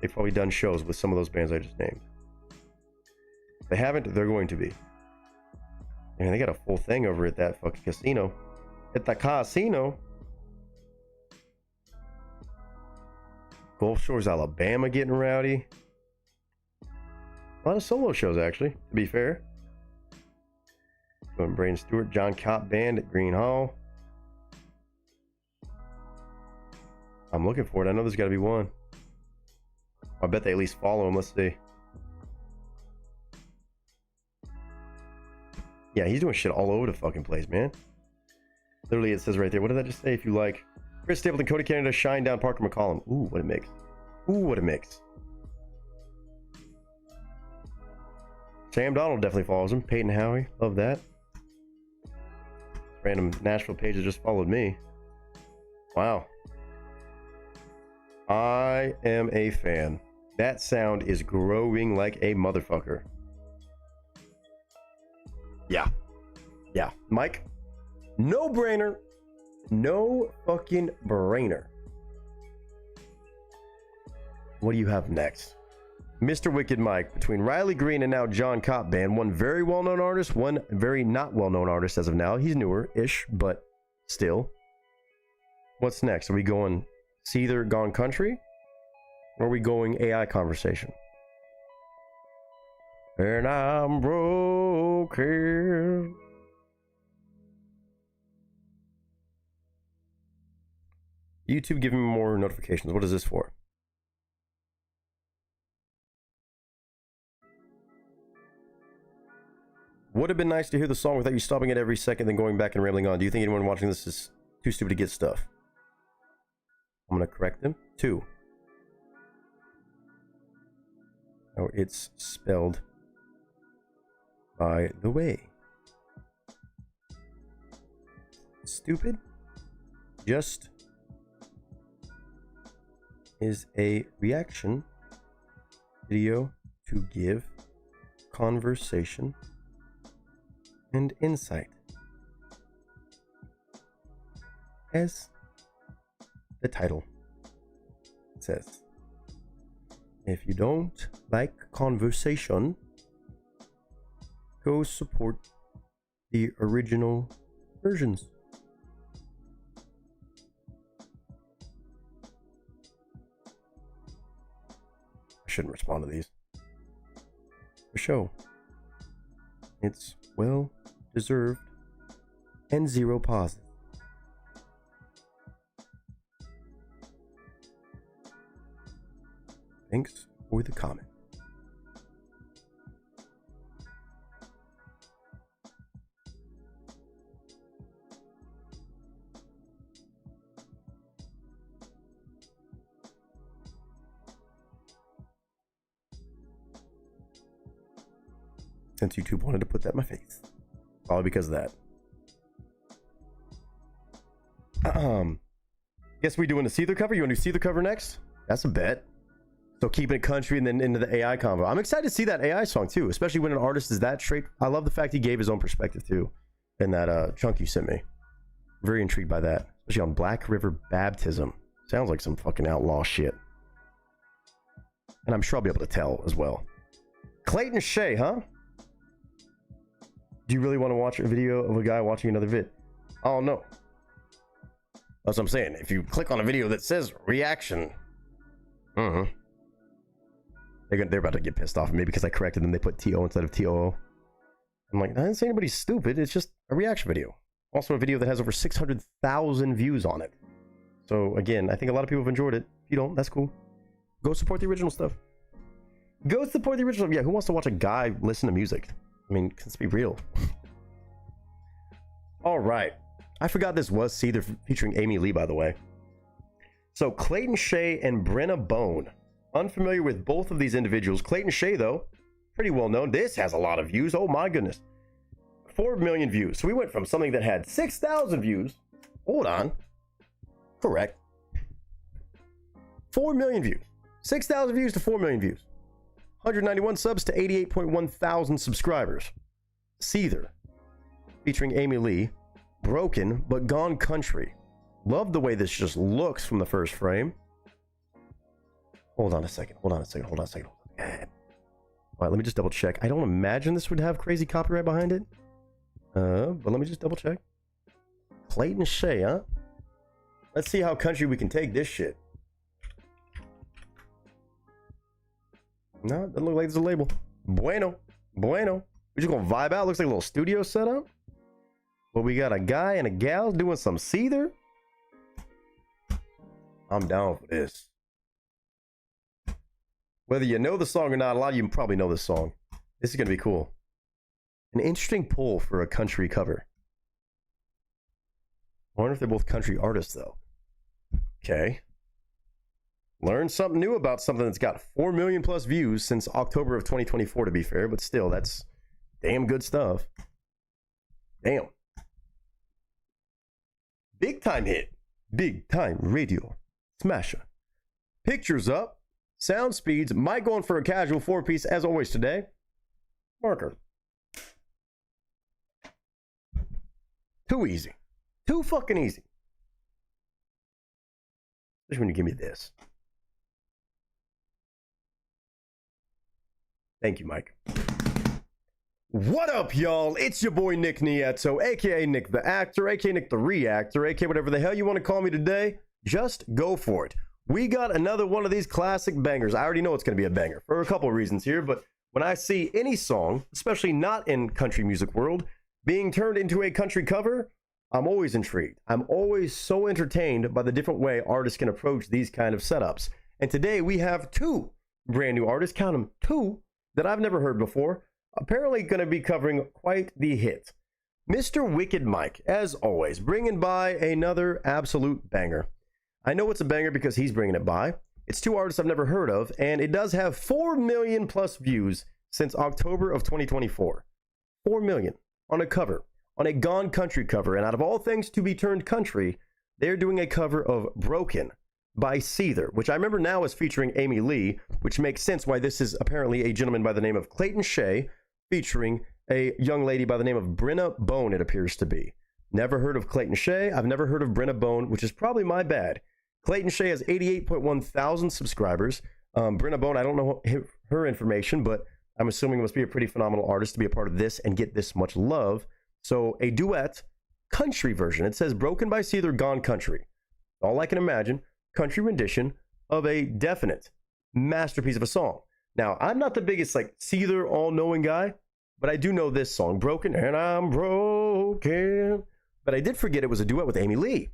they've probably done shows with some of those bands I just named. If they haven't, they're going to be. Man, they got a full thing over at that fucking casino. At the casino. Gulf Shores, Alabama getting rowdy. A lot of solo shows, actually, to be fair. Doing Braden Stewart, John Cott Band at Green Hall. I'm looking for it. I know there's got to be one. I bet they at least follow him. Let's see. Yeah, he's doing shit all over the fucking place, man. Literally, it says right there. What did I just say? If you like Chris Stapleton, Cody Canada, Shinedown, Parker McCollum. Ooh, what a mix. Ooh, what a mix. Sam Donald definitely follows him. Peyton Howie. Love that. Random Nashville page that just followed me. Wow. I am a fan. That sound is growing like a motherfucker. Yeah. Yeah. Mike, no brainer. No fucking brainer. What do you have next? Mr. Wicked Mike, between Riley Green and now John Cott Band, one very well-known artist, one very not well-known artist as of now. He's newer-ish, but still. What's next? Are we going Seether Gone Country? Or are we going AI conversation? And I'm broken. YouTube giving me more notifications. What is this for? Would have been nice to hear the song without you stopping it every second then going back and rambling on. Do you think anyone watching this is too stupid to get stuff? I'm going to correct them. 2. Oh, it's spelled by the way. Stupid just is a reaction video to give conversation and insight. As the title says, if you don't like conversation, go support the original versions. I shouldn't respond to these. For show. It's well deserved and zero pauses. Thanks for the comment. Since YouTube wanted to put that in my face. Probably because of that. Guess we doing the Seether cover? You want to do Seether cover next? That's a bet. So keeping it country and then into the AI combo. I'm excited to see that AI song too, especially when an artist is that straight. I love the fact he gave his own perspective too in that chunk you sent me. Very intrigued by that, especially on Black River Baptism. Sounds like some fucking outlaw shit. And I'm sure I'll be able to tell as well. Clayton Shay, huh? Do you really want to watch a video of a guy watching another vid? Oh no. That's what I'm saying. If you click on a video that says reaction, they're about to get pissed off at me because I corrected them. They put TO instead of TOO. I'm like, I didn't say anybody stupid. It's just a reaction video. Also a video that has over 600,000 views on it. So again, I think a lot of people have enjoyed it. If you don't, that's cool. Go support the original stuff. Go support the original. Yeah, who wants to watch a guy listen to music? I mean, let's be real. All right. I forgot this was Seether featuring Amy Lee, by the way. So Clayton Shay and Brenna Bone. Unfamiliar with both of these individuals. Clayton Shay, though, pretty well known. This has a lot of views. Oh my goodness. 4 million views. So we went from something that had 6,000 views. Hold on. Correct. 4 million views. 6,000 views to 4 million views. 191 subs to 88.1 thousand subscribers. Seether, featuring Amy Lee. Broken, but gone country. Love the way this just looks from the first frame. Hold on a second. All right, let me just double check. I don't imagine this would have crazy copyright behind it. But let me just double check. Clayton Shay, huh? Let's see how country we can take this shit. No, it doesn't look like there's a label. Bueno. We're just gonna vibe out. Looks like a little studio setup. But we got a guy and a gal doing some Seether. I'm down for this. Whether you know the song or not, a lot of you probably know this song. This is gonna be cool. An interesting pull for a country cover. I wonder if they're both country artists though. Okay. Learned something new about something that's got 4 million plus views since October of 2024, to be fair, but still, that's damn good stuff. Damn. Big time hit. Big time radio. Smasher. Pictures up. Sound speeds. Might going for a casual 4-piece as always today. Marker. Too easy. Too fucking easy. Especially when you give me this. Thank you, Mike. What up, y'all? It's your boy Nick Nieto, aka Nick the Actor, aka Nick the Reactor, aka whatever the hell you want to call me today. Just go for it. We got another one of these classic bangers. I already know it's going to be a banger for a couple of reasons here, but when I see any song, especially not in country music world, being turned into a country cover, I'm always intrigued. I'm always so entertained by the different way artists can approach these kind of setups. And today we have 2 brand new artists, count them, 2 that I've never heard before. Apparently going to be covering quite the hit. Mr. Wicked Mike, as always, bringing by another absolute banger. I know it's a banger because he's bringing it by. It's 2 artists I've never heard of, and it does have 4 million plus views since October of 2024. 4 million on a cover, on a Gone Country cover, and out of all things to be turned country, they're doing a cover of Broken by Seether, which I remember now is featuring Amy Lee, which makes sense why this is apparently a gentleman by the name of Clayton Shay featuring a young lady by the name of Brenna Bone, it appears to be. Never heard of Clayton Shay. I've never heard of Brenna Bone, which is probably my bad. Clayton Shay has 88.1 thousand subscribers. Brenna Bone, I don't know her information, but I'm assuming it must be a pretty phenomenal artist to be a part of this and get this much love. So a duet country version. It says Broken by Seether, Gone Country. All I can imagine, country rendition of a definite masterpiece of a song. Now, I'm not the biggest like Seether all-knowing guy, but I do know this song, Broken and I'm Broken. But I did forget it was a duet with Amy Lee.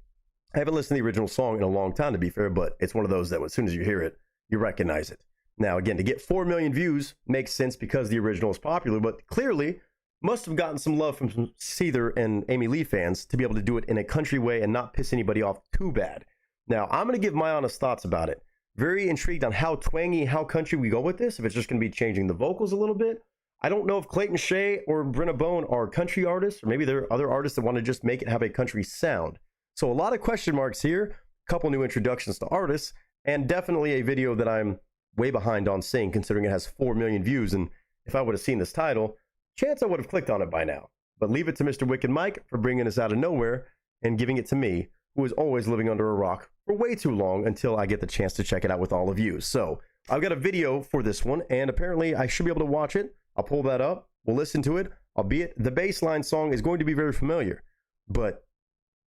I haven't listened to the original song in a long time, to be fair, but it's one of those that as soon as you hear it, you recognize it. Now, again, to get 4 million views makes sense because the original is popular, but clearly must have gotten some love from some Seether and Amy Lee fans to be able to do it in a country way and not piss anybody off too bad. Now, I'm going to give my honest thoughts about it. Very intrigued on how twangy, how country we go with this, if it's just going to be changing the vocals a little bit. I don't know if Clayton Shay or Brenna Bone are country artists, or maybe there are other artists that want to just make it have a country sound. So a lot of question marks here, a couple new introductions to artists, and definitely a video that I'm way behind on seeing, considering it has 4 million views. And if I would have seen this title, chance I would have clicked on it by now. But leave it to Mr. Wicked Mike for bringing us out of nowhere and giving it to me, who is always living under a rock for way too long until I get the chance to check it out with all of you. So I've got a video for this one, and apparently I should be able to watch it. I'll pull that up. We'll listen to it. Albeit the baseline song is going to be very familiar, but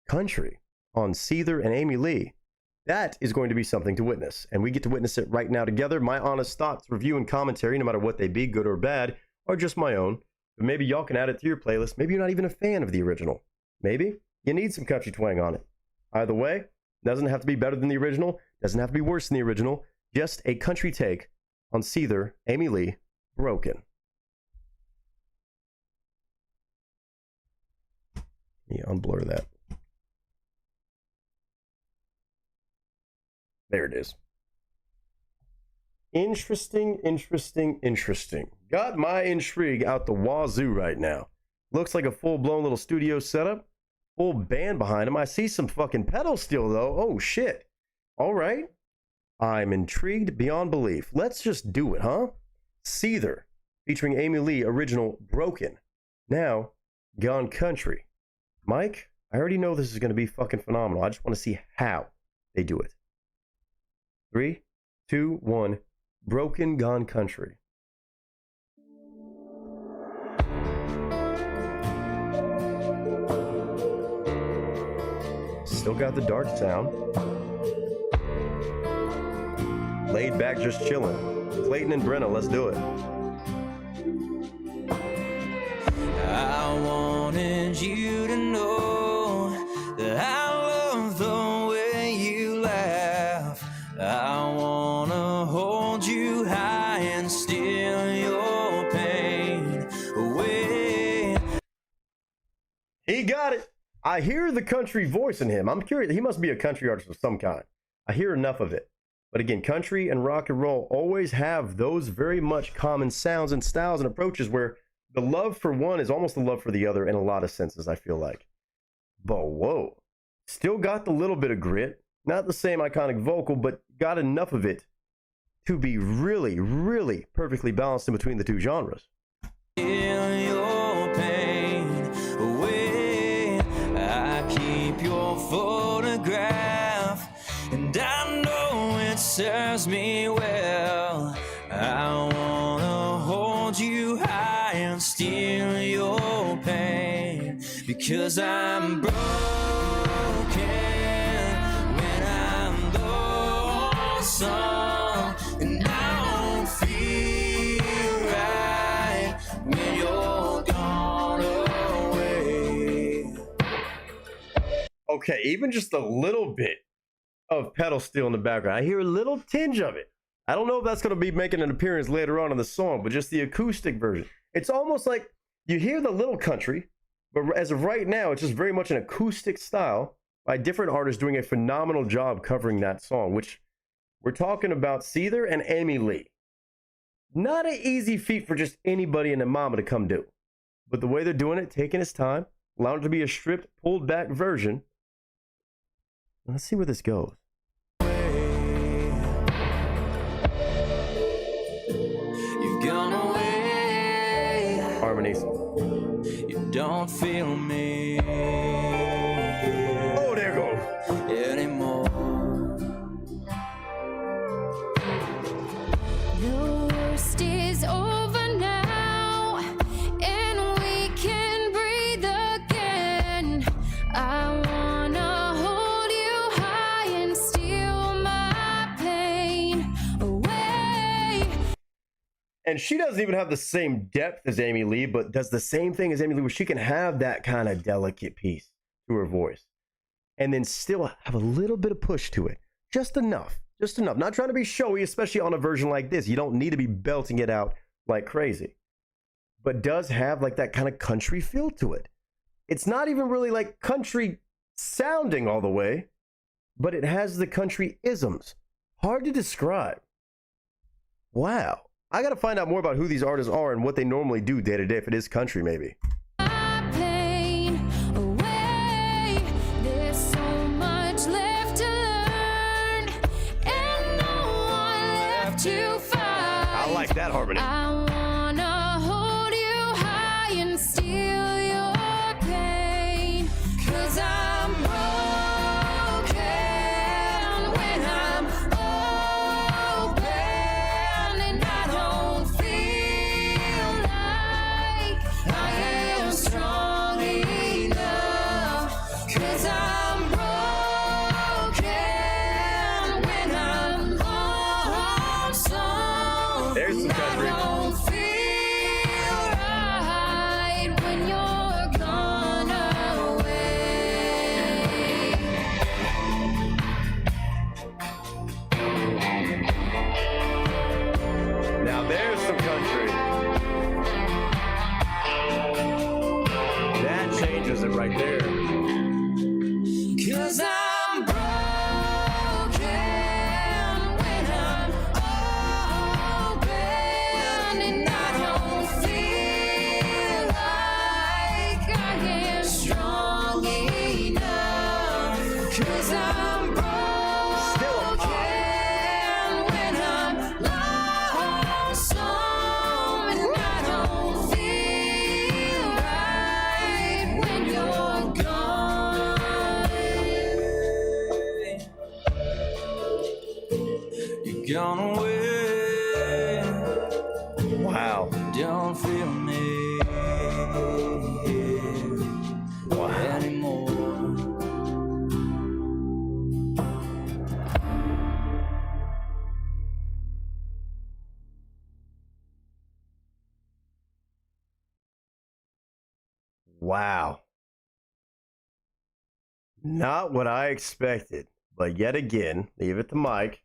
country on Seether and Amy Lee, that is going to be something to witness, and we get to witness it right now together. My honest thoughts, review, and commentary, no matter what they be, good or bad, are just my own. But maybe y'all can add it to your playlist. Maybe you're not even a fan of the original. Maybe you need some country twang on it. Either way, doesn't have to be better than the original, doesn't have to be worse than the original, just a country take on Seether, Amy Lee, Broken. Yeah, unblur that. There it is. Interesting, interesting, interesting. Got my intrigue out the wazoo right now. Looks like a full-blown little studio setup. Full band behind him. I see some fucking pedal steel, though. Oh, shit. All right. I'm intrigued beyond belief. Let's just do it, huh? Seether, featuring Amy Lee, original Broken. Now, Gone Country. Mike, I already know this is going to be fucking phenomenal. I just want to see how they do it. 3, 2, 1. Broken, Gone Country. Still got the dark sound. Laid back, just chilling. Clayton and Brenna, let's do it. I wanted you to know that I love the way you laugh. I wanna hold you high and steal your pain away. He got it. I hear the country voice in him. I'm curious. He must be a country artist of some kind. I hear enough of it. But again, country and rock and roll always have those very much common sounds and styles and approaches where the love for one is almost the love for the other in a lot of senses, I feel like. But whoa. Still got the little bit of grit. Not the same iconic vocal, but got enough of it to be really, really perfectly balanced in between the two genres. Steal your pain away. I keep your photograph, and I know it serves me well. I wanna hold you high and steal your pain, because I'm broken when I'm lonesome, and I don't feel right when you're gone away. Okay, even just a little bit of pedal steel in the background. I hear a little tinge of it. I don't know if that's going to be making an appearance later on in the song, but just the acoustic version. It's almost like you hear the little country, but as of right now, it's just very much an acoustic style by different artists doing a phenomenal job covering that song, which we're talking about Seether and Amy Lee. Not an easy feat for just anybody and a mama to come do. But the way they're doing it, taking his time, allowing it to be a stripped, pulled back version. Let's see where this goes. You've gone away. harmonies. You don't feel me Oh, there you go. anymore. The worst is over now, and we can breathe again. I wanna hold you high and steal my pain away. And she doesn't even have the same depth as Amy Lee, but does the same thing as Amy Lee, where she can have that kind of delicate piece to her voice and then still have a little bit of push to it. Just enough. Just enough. Not trying to be showy, especially on a version like this. You don't need to be belting it out like crazy. But does have like that kind of country feel to it. It's not even really like country sounding all the way, but it has the country isms. Hard to describe. Wow. I got to find out more about who these artists are and what they normally do day to day, if it is country maybe. My pain away. There's so much left to learn, and no one left to fight. I like that harmony. I wanna hold you high and steal your pain, 'cause I'm broken when I'm open, and I don't feel like I am strong enough, 'cause I'm broken when I'm lonesome. There's some country. I don't feel right when you're gone away. Now there's some country. That changes it right there. 'Cause I'm broken when I'm open, and I don't feel like I am strong enough. 'Cause I'm broken when I'm lonesome, and I don't feel right when you're gone. You're gone away, Wow. don't feel me anymore. Wow. Not what I expected, but yet again, leave it to Mike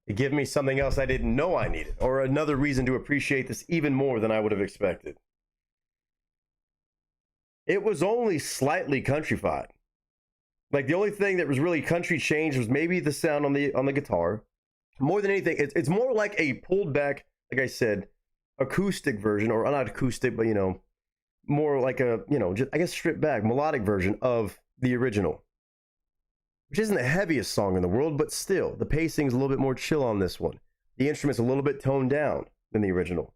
to give me something else I didn't know I needed, or another reason to appreciate this even more than I would have expected. It was only slightly countrified. Like the only thing that was really country changed was maybe the sound on the guitar. More than anything, it's more like a pulled back, like I said, acoustic version, or not acoustic, but more like a, just, I guess, stripped back melodic version of the original, which isn't the heaviest song in the world, but still the pacing's a little bit more chill on this one. The instrument's a little bit toned down than the original,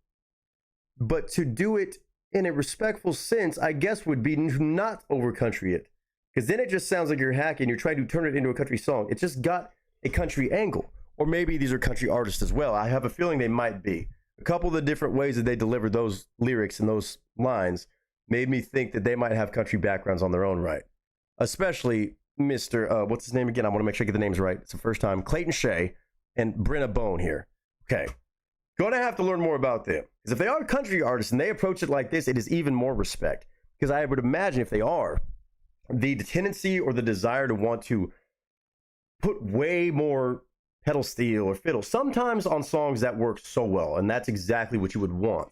but to do it in a respectful sense, I guess, would be not over country it, because then it just sounds like you're hacking, you're trying to turn it into a country song. It just got a country angle. Or maybe these are country artists as well. I have a feeling they might be. A couple of the different ways that they delivered those lyrics and those lines made me think that they might have country backgrounds on their own right. Especially Mr. What's his name again? I want to make sure I get the names right. It's the first time. Clayton Shea and Brenna Bone here. Okay. Gonna have to learn more about them. Because if they are country artists and they approach it like this, it is even more respect. Because I would imagine if they are, the tendency or the desire to want to put way more pedal steel or fiddle sometimes on songs that work so well, and that's exactly what you would want.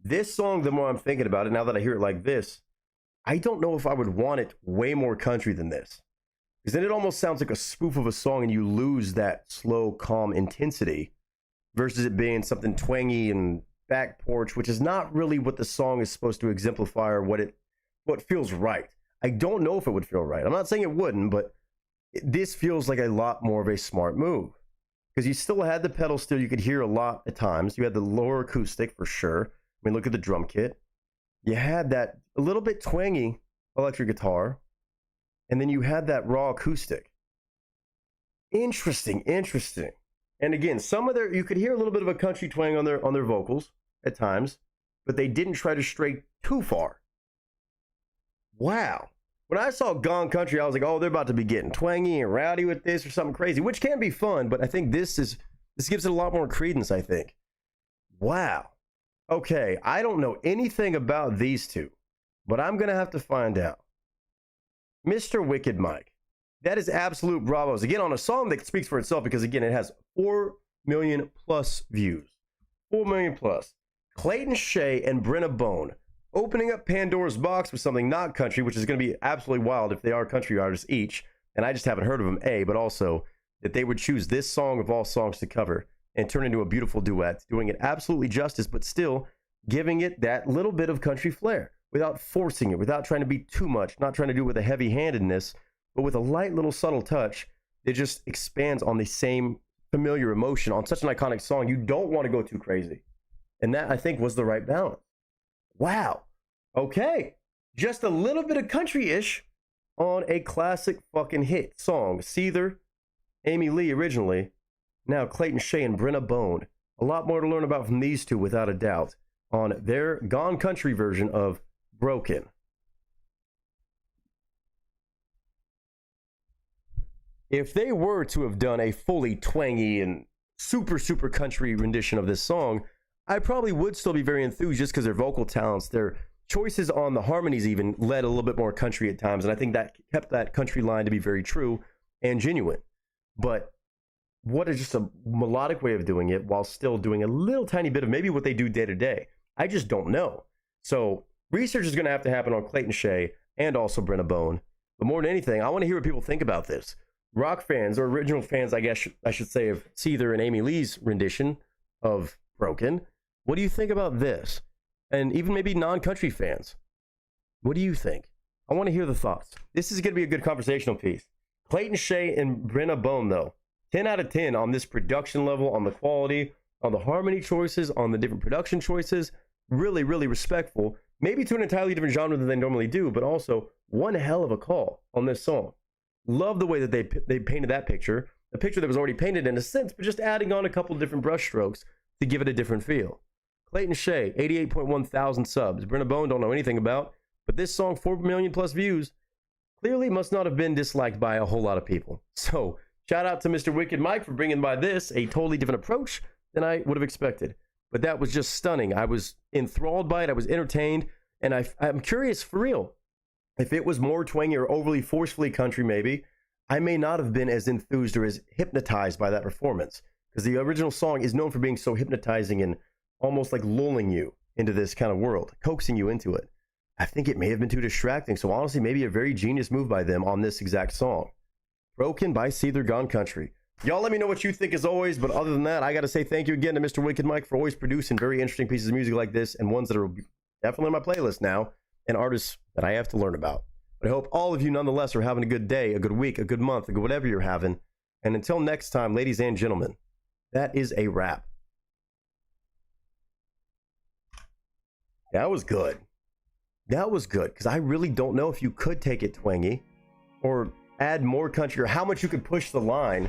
This song, the more I'm thinking about it, now that I hear it like this, I don't know if I would want it way more country than this, because then it almost sounds like a spoof of a song and you lose that slow, calm intensity versus it being something twangy and back porch, which is not really what the song is supposed to exemplify or what feels right. I don't know if it would feel right. I'm not saying it wouldn't, but this feels like a lot more of a smart move, because you still had the pedal steel. You could hear a lot at times. You had the lower acoustic for sure. mean, look at the drum kit. You had that a little bit twangy electric guitar, and then you had that raw acoustic. Interesting. And again, some of their, you could hear a little bit of a country twang on their vocals at times, but they didn't try to stray too far. Wow. When I saw Gone Country, I was like, oh, they're about to be getting twangy and rowdy with this or something crazy, which can be fun, but I think this gives it a lot more credence, I think. Wow. Okay, I don't know anything about these two, but I'm going to have to find out. Mr. Wicked Mike, that is absolute bravos. Again, on a song that speaks for itself, because again, it has 4 million plus views. 4 million plus. Clayton Shay and Brenna Bone opening up Pandora's box with something not country, which is going to be absolutely wild if they are country artists each, and I just haven't heard of them, but also that they would choose this song of all songs to cover and turn into a beautiful duet, doing it absolutely justice, but still giving it that little bit of country flair without forcing it, without trying to be too much, not trying to do it with a heavy-handedness, but with a light little subtle touch that just expands on the same familiar emotion on such an iconic song. You don't want to go too crazy. And that, I think, was the right balance. Wow. Okay. Just a little bit of country-ish on a classic fucking hit song. Seether, Amy Lee originally, now Clayton Shay and Brenna Bone. A lot more to learn about from these two, without a doubt, on their Gone Country version of Broken. If they were to have done a fully twangy and super country rendition of this song, I probably would still be very enthused just because their vocal talents, their choices on the harmonies even led a little bit more country at times. And I think that kept that country line to be very true and genuine. But what is just a melodic way of doing it while still doing a little tiny bit of maybe what they do day to day. I just don't know. So research is going to have to happen on Clayton Shay and also Brenna Bone. But more than anything, I want to hear what people think about this. Rock fans, or original fans, I guess I should say, of Seether and Amy Lee's rendition of Broken. What do you think about this? And even maybe non-country fans, what do you think? I want to hear the thoughts. This is going to be a good conversational piece. Clayton Shay and Brenna Bone, though, 10 out of 10 on this production level, on the quality, on the harmony choices, on the different production choices. Really respectful. Maybe to an entirely different genre than they normally do, but also one hell of a call on this song. Love the way that they painted that picture. A picture that was already painted in a sense, but just adding on a couple different brush strokes to give it a different feel. Clayton Shay, 88.1 thousand subs. Brenna Bone, don't know anything about, but this song, 4 million plus views, clearly must not have been disliked by a whole lot of people. So shout out to Mr. Wicked Mike for bringing by this, a totally different approach than I would have expected. But that was just stunning. I was enthralled by it. I was entertained. And I'm curious, for real, if it was more twangy or overly forcefully country, maybe, I may not have been as enthused or as hypnotized by that performance. Because the original song is known for being so hypnotizing and almost like lulling you into this kind of world, coaxing you into it. I think it may have been too distracting. So honestly, maybe a very genius move by them on this exact song. Broken by Seether, Gone Country. Y'all let me know what you think as always. But other than that, I got to say thank you again to Mr. Wicked Mike for always producing very interesting pieces of music like this, and ones that are definitely on my playlist now, and artists that I have to learn about. But I hope all of you nonetheless are having a good day, a good week, a good month, a good whatever you're having. And until next time, ladies and gentlemen, that is a wrap. That was good. That was good, because I really don't know if you could take it twangy or add more country, or how much you could push the line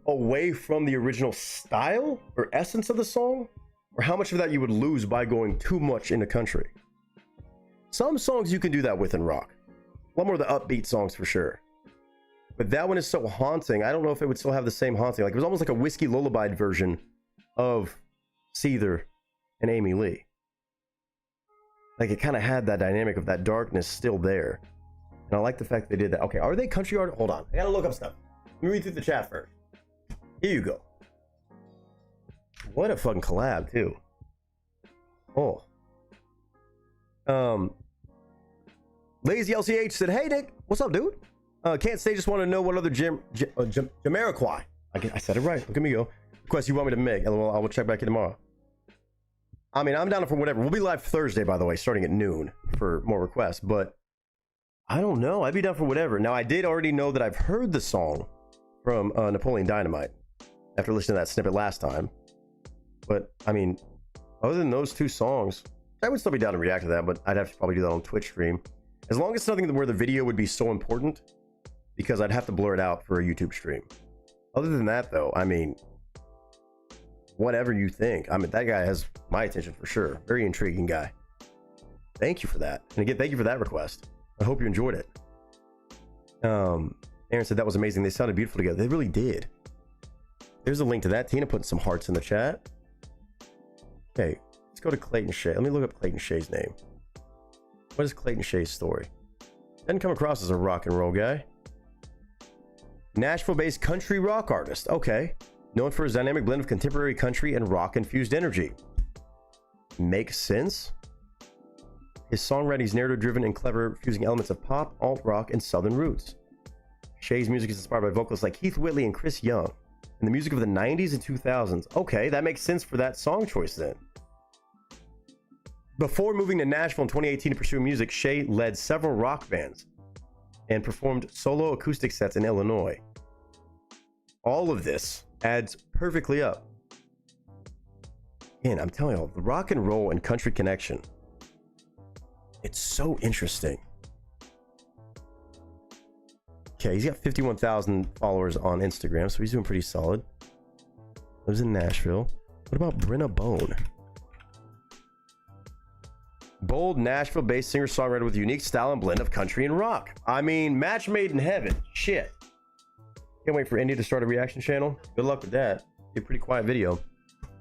away from the original style or essence of the song, or how much of that you would lose by going too much into country. Some songs you can do that with in rock. A lot more of the upbeat songs for sure. But that one is so haunting. I don't know if it would still have the same haunting. Like, it was almost like a whiskey lullaby version of Seether and Amy Lee. Like, it kind of had that dynamic of that darkness still there. And I like the fact that they did that. Okay, are they country artists? Hold on. I gotta look up stuff. Let me read through the chat first. Here you go. What a fucking collab, too. Oh. Lazy LCH said, hey, Nick. What's up, dude? Can't say, just want to know what other Jamiroquai. I said it right. Look at me go. Request you want me to make. LOL, I will check back in tomorrow. I mean, I'm down for whatever. We'll be live Thursday, by the way, starting at noon for more requests. But I don't know. I'd be down for whatever. Now, I did already know that I've heard the song from Napoleon Dynamite after listening to that snippet last time. But, I mean, Other than those two songs, I would still be down to react to that, but I'd have to probably do that on Twitch stream. As long as it's something where the video would be so important, because I'd have to blur it out for a YouTube stream. Other than that, though, I mean, whatever you think. I mean, that guy has my attention for sure. Very intriguing guy. Thank you for that. And again, thank you for that request. I hope you enjoyed it. Aaron said that was amazing. They sounded beautiful together. They really did. There's a link to that. Tina putting some hearts in the chat. Okay, let's go to Clayton Shay. Let me look up Clayton Shay's name. What is Clayton Shay's story? Doesn't come across as a rock and roll guy. Nashville-based country rock artist. Okay. Known for his dynamic blend of contemporary country and rock-infused energy. Makes sense. His songwriting is narrative-driven and clever, fusing elements of pop, alt-rock, and southern roots. Shay's music is inspired by vocalists like Keith Whitley and Chris Young, and the music of the 90s and 2000s. Okay, that makes sense for that song choice then. Before moving to Nashville in 2018 to pursue music, Shay led several rock bands and performed solo acoustic sets in Illinois. All of this adds perfectly up. And I'm telling you, the rock and roll and country connection, it's so interesting. Okay, he's got 51,000 followers on Instagram, so he's doing pretty solid. Lives in Nashville. What about Brenna Bone? Bold, Nashville-based singer-songwriter with a unique style and blend of country and rock. I mean, match made in heaven. Shit. Can't wait for India to start a reaction channel. Good luck with that. Be a pretty quiet video.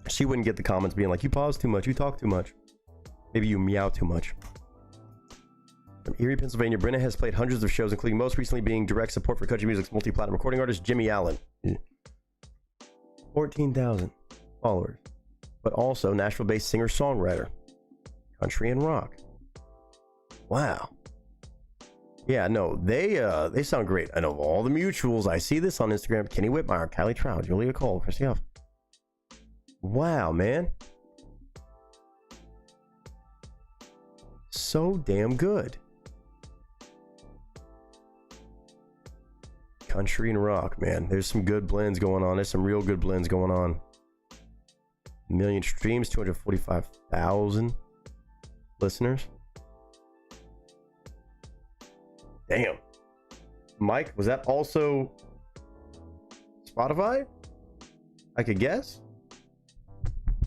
She wouldn't get the comments being like, you pause too much, you talk too much. Maybe you meow too much. From Erie, Pennsylvania, Brenna has played hundreds of shows, including most recently being direct support for country music's multi-platinum recording artist, Jimmy Allen. 14,000 followers. But also Nashville-based singer-songwriter. Country and rock. Wow. Yeah, no, they sound great. I know all the mutuals. I see this on Instagram. Kenny Whitmire, Kylie Trout, Julia Cole, Chrissy Huff. Wow, man. So damn good. Country and rock, man. There's some good blends going on. There's some real good blends going on. 1 million streams, 245,000 listeners. Damn. Mike, was that also Spotify? I could guess.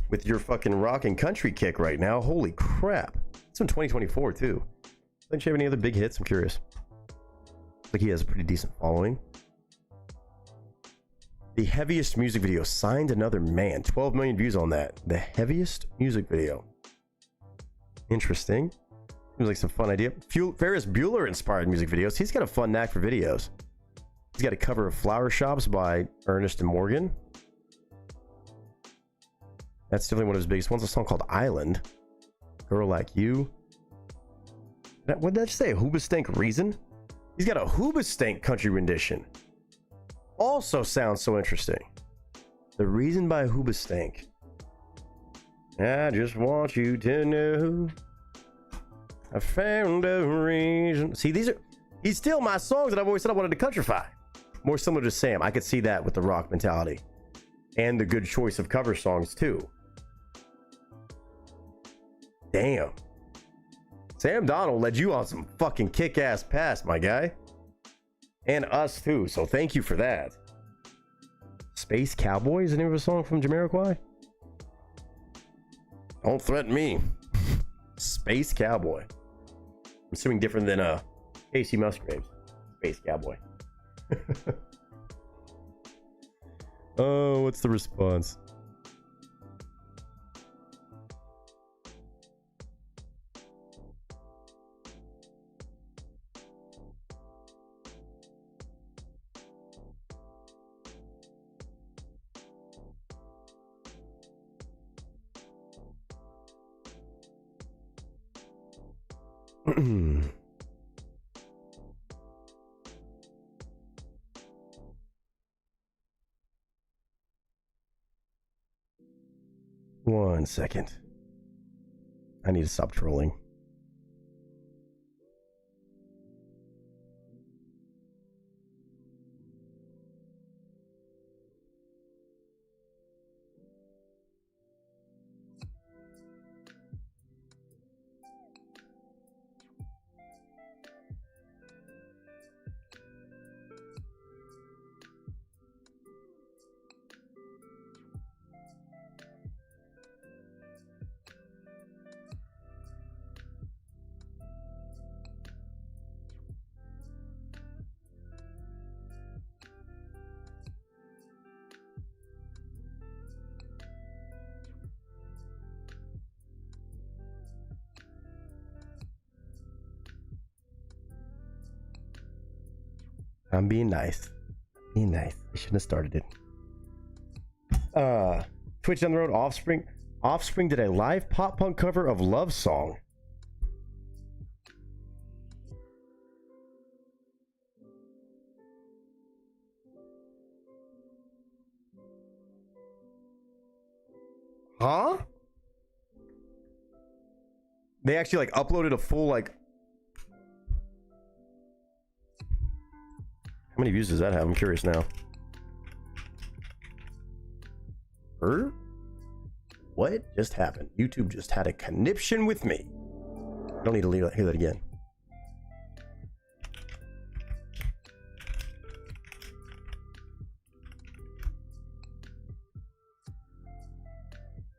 With your fucking rock and country kick right now. Holy crap. It's in 2024 too. Don't you have any other big hits? I'm curious. Like he has a pretty decent following. The heaviest music video, Signed Another Man. 12 million views on that. The heaviest music video. Interesting. Seems like some fun idea. Ferris Bueller inspired music videos. He's got a fun knack for videos. He's got a cover of Flower Shops by Ernest and Morgan. That's definitely one of his biggest ones. A song called Island. Girl Like You. What did that say? Hoobastank Reason? He's got a Hoobastank country rendition. Also sounds so interesting. The Reason by Hoobastank. I just want you to know I found a reason. See, he's still my songs that I've always said I wanted to countrify. More similar to Sam. I could see that with the rock mentality. And the good choice of cover songs too. Damn. Sam Donald led you on some fucking kick-ass pass, my guy. And us too, so thank you for that. Space Cowboy is the name of a song from Jamiroquai? Don't threaten me. Space Cowboy. I'm assuming different than Casey Musgraves. Space Cowboy. Oh, what's the response? One second. I need to stop trolling. I'm being nice. Being nice. I shouldn't have started it. Twitch down the road, Offspring. Offspring did a live pop punk cover of Love Song. Huh? They actually like uploaded a full like. How many views does that have? I'm curious now. What just happened? YouTube just had a conniption with me. I don't need to hear that again.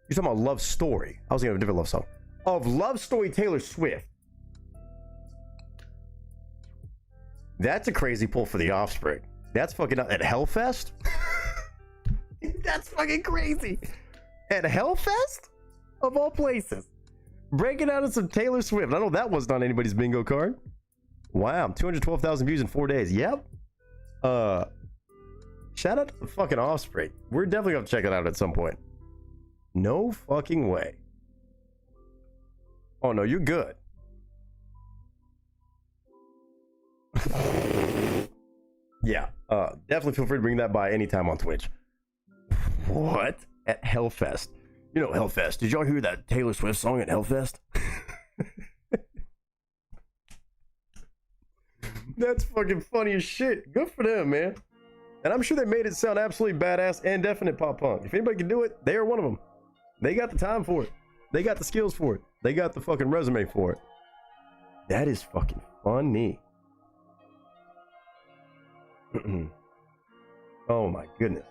You're talking about Love Story. I was thinking of a different love song. Of Love Story, Taylor Swift. That's a crazy pull for the Offspring. That's fucking at Hellfest? That's fucking crazy. At Hellfest? Of all places. Breaking out of some Taylor Swift. I know that was not anybody's bingo card. Wow, 212,000 views in 4 days. Yep. Shout out to the fucking Offspring. We're definitely gonna check it out at some point. No fucking way. Oh no, you're good. Yeah, definitely feel free to bring that by anytime on Twitch. What? At Hellfest? You know Hellfest. Did y'all hear that Taylor Swift song at Hellfest? That's fucking funny as shit. Good for them, man. And I'm sure they made it sound absolutely badass and definite pop punk. If anybody can do it, they are one of them. They got the time for it. They got the skills for it. They got the fucking resume for it. That is fucking funny. Oh my goodness.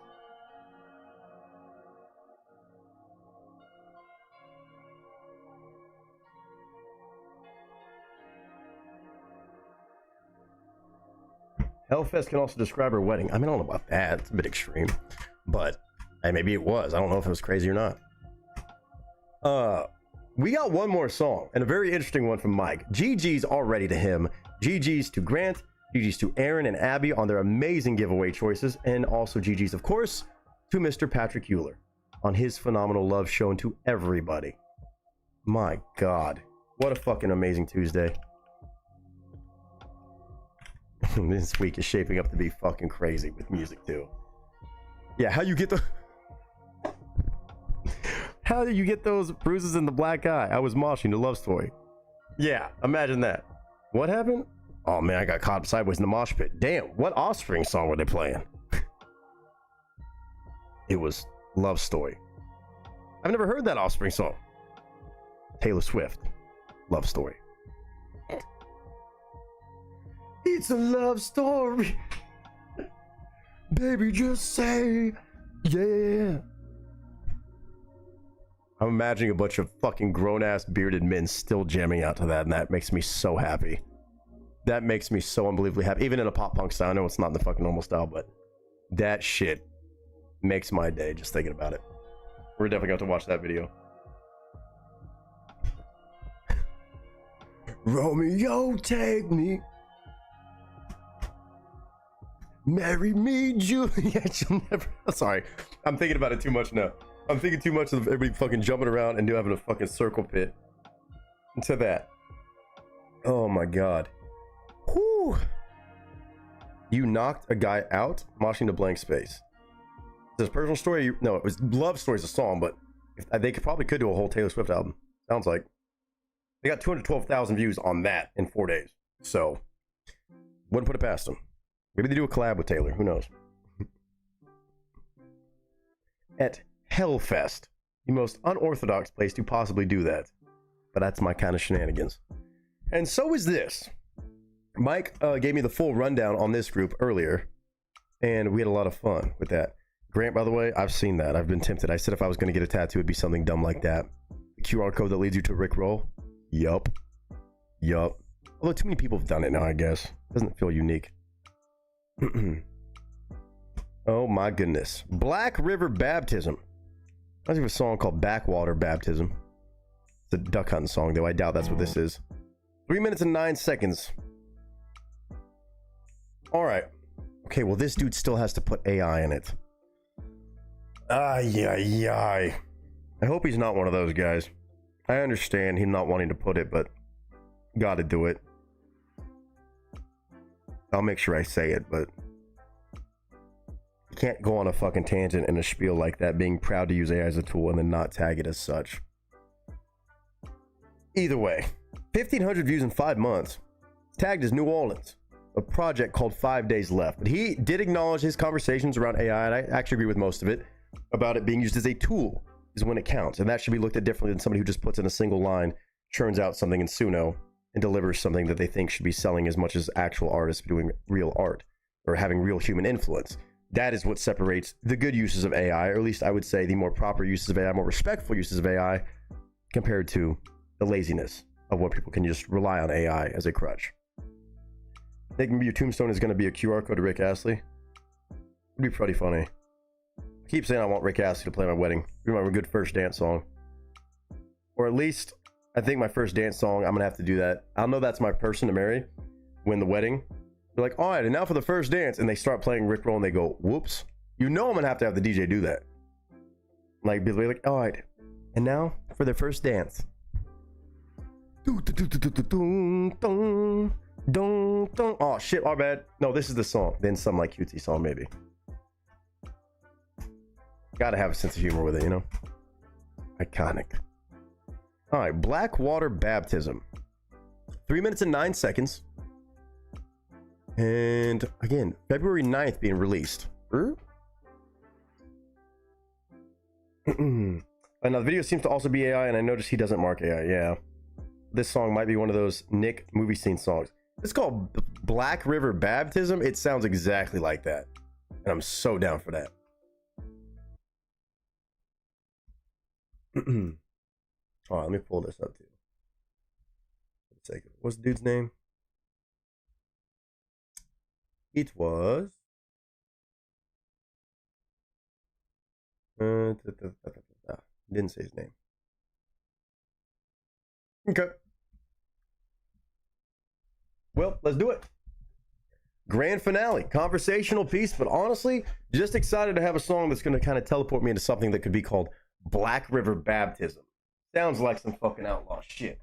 Hellfest can also describe her wedding. I mean, I don't know about that. It's a bit extreme. But hey, maybe it was. I don't know if it was crazy or not. We got one more song, and a very interesting one from Mike. GG's already to him. GG's to Grant. GG's to Aaron and Abby on their amazing giveaway choices. And also GG's, of course, to Mr. Patrick Euler on his phenomenal love shown to everybody. My God. What a fucking amazing Tuesday. This week is shaping up to be fucking crazy with music too. Yeah, how you get the... How did you get those bruises in the black eye? I was moshing the Love Story. Yeah, imagine that. What happened? Oh man, I got caught sideways in the mosh pit. Damn, what Offspring song were they playing? It was Love Story. I've never heard that Offspring song. Taylor Swift, Love Story. It's a love story. Baby, just say yeah. I'm imagining a bunch of fucking grown-ass bearded men still jamming out to that, and that makes me so happy. That makes me so unbelievably happy. Even in a pop-punk style. I know it's not in the fucking normal style, but that shit makes my day just thinking about it. We're definitely going to watch that video. Romeo, take me. Marry me, Juliet. You'll never... Sorry. I'm thinking about it too much now. I'm thinking too much of everybody fucking jumping around and having a fucking circle pit. To that. Oh my God. Whew. You knocked a guy out moshing the blank space. This personal story? No, it was Love Story's a song, but they probably could do a whole Taylor Swift album. Sounds like. They got 212,000 views on that in 4 days. So, wouldn't put it past them. Maybe they do a collab with Taylor. Who knows? At Hellfest, the most unorthodox place to possibly do that. But that's my kind of shenanigans. And so is this. Mike gave me the full rundown on this group earlier, and we had a lot of fun with that. Grant, by the way, I've seen that. I've been tempted. I said if I was going to get a tattoo, it'd be something dumb like that. The QR code that leads you to Rickroll. Yup. Yup. Although too many people have done it now, I guess. Doesn't feel unique. Oh my goodness. Black River Baptism. I think of a song called Backwater Baptism. It's a duck hunting song, though. I doubt that's what this is. 3 minutes and 9 seconds. All right. Okay, well, this dude still has to put AI in it. Ay. I hope he's not one of those guys. I understand him not wanting to put it, but gotta do it. I'll make sure I say it, but you can't go on a fucking tangent and a spiel like that, being proud to use AI as a tool and then not tag it as such. Either way, 1,500 views in 5 months. Tagged as New Orleans. A project called 5 Days Left. But he did acknowledge his conversations around AI, and I actually agree with most of it, about it being used as a tool is when it counts. And that should be looked at differently than somebody who just puts in a single line, churns out something in Suno, and delivers something that they think should be selling as much as actual artists doing real art or having real human influence. That is what separates the good uses of AI, or at least I would say the more proper uses of AI, more respectful uses of AI, compared to the laziness of what people can just rely on AI as a crutch. I think maybe your tombstone is going to be a QR code to Rick Astley. It'd be pretty funny. I keep saying I want Rick Astley to play my wedding. It'd be my good first dance song. Or at least, I think my first dance song, I'm going to have to do that. I'll know that's my person to marry when the wedding. They're like, all right, and now for the first dance. And they start playing Rick Roll and they go, whoops. You know I'm going to have the DJ do that. Like, be like, all right, and now for their first dance. Oh shit, our bad. No, this is the song. Then some like cutesy song, maybe. Gotta have a sense of humor with it, you know? Iconic. All right, Blackwater Baptism. 3 minutes and 9 seconds. And again, February 9th being released. Now, the video seems to also be AI, and I noticed he doesn't mark AI. Yeah. This song might be one of those Nick movie scene songs. It's called Black River Baptism. It sounds exactly like that. And I'm so down for that. All right, let me pull this up too. What's the dude's name? It was... didn't say his name. Okay. Well, let's do it. Grand finale, conversational piece, but honestly, just excited to have a song that's going to kind of teleport me into something that could be called Black River Baptism. Sounds like some fucking outlaw shit.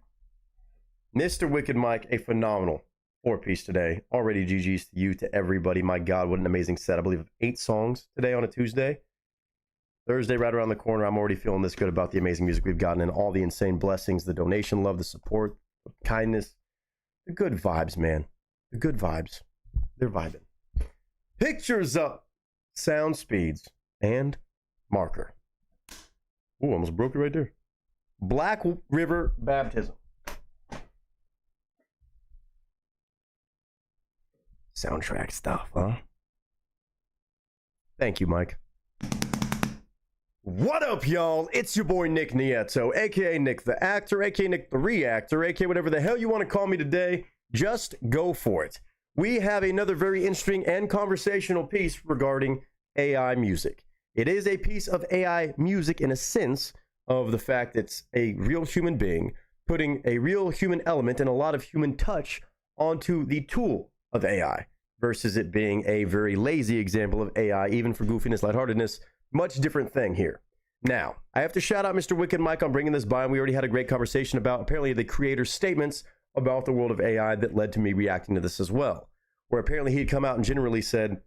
Mr. Wicked Mike, a phenomenal 4-piece today. Already GG's to you, to everybody. My God, what an amazing set. I believe 8 songs today on a Tuesday. Thursday right around the corner. I'm already feeling this good about the amazing music we've gotten and all the insane blessings, the donation, love, the support, the kindness, the good vibes, man. The good vibes. They're vibing. Pictures up, sound speeds, and marker. Ooh, almost broke it right there. Black River Baptism. Soundtrack stuff, huh? Thank you, Mike. What up, y'all? It's your boy Nick Nieto, aka Nick the Actor, aka Nick the Reactor, aka whatever the hell you want to call me today. Just go for it. We have another very interesting and conversational piece regarding AI music. It is a piece of AI music in a sense of the fact it's a real human being putting a real human element and a lot of human touch onto the tool of AI versus it being a very lazy example of AI, even for goofiness, lightheartedness. Much different thing here. Now, I have to shout out Mr. Wicked Mike on bringing this by, and we already had a great conversation about apparently the creator's statements about the world of AI that led to me reacting to this as well, where apparently he'd come out and generally said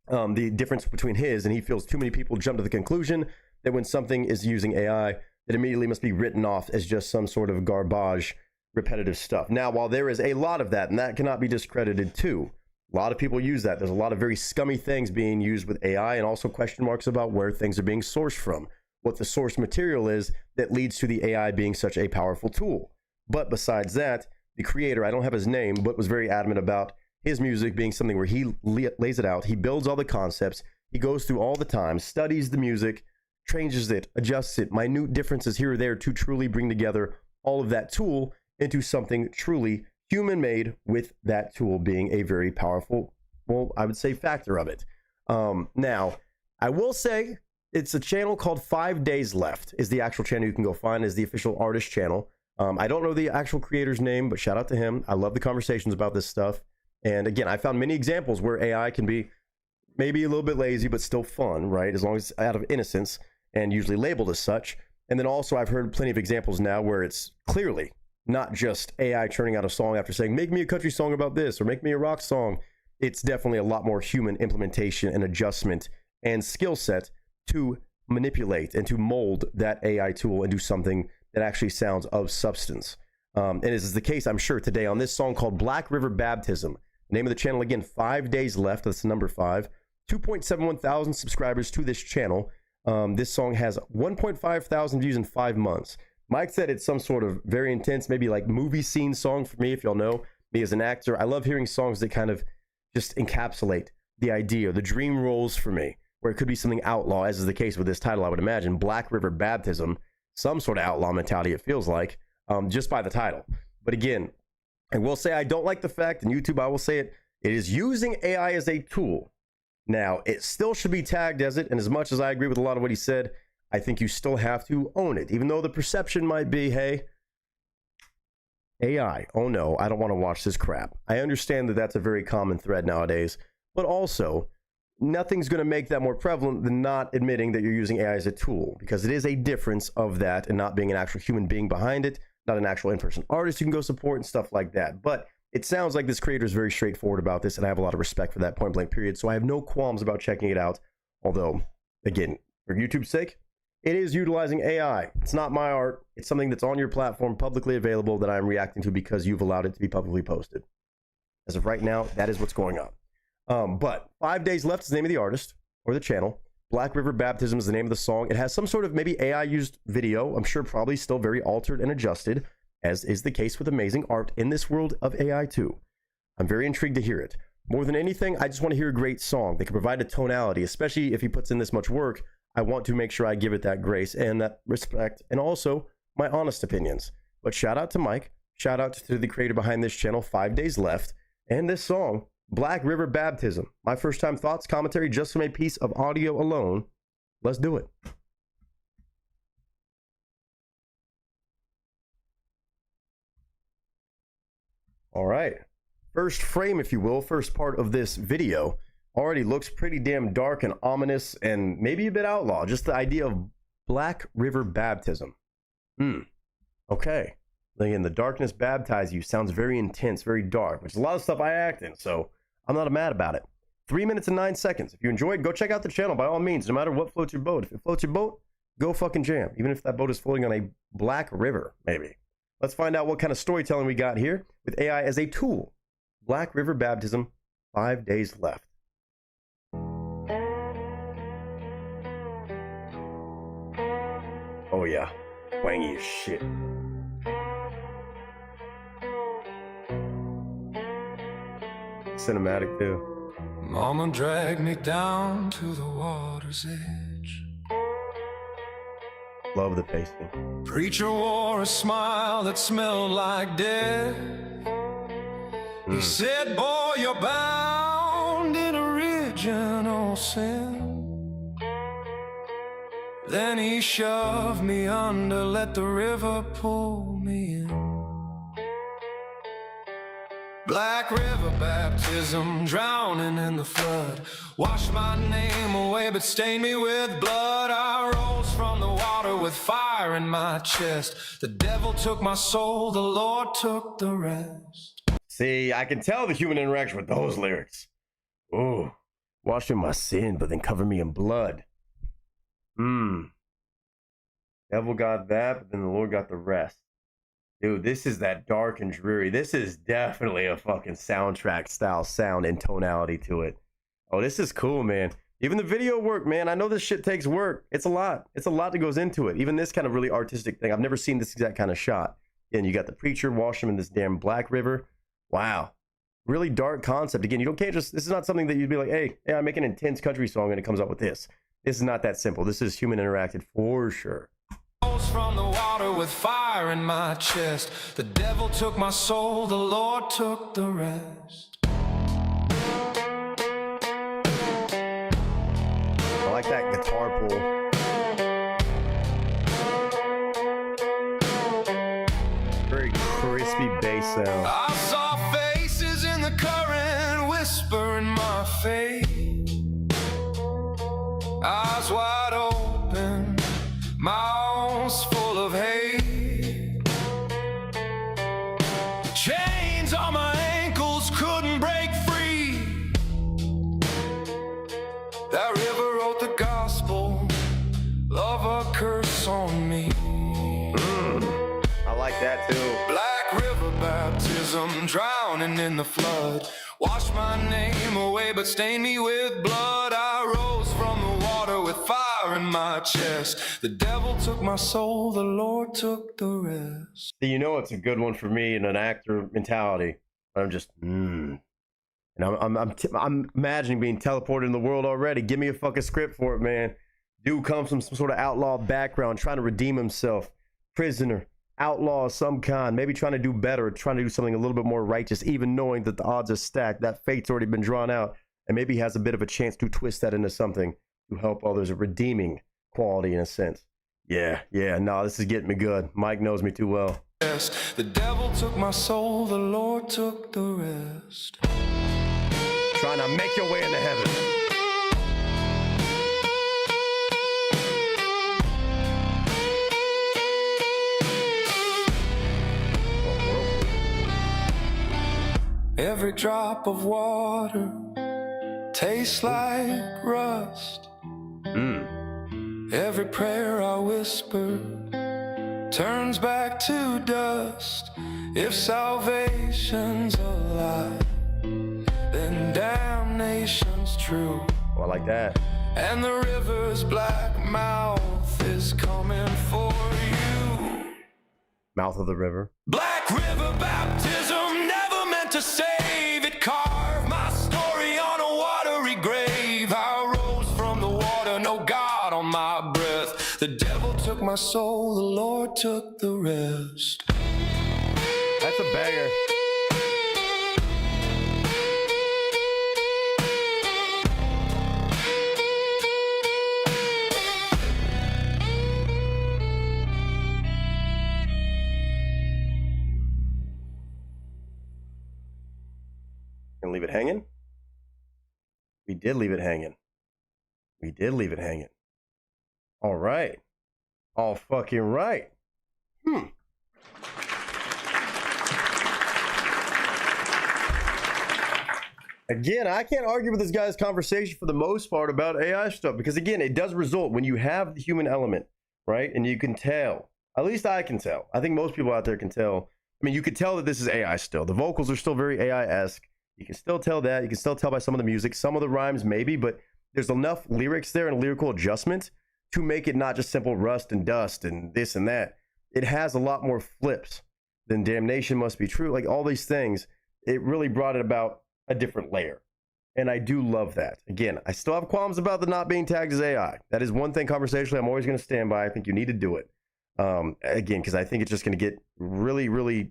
the difference between his, and he feels too many people jump to the conclusion that when something is using AI, it immediately must be written off as just some sort of garbage, repetitive stuff. Now, while there is a lot of that, and that cannot be discredited too, a lot of people use that. There's a lot of very scummy things being used with AI, and also question marks about where things are being sourced from, what the source material is that leads to the AI being such a powerful tool. But besides that, the creator, I don't have his name, but was very adamant about his music being something where he lays it out, he builds all the concepts, he goes through all the time, studies the music, changes it, adjusts it, minute differences here or there to truly bring together all of that tool into something truly human-made, with that tool being a very powerful, well, I would say factor of it. Now, I will say it's a channel called 5 Days Left is the actual channel you can go find, is the official artist channel. I don't know the actual creator's name, but shout out to him. I love the conversations about this stuff. And again, I found many examples where AI can be maybe a little bit lazy, but still fun, right? As long as it's out of innocence and usually labeled as such. And then also I've heard plenty of examples now where it's clearly not just AI churning out a song after saying, make me a country song about this or make me a rock song. It's definitely a lot more human implementation and adjustment and skill set to manipulate and to mold that AI tool into something that actually sounds of substance. And this is the case, I'm sure, today on this song called Black River Baptism. Name of the channel, again, 5 days left. That's the number 5. 2.71 thousand subscribers to this channel. This song has 1.5 thousand views in 5 months. Mike said it's some sort of very intense, maybe like movie scene song for me. If y'all know me as an actor, I love hearing songs that kind of just encapsulate the idea, the dream roles for me, where it could be something outlaw, as is the case with this title, I would imagine. Black River Baptism, some sort of outlaw mentality, it feels like, just by the title. But again, I will say I don't like the fact, and YouTube, I will say it, it is using AI as a tool. Now, it still should be tagged as it, and as much as I agree with a lot of what he said, I think you still have to own it, even though the perception might be, hey, AI, oh no, I don't want to watch this crap. I understand that that's a very common thread nowadays, but also, nothing's going to make that more prevalent than not admitting that you're using AI as a tool, because it is a difference of that and not being an actual human being behind it, not an actual in-person artist you can go support and stuff like that. But it sounds like this creator is very straightforward about this, and I have a lot of respect for that, point blank period. So I have no qualms about checking it out. Although, again, for YouTube's sake, it is utilizing AI. It's not my art. It's something that's on your platform, publicly available, that I'm reacting to because you've allowed it to be publicly posted. As of right now, that is what's going on. But 5 days left is the name of the artist or the channel. Black River Baptism is the name of the song. It has some sort of maybe AI used video. I'm sure probably still very altered and adjusted, as is the case with amazing art in this world of AI too. I'm very intrigued to hear it. More than anything, I just want to hear a great song that can provide a tonality, especially if he puts in this much work. I want to make sure I give it that grace and that respect, and also my honest opinions. But shout out to Mike. Shout out to the creator behind this channel, 5 days left, and this song, Black River Baptism. My first time thoughts, commentary, just from a piece of audio alone. Let's do it. All right. First frame, if you will, first part of this video already looks pretty damn dark and ominous and maybe a bit outlaw. Just the idea of Black River Baptism. Okay. Again, the darkness baptize you sounds very intense, very dark, which is a lot of stuff I act in, so I'm not mad about it. 3 minutes and 9 seconds. If you enjoyed, go check out the channel by all means, no matter what floats your boat. If it floats your boat, go fucking jam. Even if that boat is floating on a black river, maybe. Let's find out what kind of storytelling we got here with AI as a tool. Black River Baptism, 5 days left. Oh yeah, twangy as shit. Cinematic too. Mama dragged me down to the water's edge. Love the pacing. Preacher wore a smile that smelled like death. He said, boy, you're bound in original sin. Then he shoved me under, let the river pull me in. Black River Baptism, drowning in the flood. Washed my name away, but stained me with blood. I rose from the water with fire in my chest. The devil took my soul, the Lord took the rest. See, I can tell the human interaction with those lyrics. Ooh, wash in my sin, but then cover me in blood. Devil got that, but then the Lord got the rest. Dude, this is that dark and dreary. This is definitely a fucking soundtrack style sound and tonality to it. Oh, this is cool, man. Even the video work, man. I know this shit takes work. It's a lot. It's a lot that goes into it. Even this kind of really artistic thing. I've never seen this exact kind of shot. And you got the preacher wash him in this damn black river. Wow. Really dark concept. Again, you can't just, this is not something that you'd be like, hey, I make an intense country song and it comes up with this. This is not that simple. This is human interacted for sure. From the water with fire in my chest. The devil took my soul, the Lord took the rest. I like that guitar pull. Very crispy bass sound. I saw faces in the current whisper in my face. eyes wide open, mouths full of hate. Chains on my ankles couldn't break free. That river wrote the gospel, love a curse on me. I like that too. Black river baptism, drowning in the flood. Wash my name away, but stain me with blood. I rose from the water with fire in my chest. The devil took my soul, the Lord took the rest. You know, it's a good one for me in an actor mentality. I'm just, And I'm imagining being teleported in the world already. Give me a fucking script for it, man. Dude comes from some sort of outlaw background, trying to redeem himself. Prisoner, outlaw of some kind, maybe trying to do better, trying to do something a little bit more righteous, even knowing that the odds are stacked, that fate's already been drawn out, and maybe he has a bit of a chance to twist that into something to help others, a redeeming quality in a sense. Yeah, no, this is getting me good. Mike knows me too well. The devil took my soul, the Lord took the rest. Trying to make your way into heaven. Every drop of water tastes like rust. Every prayer I whisper turns back to dust. If salvation's a lie, then damnation's true. Oh, I like that. And the river's black mouth is coming for you. Mouth of the river. Black river baptism, never meant to save. It carved my story on a watery grave. I rose from the water, no God on my breath. The devil took my soul, the Lord took the rest. That's a banger. Gonna leave it hanging? We did leave it hanging. We did leave it hanging. All right. All fucking right. Again, I can't argue with this guy's conversation for the most part about AI stuff because, again, it does result when you have the human element, right? And you can tell, at least I can tell. I think most people out there can tell. I mean, you could tell that this is AI still. The vocals are still very AI-esque. You can still tell that. You can still tell by some of the music, some of the rhymes maybe, but there's enough lyrics there and lyrical adjustment to make it not just simple rust and dust and this and that. It has a lot more flips than Damnation Must Be True. Like all these things, it really brought it about a different layer. And I do love that. Again, I still have qualms about the not being tagged as AI. That is one thing conversationally I'm always going to stand by. I think you need to do it. Again, because I think it's just going to get really, really,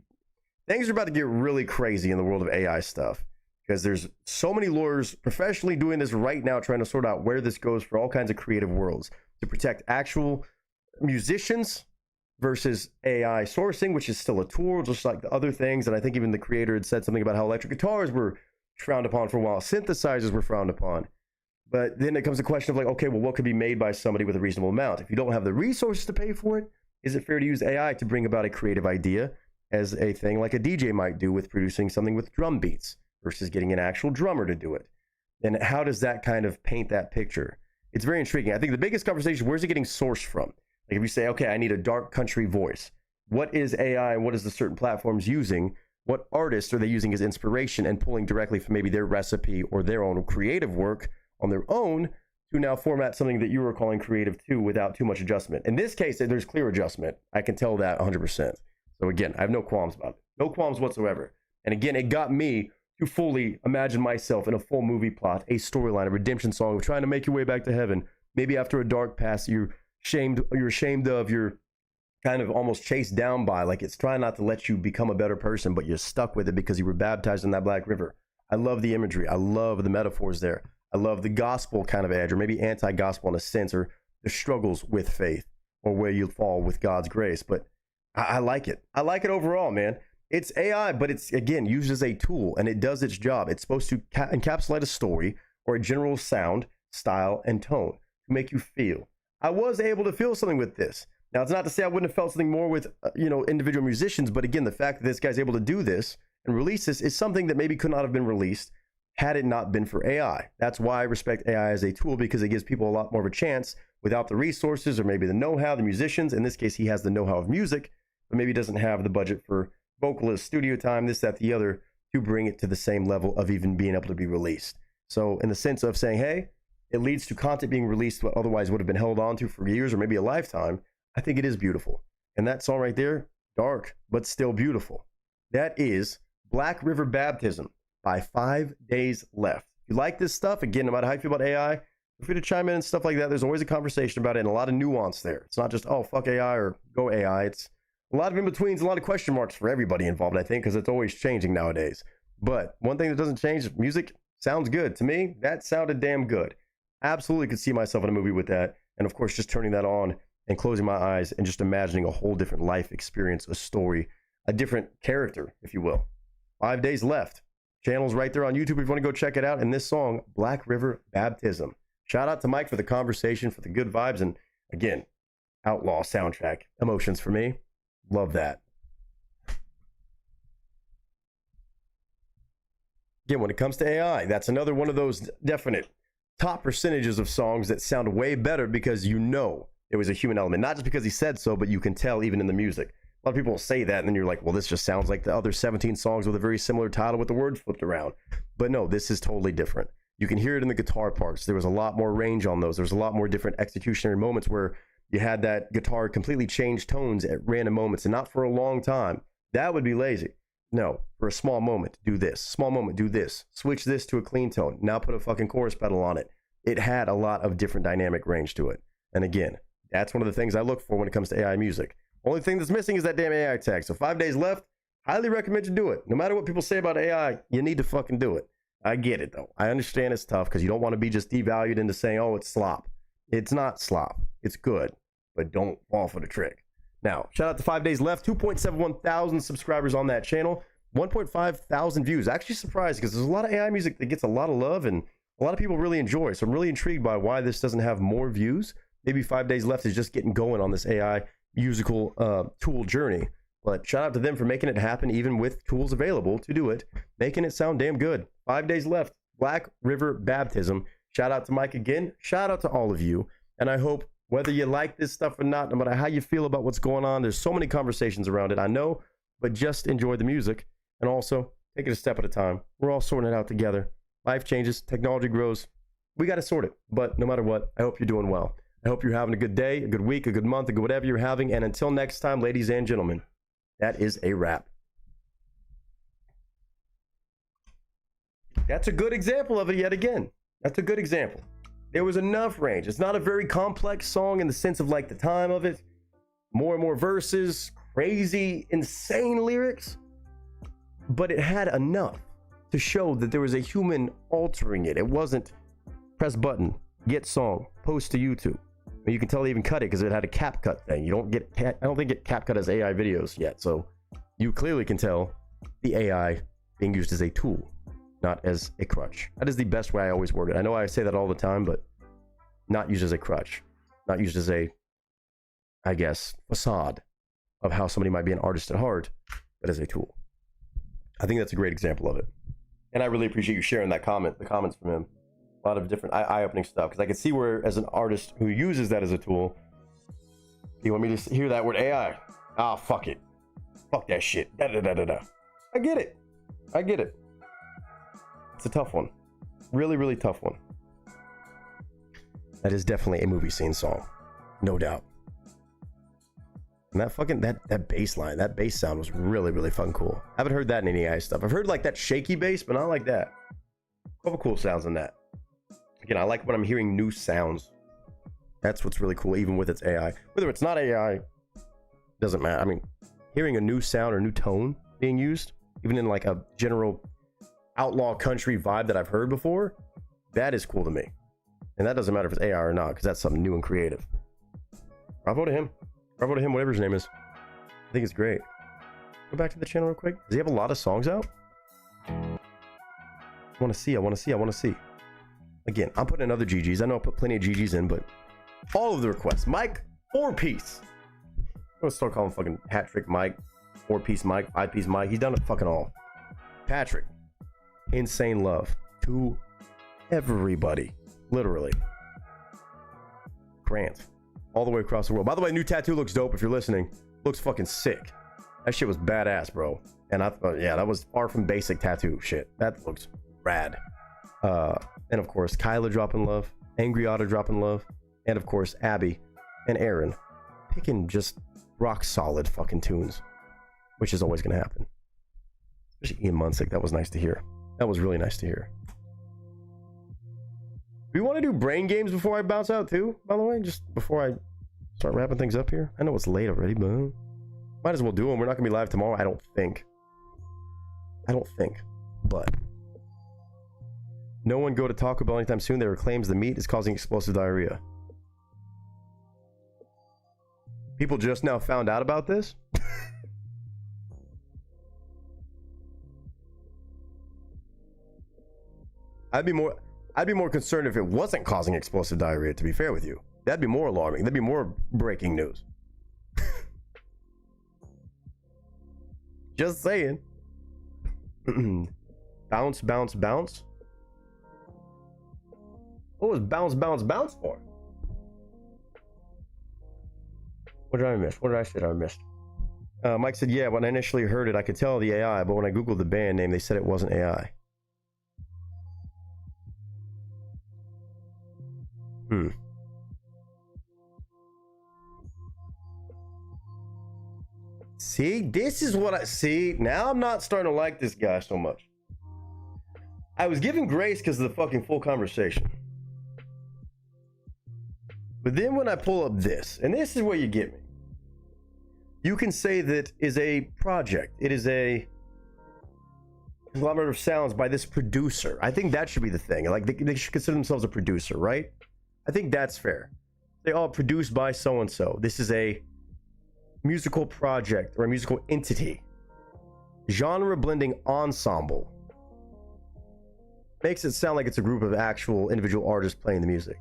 things are about to get really crazy in the world of AI stuff. Because there's so many lawyers professionally doing this right now, trying to sort out where this goes for all kinds of creative worlds to protect actual musicians versus AI sourcing, which is still a tool, just like the other things. And I think even the creator had said something about how electric guitars were frowned upon for a while, synthesizers were frowned upon. But then it comes the question of like, okay, well, what could be made by somebody with a reasonable amount? If you don't have the resources to pay for it, is it fair to use AI to bring about a creative idea as a thing like a DJ might do with producing something with drum beats versus getting an actual drummer to do it? And how does that kind of paint that picture? It's very intriguing. I think the biggest conversation, where's it getting sourced from? Like if you say, okay, I need a dark country voice. What is AI and what is the certain platforms using? What artists are they using as inspiration and pulling directly from maybe their recipe or their own creative work on their own to now format something that you were calling creative too without too much adjustment? In this case, there's clear adjustment. I can tell that 100%. So again, I have no qualms about it. No qualms whatsoever. And again, it got me to fully imagine myself in a full movie plot, a storyline, a redemption song of trying to make your way back to heaven. Maybe after a dark past you're ashamed of, you're kind of almost chased down by, like it's trying not to let you become a better person, but you're stuck with it because you were baptized in that black river. I love the imagery. I love the metaphors there. I love the gospel kind of edge, or maybe anti-gospel in a sense, or the struggles with faith, or where you fall with God's grace. But I like it. I like it overall, man. It's AI, but it's, again, used as a tool, and it does its job. It's supposed to encapsulate a story or a general sound, style, and tone to make you feel. I was able to feel something with this. Now, it's not to say I wouldn't have felt something more with, individual musicians, but again, the fact that this guy's able to do this and release this is something that maybe could not have been released had it not been for AI. That's why I respect AI as a tool, because it gives people a lot more of a chance without the resources or maybe the know-how, the musicians. In this case, he has the know-how of music, but maybe doesn't have the budget for vocalist, studio time, this, that, the other, to bring it to the same level of even being able to be released. So in the sense of saying, hey, it leads to content being released what otherwise would have been held on to for years or maybe a lifetime, I think it is beautiful. And that song right there, dark, but still beautiful. That is Black River Baptism by 5 Days Left. If you like this stuff, again, no matter how you feel about AI, feel free to chime in and stuff like that. There's always a conversation about it and a lot of nuance there. It's not just, oh, fuck AI or go AI. It's a lot of in-betweens, a lot of question marks for everybody involved, I think, because it's always changing nowadays. But one thing that doesn't change, music sounds good. To me, that sounded damn good. Absolutely could see myself in a movie with that. And of course, just turning that on and closing my eyes and just imagining a whole different life experience, a story, a different character, if you will. 5 Days Left. Channel's right there on YouTube if you want to go check it out. And this song, Black River Baptism. Shout out to Mike for the conversation, for the good vibes. And again, Outlaw soundtrack. Emotions for me. Love that. Again, when it comes to AI, that's another one of those definite top percentages of songs that sound way better because you know there was a human element. Not just because he said so, but you can tell even in the music. A lot of people will say that, and then you're like, well, this just sounds like the other 17 songs with a very similar title with the words flipped around. But no, this is totally different. You can hear it in the guitar parts. There was a lot more range on those. There was a lot more different executionary moments where you had that guitar completely change tones at random moments, and not for a long time. That would be lazy. No, for a small moment, do this. Small moment, do this. Switch this to a clean tone. Now put a fucking chorus pedal on it. It had a lot of different dynamic range to it. And again, that's one of the things I look for when it comes to AI music. Only thing that's missing is that damn AI tag. So 5 days left. Highly recommend you do it. No matter what people say about AI, you need to fucking do it. I get it though. I understand it's tough because you don't want to be just devalued into saying, oh, it's slop. It's not slop. It's good, but don't fall for the trick. Now, shout out to 5 days left. 2.71 thousand subscribers on that channel. 1.5 thousand views. Actually surprised because there's a lot of AI music that gets a lot of love and a lot of people really enjoy. So I'm really intrigued by why this doesn't have more views. Maybe 5 days left is just getting going on this AI musical tool journey. But shout out to them for making it happen, even with tools available to do it, making it sound damn good. 5 days left. Black River Baptism. Shout out to Mike again. Shout out to all of you. And I hope whether you like this stuff or not, no matter how you feel about what's going on, there's so many conversations around it, I know, but just enjoy the music and also take it a step at a time. We're all sorting it out together. Life changes, technology grows. We got to sort it. But no matter what, I hope you're doing well. I hope you're having a good day, a good week, a good month, a good whatever you're having. And until next time, ladies and gentlemen, that is a wrap. That's a good example of it yet again. That's a good example. There was enough range. It's not a very complex song in the sense of like the time of it. More and more verses, crazy, insane lyrics. But it had enough to show that there was a human altering it. It wasn't press button, get song, post to YouTube. I mean, you can tell they even cut it because it had a CapCut thing. You don't get, I don't think CapCut has AI videos yet. So you clearly can tell the AI being used as a tool, not as a crutch. That is the best way I always word it. I know I say that all the time, but not used as a crutch, not used as a, I guess, facade of how somebody might be an artist at heart, but as a tool. I think that's a great example of it. And I really appreciate you sharing that comment, the comments from him. A lot of different eye-opening stuff, because I can see where, as an artist who uses that as a tool, you want me to hear that word AI? Ah, fuck it. Fuck that shit. Da, da, da, da, da. I get it. I get it. It's a tough one. Really, really tough one. That is definitely a movie scene song. No doubt. And that fucking, that bass line, that bass sound was really, really fucking cool. I haven't heard that in any AI stuff. I've heard like that shaky bass, but not like that. A couple cool sounds in that. Again, I like when I'm hearing new sounds. That's what's really cool, even with its AI. Whether it's not AI, doesn't matter. I mean, hearing a new sound or new tone being used, even in like a general outlaw country vibe that I've heard before, that is cool to me. And that doesn't matter if it's AI or not, because that's something new and creative. Bravo to him. Bravo to him, whatever his name is. I think it's great. Go back to the channel real quick. Does he have a lot of songs out? I want to see. Again, I'm putting in other GGs. I know I put plenty of GGs in, but All of the requests. Mike, 4-piece. I'm gonna start calling fucking hat trick Mike, 4-piece Mike, 5-piece Mike. He's done it fucking all. Patrick, insane love to everybody, literally. Grant, all the way across the world. By the way, new tattoo looks dope. If you're listening, looks fucking sick. That shit was badass, bro. And I thought, yeah, that was far from basic tattoo shit. That looks rad. And of course, Kyla dropping love, Angry Otter dropping love, and of course, Abby and Aaron picking just rock solid fucking tunes, which is always gonna happen. Especially Ian Munsick, that was nice to hear. That was really nice to hear. Do you want to do brain games before I bounce out too, by the way? Just before I start wrapping things up here? I know it's late already, but might as well do them. We're not gonna be live tomorrow, I don't think. But no one go to Taco Bell anytime soon. There claims the meat is causing explosive diarrhea. People just now found out about this? I'd be more concerned if it wasn't causing explosive diarrhea, to be fair with you. That'd be more alarming. That'd be more breaking news. Just saying. Bounce, bounce, bounce. What was bounce, bounce, bounce for? What did I miss? What did I say I missed? Mike said, yeah, when I initially heard it, I could tell the AI, but when I Googled the band name, they said it wasn't AI. See, this is what I see. Now I'm not starting to like this guy so much. I was giving grace because of the fucking full conversation. But then when I pull up this, and this is where you get me. You can say that is a project. It is a conglomerate of sounds by this producer. I think that should be the thing. Like they should consider themselves a producer, right? I think that's fair. They all produced by so-and-so. This is a musical project or a musical entity. Genre blending ensemble. Makes it sound like it's a group of actual individual artists playing the music.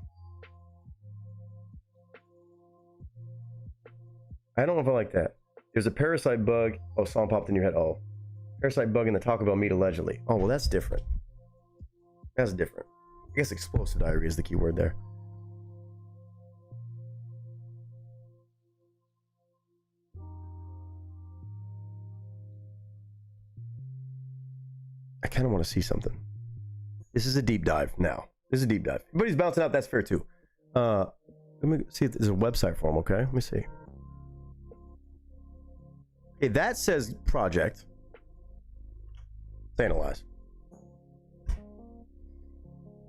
I don't know if I like that. There's a parasite bug. Oh, song popped in your head. Oh. Parasite bug in the Taco Bell meat allegedly. Oh, well, that's different. That's different. I guess explosive diarrhea is the key word there. I kind of want to see something. This is a deep dive now. This is a deep dive. Everybody's bouncing out. That's fair too. Let me see if there's a website for them, okay? Let me see. Okay, that says project. Let's analyze.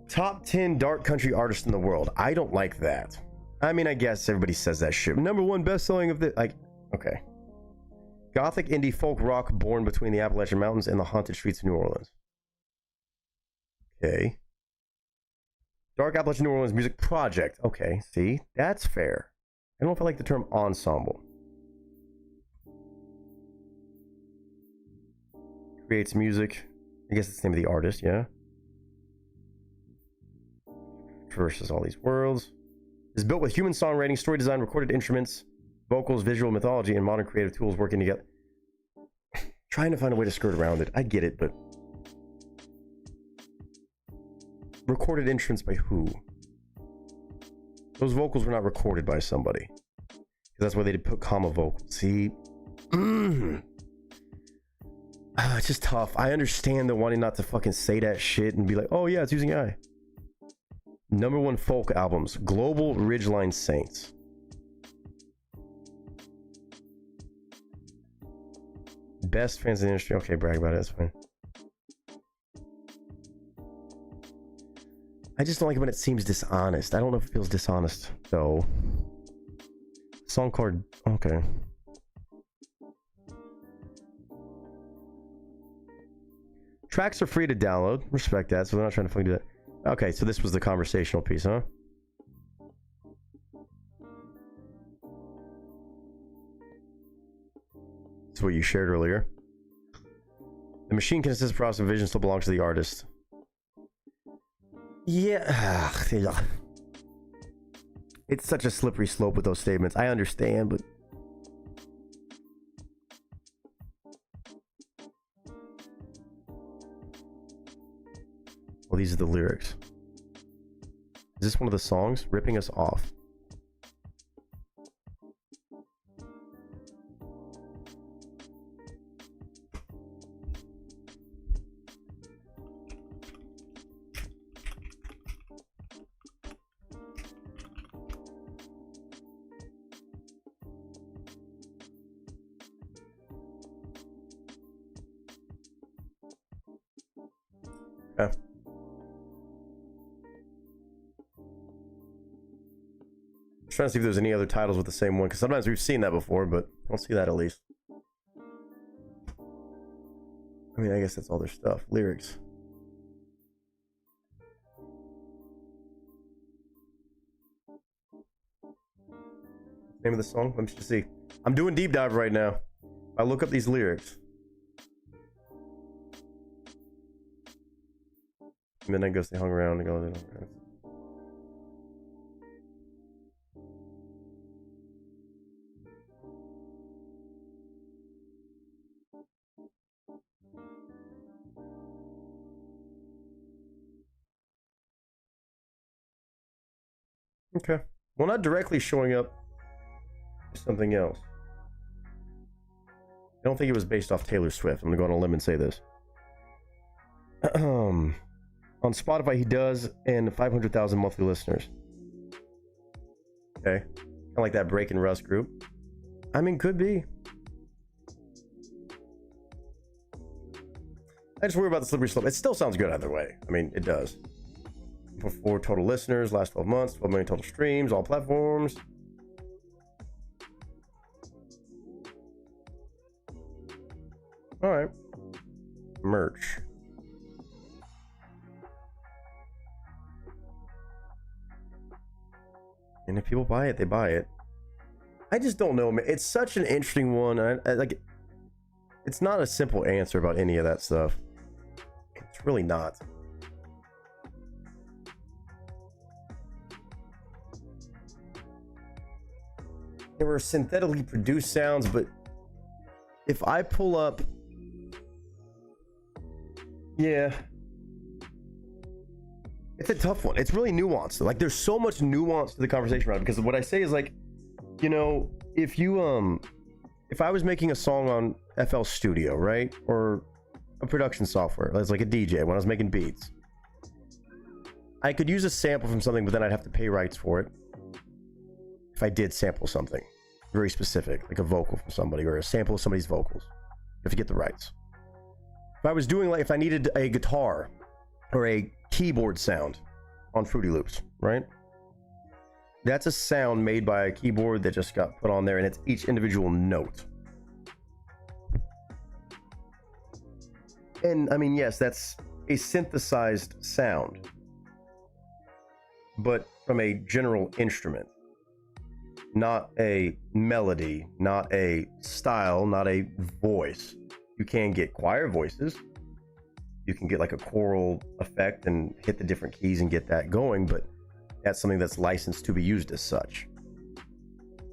Top 10 dark country artists in the world. I don't like that. I mean, I guess everybody says that shit. Number one best-selling of the... Like, okay. Gothic indie folk rock born between the Appalachian Mountains and the haunted streets of New Orleans. Okay. Dark Appalachian New Orleans music project. Okay, see? That's fair. I don't know if I like the term ensemble. Creates music. I guess it's the name of the artist, yeah. Traverses all these worlds. Is built with human songwriting, story design, recorded instruments, vocals, visual mythology, and modern creative tools working together. Trying to find a way to skirt around it. I get it, but... Recorded instruments by who? Those vocals were not recorded by somebody. That's why they did put comma vocals. See? It's just tough. I understand the wanting not to fucking say that shit and be like, oh yeah, it's using AI. Number one folk albums. Global Ridgeline Saints. Best fans in the industry. Okay, brag about it. That's fine. I just don't like it when it seems dishonest. I don't know if it feels dishonest, though. Song card. Okay. Tracks are free to download. Respect that. So they're not trying to fucking do that. Okay, so this was the conversational piece, huh? That's what you shared earlier. The machine can assist the process of vision, still belongs to the artist. Yeah. It's such a slippery slope with those statements. I understand, but well, these are the lyrics. Is this one of the songs? Ripping Us Off. Okay. Trying to see if there's any other titles with the same one, because sometimes we've seen that before, but I don't see that at least. I mean, I guess that's all their stuff. Lyrics. Name of the song? Let me just see. I'm doing deep dive right now. I look up these lyrics. Midnight Ghost, they hung around and go. Okay. Well, not directly showing up. Something else. I don't think it was based off Taylor Swift. I'm gonna go on a limb and say this. On Spotify, he does, and 500,000 monthly listeners. Okay. Kind of like that Break and Rust group. I mean, could be. I just worry about the slippery slope. It still sounds good either way. I mean, it does. 4 total listeners, last 12 months, 12 million total streams, all platforms. All right. Merch. And if people buy it, they buy it. I just don't know, man. It's such an interesting one. I like. It's not a simple answer about any of that stuff. It's really not. There were synthetically produced sounds, but if I pull up, yeah, it's a tough one. It's really nuanced. Like, there's so much nuance to the conversation around it, because what I say is, like, you know, if you if I was making a song on FL Studio, right, or a production software, that's like a DJ, when I was making beats, I could use a sample from something, but then I'd have to pay rights for it if I did sample something very specific, like a vocal from somebody or a sample of somebody's vocals. You have to get the rights. If I was doing, like, if I needed a guitar or a keyboard sound on Fruity Loops, right? That's a sound made by a keyboard that just got put on there, and it's each individual note. And I mean, yes, that's a synthesized sound, but from a general instrument, not a melody, not a style, not a voice. You can get choir voices. You can get like a choral effect and hit the different keys and get that going, but that's something that's licensed to be used as such,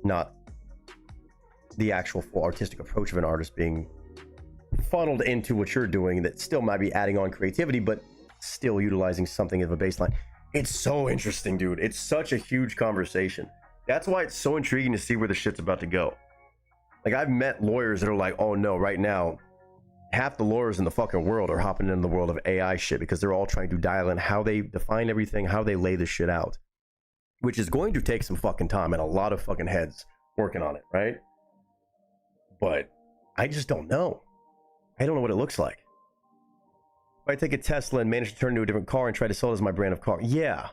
not the actual full artistic approach of an artist being funneled into what you're doing that still might be adding on creativity, but still utilizing something of a baseline. It's so interesting, dude. It's such a huge conversation. That's why it's so intriguing to see where the shit's about to go. Like, I've met lawyers that are like, oh no, right now, half the lawyers in the fucking world are hopping into the world of AI shit because they're all trying to dial in how they define everything, how they lay this shit out, which is going to take some fucking time and a lot of fucking heads working on it, right? But I just don't know. I don't know what it looks like. If I take a Tesla and manage to turn it into a different car and try to sell it as my brand of car, yeah.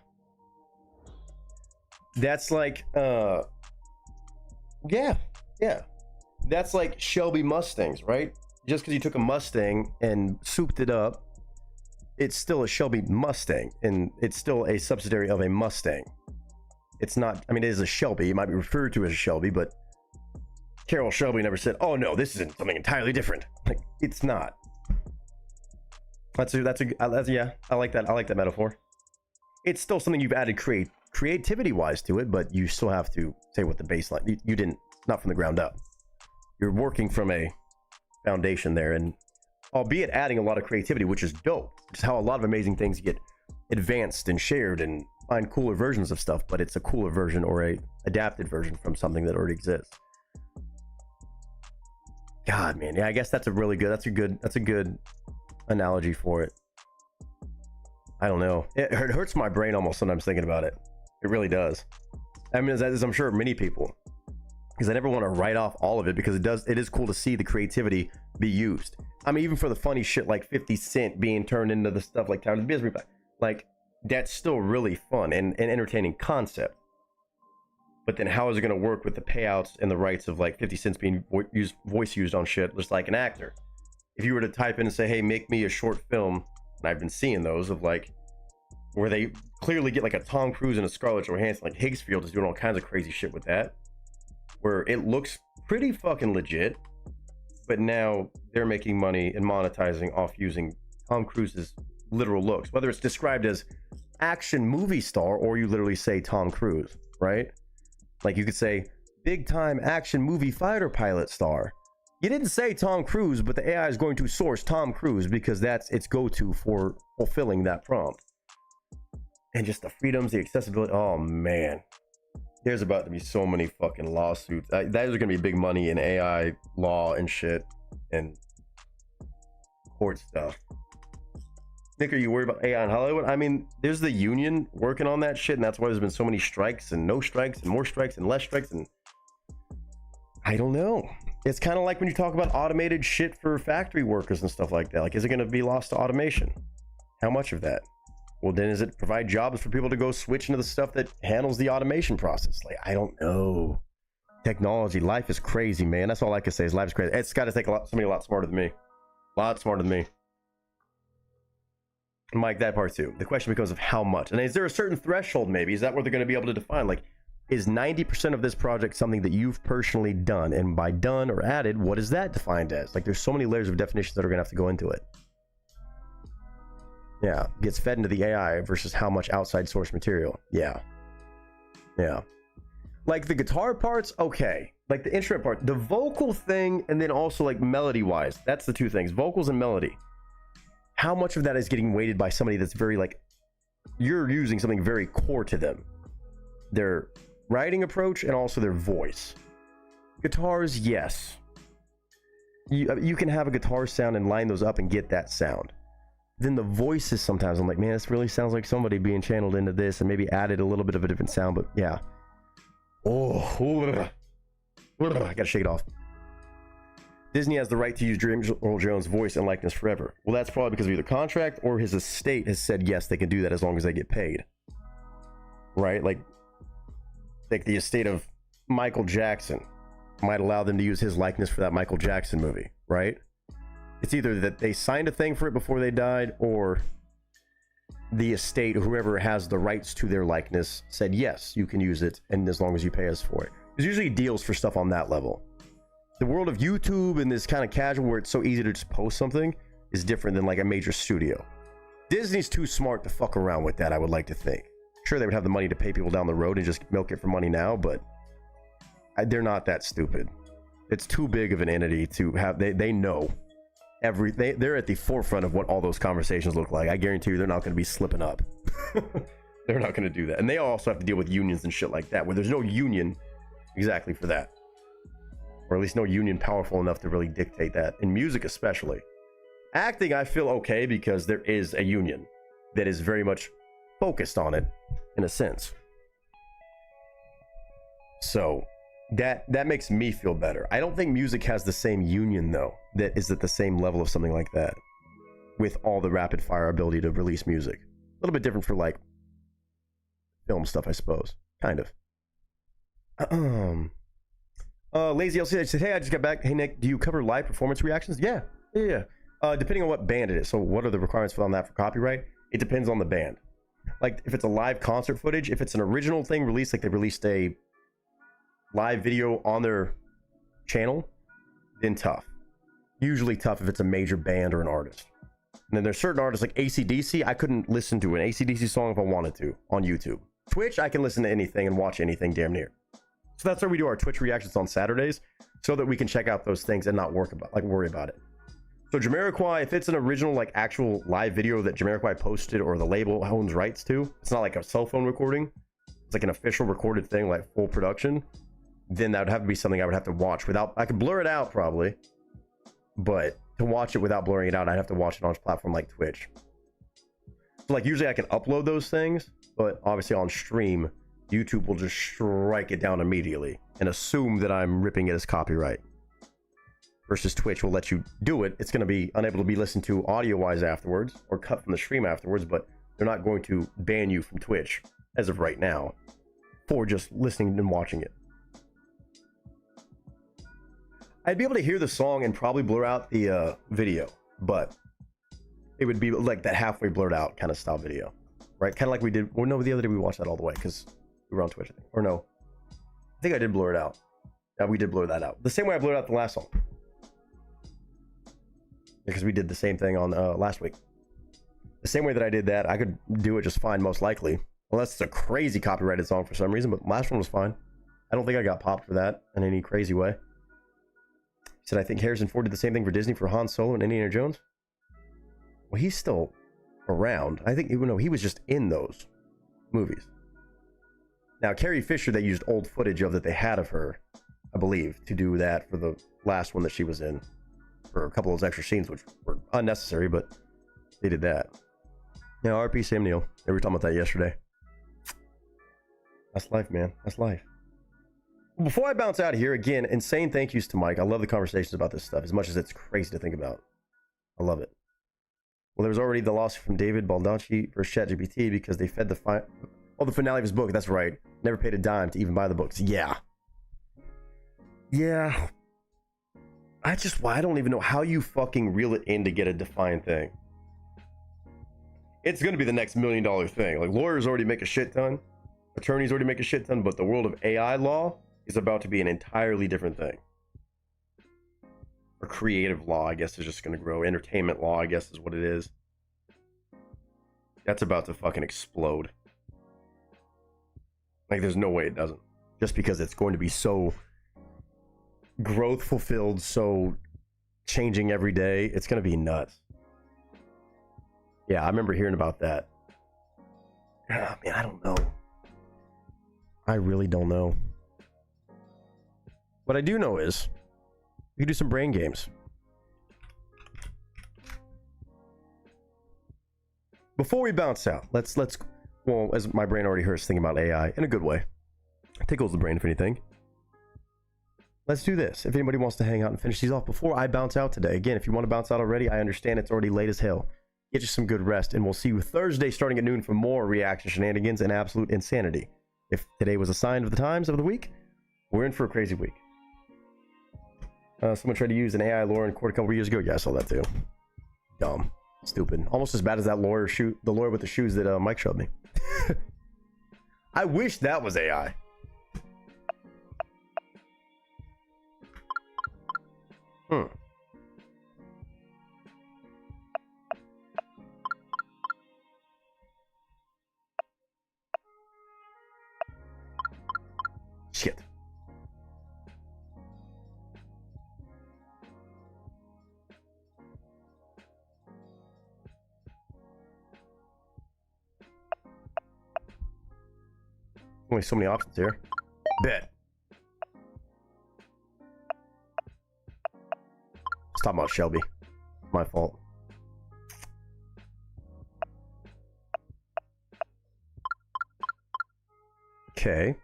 That's like, yeah. That's like Shelby Mustangs, right? Just because you took a Mustang and souped it up, it's still a Shelby Mustang, and it's still a subsidiary of a Mustang. It's not, I mean, it is a Shelby. It might be referred to as a Shelby, but Carroll Shelby never said, oh no, this isn't something entirely different. Like, it's not. That's yeah, I like that. I like that metaphor. It's still something you've added creativity wise to it, but you still have to say what the baseline. You didn't, not from the ground up. You're working from a foundation there, and albeit adding a lot of creativity, which is dope. Which is how a lot of amazing things get advanced and shared and find cooler versions of stuff, but it's a cooler version or a adapted version from something that already exists. God, man, yeah, I guess that's a good analogy for it. I don't know. It hurts my brain almost sometimes thinking about it. It really does. I mean, as I'm sure many people, because I never want to write off all of it, because it is cool to see the creativity be used. I mean, even for the funny shit like 50 Cent being turned into the stuff like Tyler the Biz Replay, like that's still really fun and entertaining concept. But then how is it going to work with the payouts and the rights of like 50 Cent's being voice used on shit just like an actor? If you were to type in and say, hey, make me a short film, and I've been seeing those of like where they clearly get like a Tom Cruise and a Scarlett Johansson, like Higgsfield is doing all kinds of crazy shit with that, where it looks pretty fucking legit, but now they're making money and monetizing off using Tom Cruise's literal looks, whether it's described as action movie star or you literally say Tom Cruise, right? Like you could say big time action movie fighter pilot star. You didn't say Tom Cruise, but the AI is going to source Tom Cruise because that's its go-to for fulfilling that prompt. And just the freedoms, the accessibility. Oh man, there's about to be so many fucking lawsuits. That is going to be big money in AI law and shit and court stuff. Nick, are you worried about AI in Hollywood? I mean, there's the union working on that shit, and that's why there's been so many strikes and no strikes and more strikes and less strikes. And I don't know. It's kind of like when you talk about automated shit for factory workers and stuff like that. Like, is it going to be lost to automation? How much of that? Well, then is it provide jobs for people to go switch into the stuff that handles the automation process? Like, I don't know. Technology, life is crazy, man. That's all I can say is life is crazy. It's got to take somebody a lot smarter than me. A lot smarter than me. Mike, that part too. The question becomes of how much. And is there a certain threshold maybe? Is that what they're going to be able to define? Like, is 90% of this project something that you've personally done? And by done or added, what is that defined as? Like, there's so many layers of definitions that are going to have to go into it. Yeah, gets fed into the AI versus how much outside source material. Yeah. Yeah. Like the guitar parts, okay. Like the instrument part, the vocal thing, and then also like melody wise. That's the two things, vocals and melody. How much of that is getting weighted by somebody that's very like, you're using something very core to them, their writing approach and also their voice. Guitars, yes, you can have a guitar sound and line those up and get that sound. Then the voices, sometimes I'm like, man, this really sounds like somebody being channeled into this and maybe added a little bit of a different sound. But yeah, I gotta shake it off. Disney has the right to use James Earl Jones' voice and likeness forever. Well, that's probably because of either contract or his estate has said yes, they can do that as long as they get paid. Right? Like the estate of Michael Jackson might allow them to use his likeness for that Michael Jackson movie, right? It's either that they signed a thing for it before they died, or the estate, or whoever has the rights to their likeness, said yes, you can use it, and as long as you pay us for it. There's usually deals for stuff on that level. The world of YouTube and this kind of casual where it's so easy to just post something is different than like a major studio. Disney's too smart to fuck around with that, I would like to think. Sure, they would have the money to pay people down the road and just milk it for money now, but they're not that stupid. It's too big of an entity to have. They know they're at the forefront of what all those conversations look like. I guarantee you they're not going to be slipping up. They're not going to do that. And they also have to deal with unions and shit like that, where there's no union exactly for that. Or at least no union powerful enough to really dictate that. In music especially. Acting, I feel okay because there is a union that is very much focused on it, in a sense. So that makes me feel better. I don't think music has the same union, though, that is at the same level of something like that, with all the rapid fire ability to release music. A little bit different for like film stuff, I suppose. Kind of. Lazy LC said, hey, I just got back. Hey, Nick, do you cover live performance reactions? Yeah. Depending on what band it is. So what are the requirements on that for copyright? It depends on the band. Like if it's a live concert footage, if it's an original thing released, like they released a live video on their channel, then tough. Usually tough if it's a major band or an artist. And then there's certain artists like AC/DC. I couldn't listen to an AC/DC song if I wanted to on YouTube. Twitch, I can listen to anything and watch anything damn near. So that's why we do our Twitch reactions on Saturdays, so that we can check out those things and not worry about it. So Jamiroquai, if it's an original like actual live video that Jamiroquai posted or the label owns rights to, it's not like a cell phone recording. It's like an official recorded thing, like full production. Then that would have to be something I would have to watch without. I could blur it out probably, but to watch it without blurring it out, I'd have to watch it on a platform like Twitch. So like usually I can upload those things, but obviously on stream, YouTube will just strike it down immediately and assume that I'm ripping it as copyright. Versus Twitch will let you do it. It's going to be unable to be listened to audio-wise afterwards or cut from the stream afterwards, but they're not going to ban you from Twitch as of right now for just listening and watching it. I'd be able to hear the song and probably blur out the video, but it would be like that halfway blurred out kind of style video, right? Kind of like we did. Well, no, the other day we watched that all the way because we were on Twitch, I think. Or no, I think I did blur it out. Yeah, we did blur that out. The same way I blurred out the last song. Because we did the same thing on last week. The same way that I did that, I could do it just fine, most likely. Unless it's a crazy copyrighted song for some reason, but the last one was fine. I don't think I got popped for that in any crazy way. He said, I think Harrison Ford did the same thing for Disney for Han Solo and Indiana Jones. Well, he's still around. I think, even though he was just in those movies. Now, Carrie Fisher, they used old footage of that they had of her, I believe, to do that for the last one that she was in. For a couple of those extra scenes, which were unnecessary, but they did that. Yeah, RP Sam Neill. They were talking about that yesterday. That's life, man. That's life. Before I bounce out of here, again, insane thank yous to Mike. I love the conversations about this stuff, as much as it's crazy to think about. I love it. Well, there was already the lawsuit from David Baldacci versus ChatGPT because they fed the finale of his book. That's right. Never paid a dime to even buy the books. Yeah. Yeah. I don't even know how you fucking reel it in to get a defined thing. It's going to be the next $1 million thing. Like, lawyers already make a shit ton. Attorneys already make a shit ton. But the world of AI law is about to be an entirely different thing. Or creative law, I guess, is just going to grow. Entertainment law, I guess, is what it is. That's about to fucking explode. Like, there's no way it doesn't. Just because it's going to be so growth fulfilled, so changing every day, it's gonna be nuts. Yeah, I remember hearing about that. Ah, man, I don't know. I really don't know. What I do know is we can do some brain games. Before we bounce out, let's well, as my brain already hurts thinking about AI in a good way. It tickles the brain, if anything. Let's do this. If anybody wants to hang out and finish these off before I bounce out today. Again, if you want to bounce out already, I understand it's already late as hell. Get you some good rest, and we'll see you Thursday starting at noon for more reaction shenanigans and absolute insanity. If today was a sign of the times of the week, we're in for a crazy week. Someone tried to use an AI lawyer in court a couple years ago. Yeah, I saw that too. Dumb. Stupid. Almost as bad as that lawyer the lawyer with the shoes that Mike showed me. I wish that was AI. Shit. Only so many options here. Bet. Let's talk about Shelby. My fault. Okay.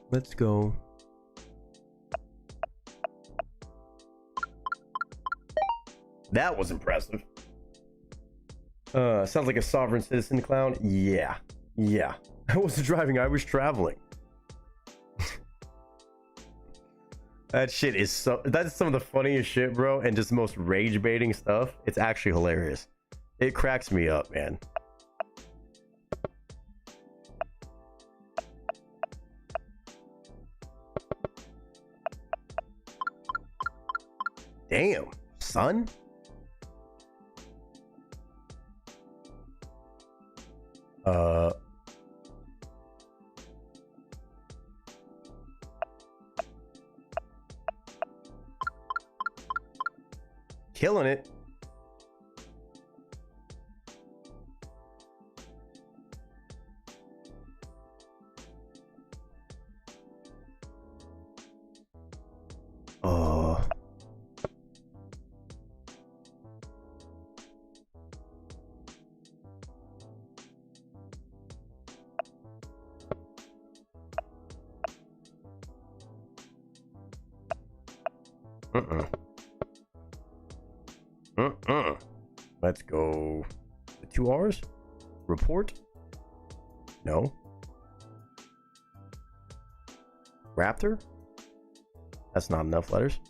Let's go. That was impressive. Sounds like a sovereign citizen clown. Yeah. I wasn't driving, I was traveling. That shit is that's some of the funniest shit, bro, and just the most rage baiting stuff. It's actually hilarious. It cracks me up, man. Damn, son. Killing it. Let's go. The 2 R's. Report. No. Raptor. That's not enough letters.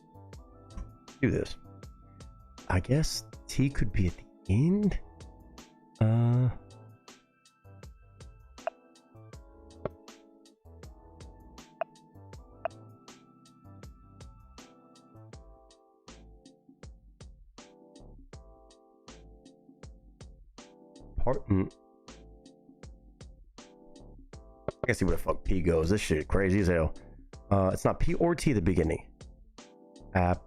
Do this. I guess T could be at the end. I can see where the fuck P goes. This shit crazy as hell. It's not P or T at the beginning. App.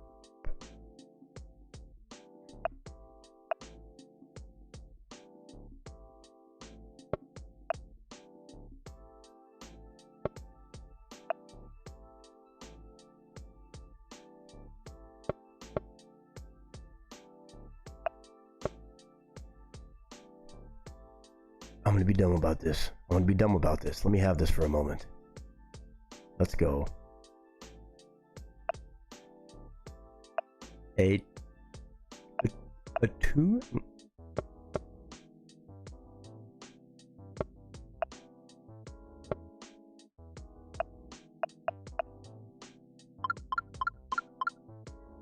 I'm gonna be dumb about this. I'm gonna be dumb about this. Let me have this for a moment. Let's go. A 2.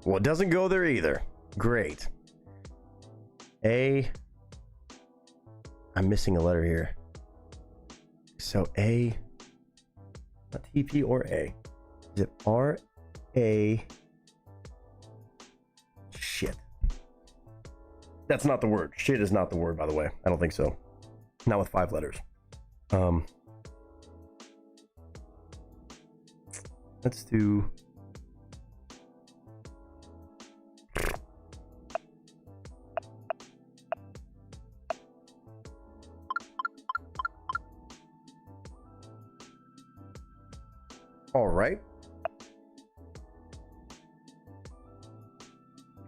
Well, it doesn't go there either. Great. A. I'm missing a letter here. So A. Not TP or A. Is it R A? Shit. That's not the word. Shit is not the word, by the way. I don't think so. Not with 5 letters. Let's do. All right.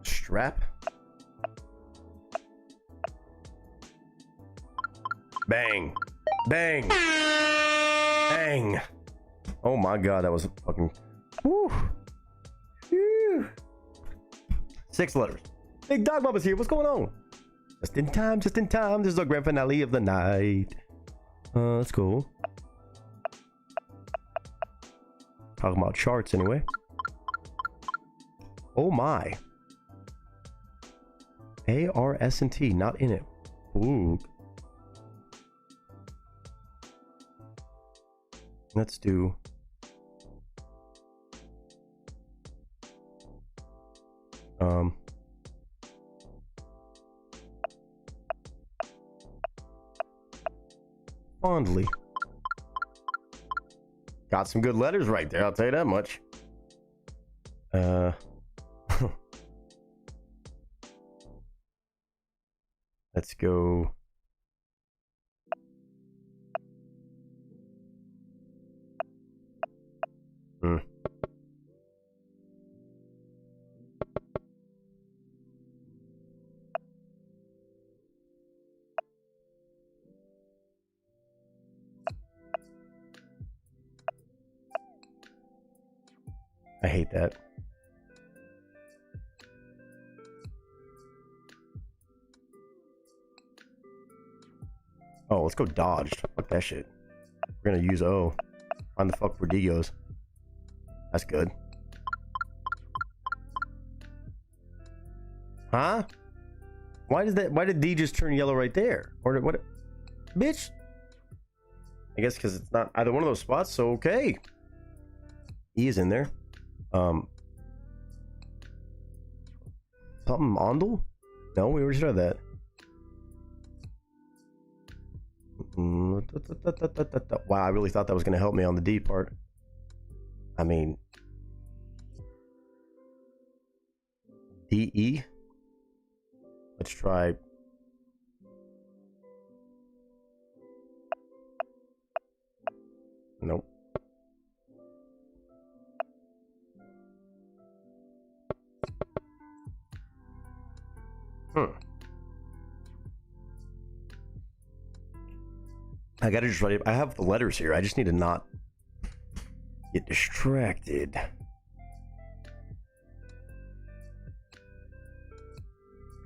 Strap. Bang. Bang. Bang. Oh my god, that was fucking. Woo. Whew. 6 letters. Big Dog Bubba's here. What's going on? Just in time, just in time. This is our grand finale of the night. Let's go. Talking about charts anyway. Oh my. A, R, S, and T, not in it. Ooh. Let's do. Fondly. Got some good letters right there, I'll tell you that much. Let's go. I hate that. Oh, let's go dodged. Fuck that shit. We're gonna use O. Find the fuck where D goes. That's good. Huh? Why did D just turn yellow right there? Or what? Bitch. I guess because it's not either one of those spots, so okay. E is in there. Something Ondel? No, we already said that. Wow, I really thought that was going to help me on the D part. I mean, DE. Let's try. Nope. I gotta just write it. I have the letters here. I just need to not get distracted.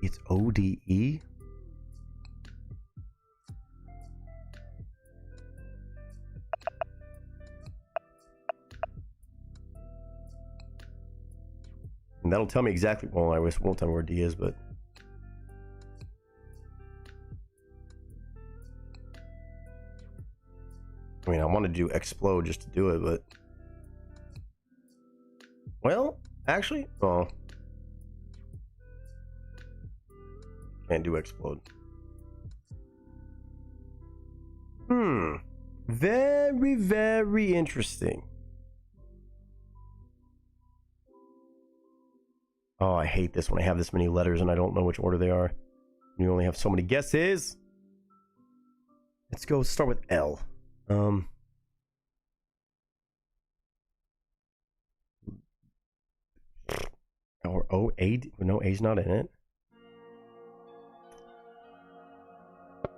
It's ODE. And that'll tell me exactly. Well, I wish it won't tell me where D is, but. I mean, I want to do explode just to do it, but. Well, actually, oh. Can't do explode. Very, very interesting. Oh, I hate this when I have this many letters and I don't know which order they are. You only have so many guesses. Let's go start with L. Or O, A, no, A's not in it.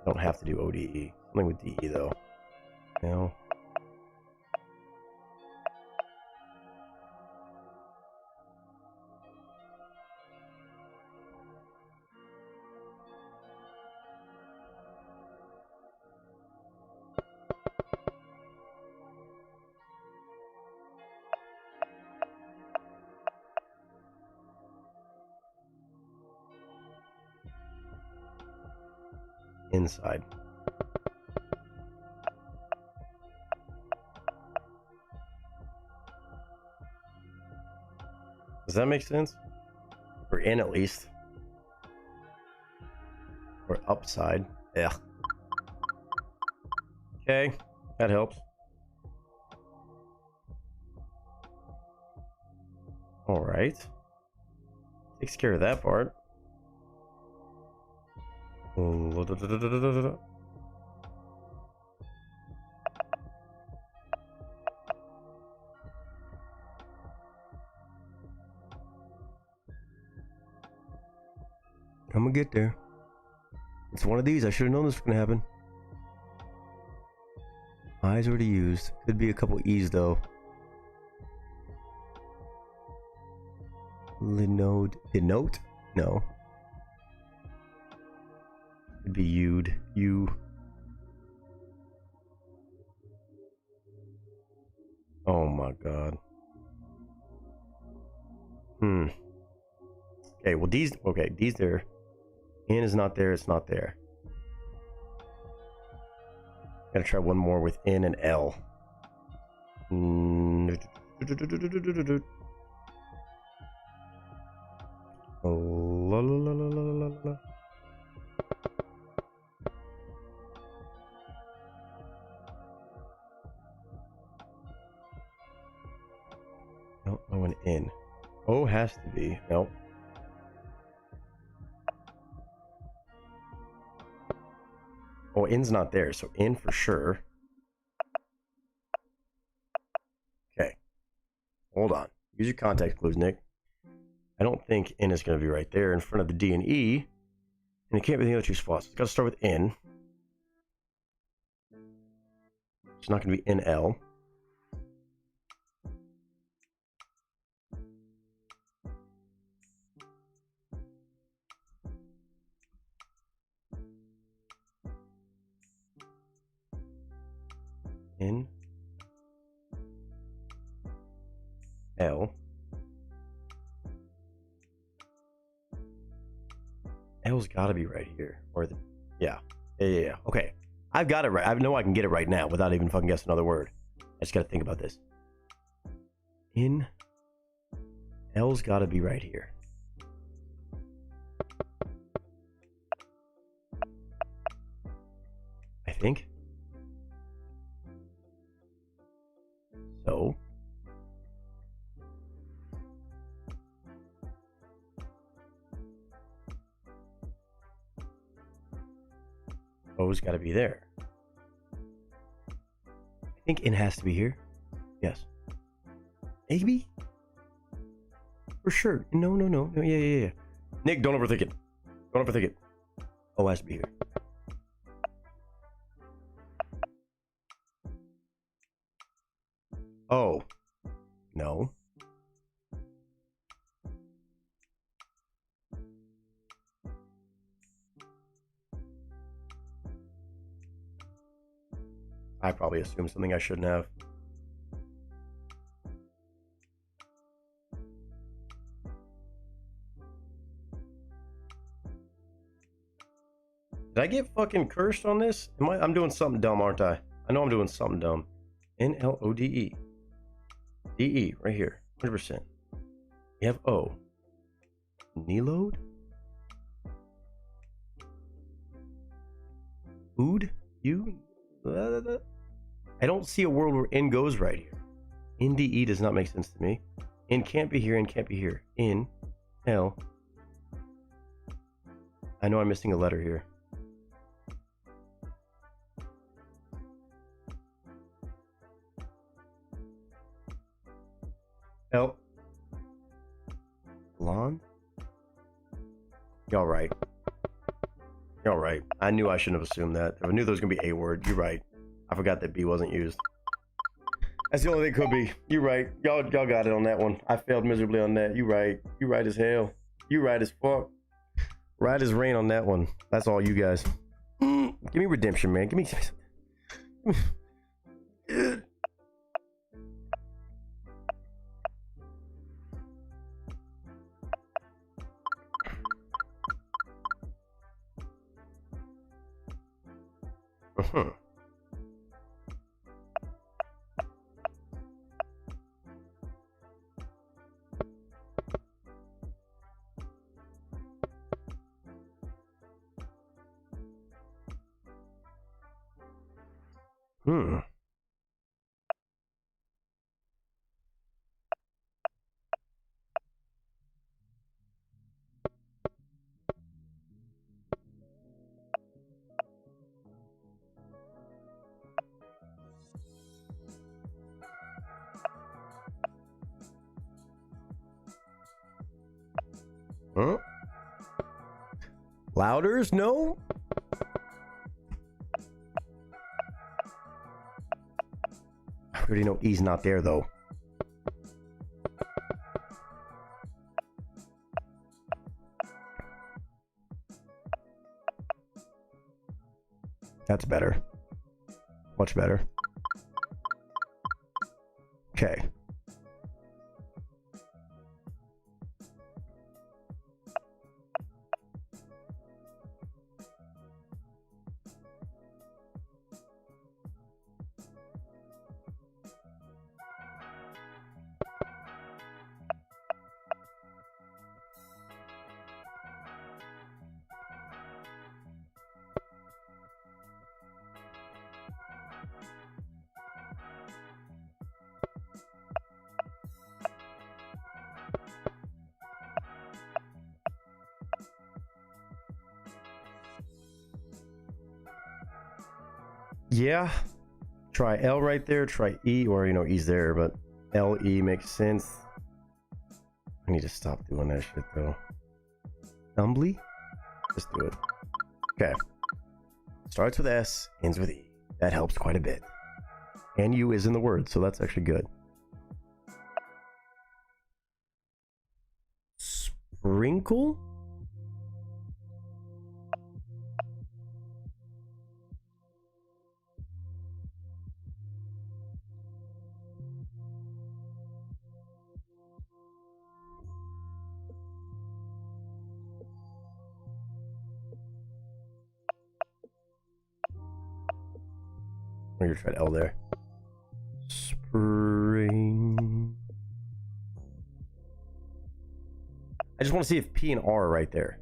Don't have to do ODE. Something with DE though. No. Inside. Does that make sense? Or in at least. Or upside. Yeah. Okay, that helps. All right. Takes care of that part. I'm gonna get there. It's one of these. I should have known this was gonna happen. I's already used. Could be a couple E's though. Linode. Denote? No. Could be you'd. You. Oh my god. Okay, well D's okay, D's there. N is not there, it's not there. Gotta try one more with N and L. Oh, la la la la la la la. No, no, an N. O has to be. Nope. Oh, N's not there, so N for sure. Okay. Hold on. Use your context clues, Nick. I don't think N is going to be right there in front of the D and E. And it can't be the other two spots. It's got to start with N. It's not going to be NL. N L L's got to be right here, or the yeah. Okay, I've got it right. I know I can get it right now without even fucking guessing another word. I just got to think about this. N L's got to be right here. think. So. O's got to be there. I think in has to be here. Yes. Maybe? For sure. No. Yeah. Nick, don't overthink it. Don't overthink it. O has to be here. Oh. No. I probably assumed something I shouldn't have. Did I get fucking cursed on this? I'm doing something dumb, aren't I? I know I'm doing something dumb. NLODE. DE, right here. 100%. We have O. Neload? Food? You? I don't see a world where N goes right here. NDE does not make sense to me. N can't be here, N can't be here. N, L. I know I'm missing a letter here. L. Lon? Y'all right. Y'all right. I knew I shouldn't have assumed that. I knew there was going to be a word. You're right. I forgot that B wasn't used. That's the only thing it could be. You're right. Y'all got it on that one. I failed miserably on that. You right. You right as hell. You right as fuck. Right as rain on that one. That's all you guys. Give me redemption, man. Give me... Huh? Louders? No? I already know E's not there, though. That's better. Much better. Okay. Yeah, try L right there, try E, or E's there, but L, E makes sense. I need to stop doing that shit though. Dumbly? Just do it. Okay. Starts with S, ends with E. That helps quite a bit. And U is in the word, so that's actually good. Sprinkle? We're gonna try L there. Spring. I just want to see if P and R are right there.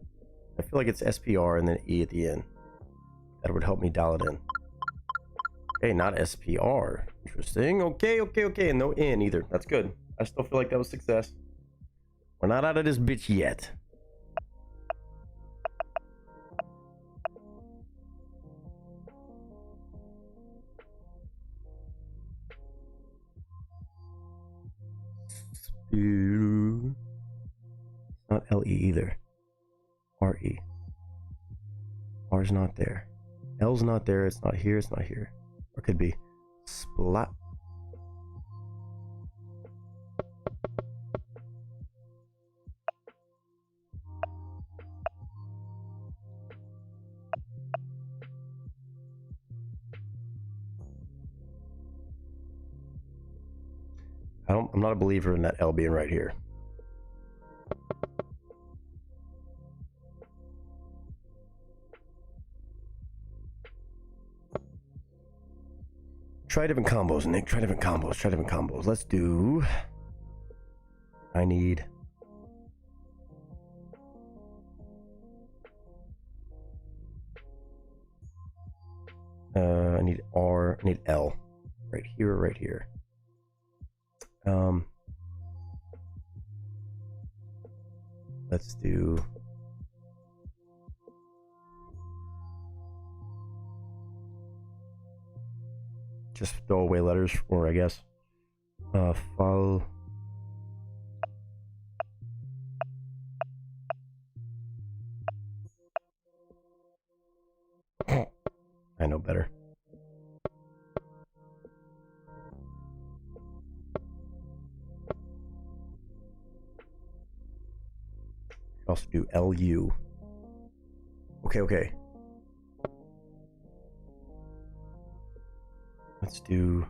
I feel like it's SPR and then E at the end. That would help me dial it in. Okay, not SPR. Interesting. Okay, okay, okay. And no N either. That's good. I still feel like that was success. We're not out of this bitch yet. Not LE either. RE. R's not there. L's not there. It's not here. It's not here. Or it could be splat. I'm not a believer in that L being right here. Try different combos, Nick. Try different combos. Try different combos. Let's do. I need. I need R. I need L. Right here, right here. Let's do. Just throw away letters, or I guess, fal. I know better. Also do LU. Okay, okay. Let's do.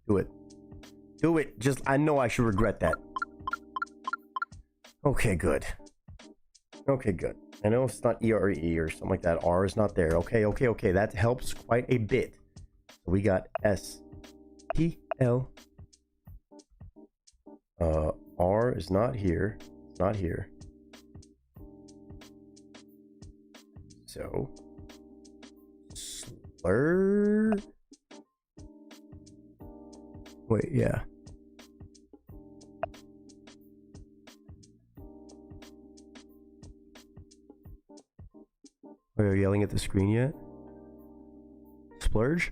Do it. Do it. Just, I know I should regret that. Okay, good. Okay, good. I know it's not E or E or something like that. R is not there. Okay, okay, okay. That helps quite a bit. We got S, P, L. R is not here. It's not here. So, slur. Wait, yeah. Are you yelling at the screen yet? Splurge?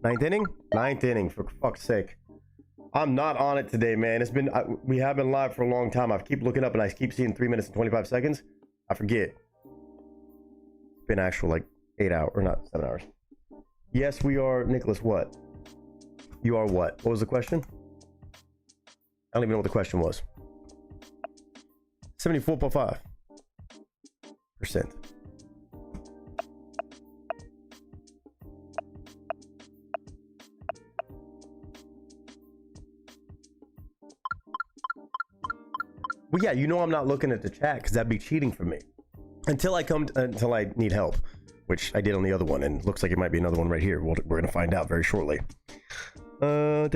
Ninth inning? Ninth inning, for fuck's sake. I'm not on it today, man. It's been, we have been live for a long time. I keep looking up and I keep seeing 3 minutes and 25 seconds. I forget. It's been actual like 8 hours, or not 7 hours. Yes, we are. Nicholas, what? You are what? What was the question? I don't even know what the question was. 74.5%. Well, yeah, you know I'm not looking at the chat because that'd be cheating for me. Until I need help, which I did on the other one, and looks like it might be another one right here. We're gonna find out very shortly. Oh.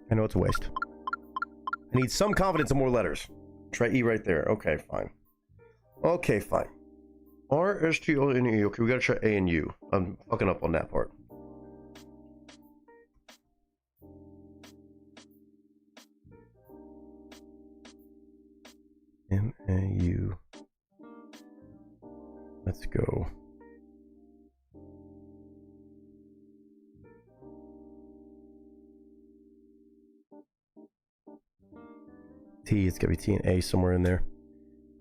I know it's a waste. I need some confidence in more letters. Try E right there. Okay, fine. Okay, fine. R, S, T, O, N, E. Okay, we gotta try A and U. I'm fucking up on that part. M, A, U. Let's go. T. It's gotta be T and A somewhere in there.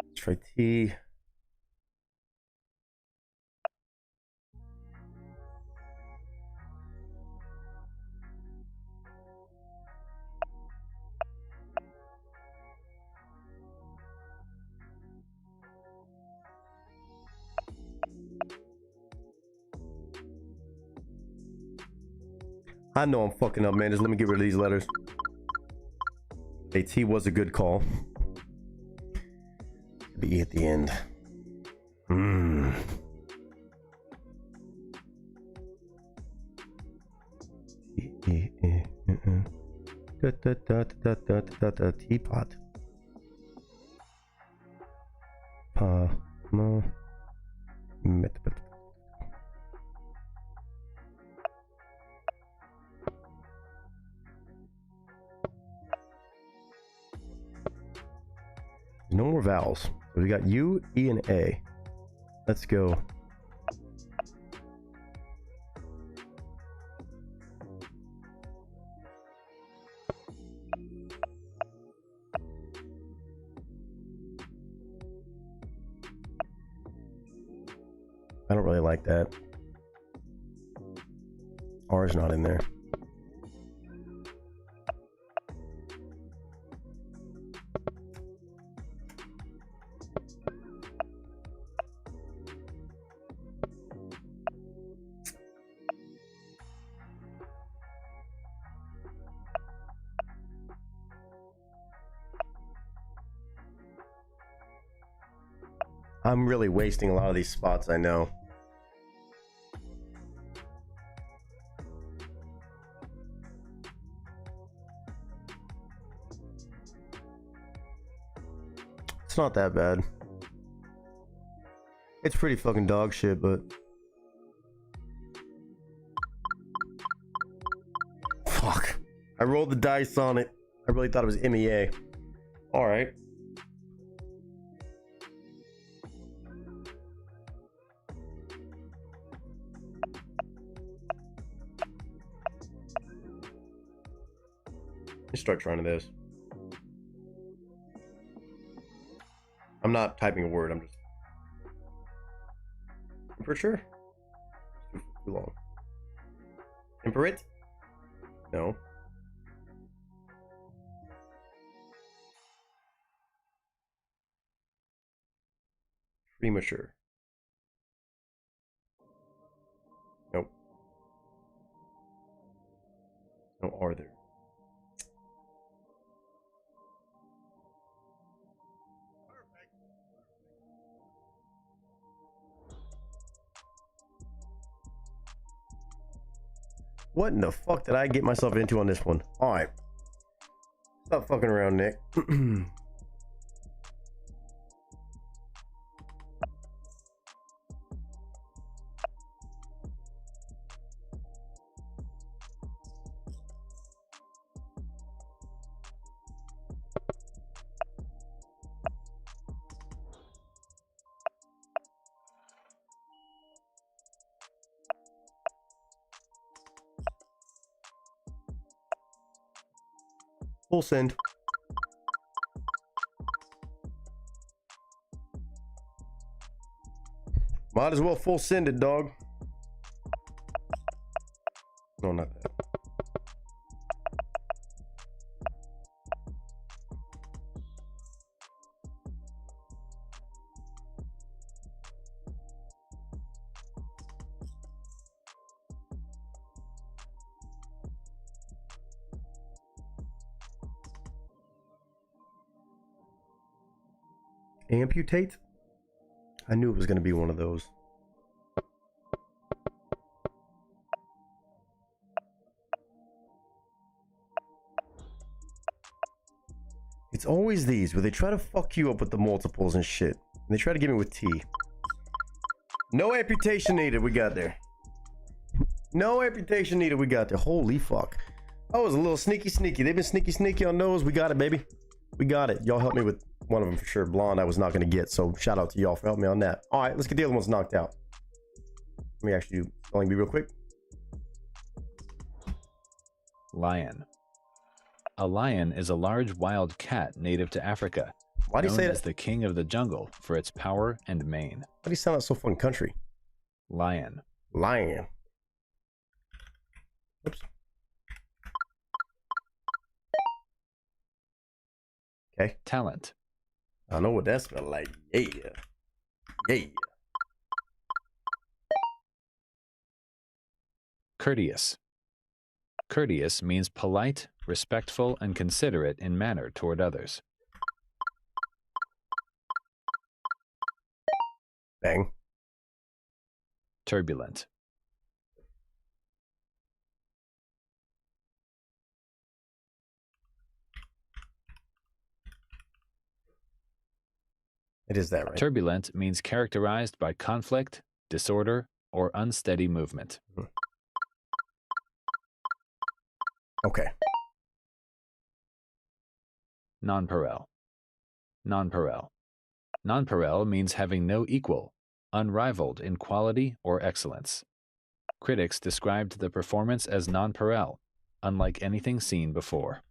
Let's try T. I know I'm fucking up, man. Just let me get rid of these letters. AT was a good call. B at the end. Teapot. No more vowels. So we got U, E, and A. Let's go. I don't really like that. R is not in there. I'm really wasting a lot of these spots, I know. It's not that bad. It's pretty fucking dog shit, but... Fuck. I rolled the dice on it. I really thought it was MEA. Alright. Let's start trying this. I'm not typing a word, I'm just... Temperature? Too long. Temperate? No. Premature. Nope. No R there. What in the fuck did I get myself into on this one? Alright. Stop fucking around, Nick. Full send. Might as well full send it, dog. No, not that. Amputate? I knew it was going to be one of those. It's always these where they try to fuck you up with the multiples and shit. And they try to get me with T. No amputation needed, we got there. No amputation needed, we got there. Holy fuck. I was a little sneaky. They've been sneaky on those. We got it, baby. We got it. Y'all helped me with one of them for sure. Blonde I was not going to get, so shout out to y'all for helping me on that. All right, let's get the other ones knocked out. Let me actually do spelling bee real quick. Lion. A lion is a large wild cat native to Africa, Why do you known say as that? the king of the jungle for its power and mane. Why do you sound so fucking country? Lion. Lion. Oops. Okay. Talent. I know what that smells like. Yeah. Yeah. Courteous. Courteous means polite, respectful, and considerate in manner toward others. Bang. Turbulent. It is that, right? Turbulent means characterized by conflict, disorder, or unsteady movement. Okay. Nonpareil. Nonpareil. Nonpareil means having no equal, unrivaled in quality or excellence. Critics described the performance as nonpareil, unlike anything seen before.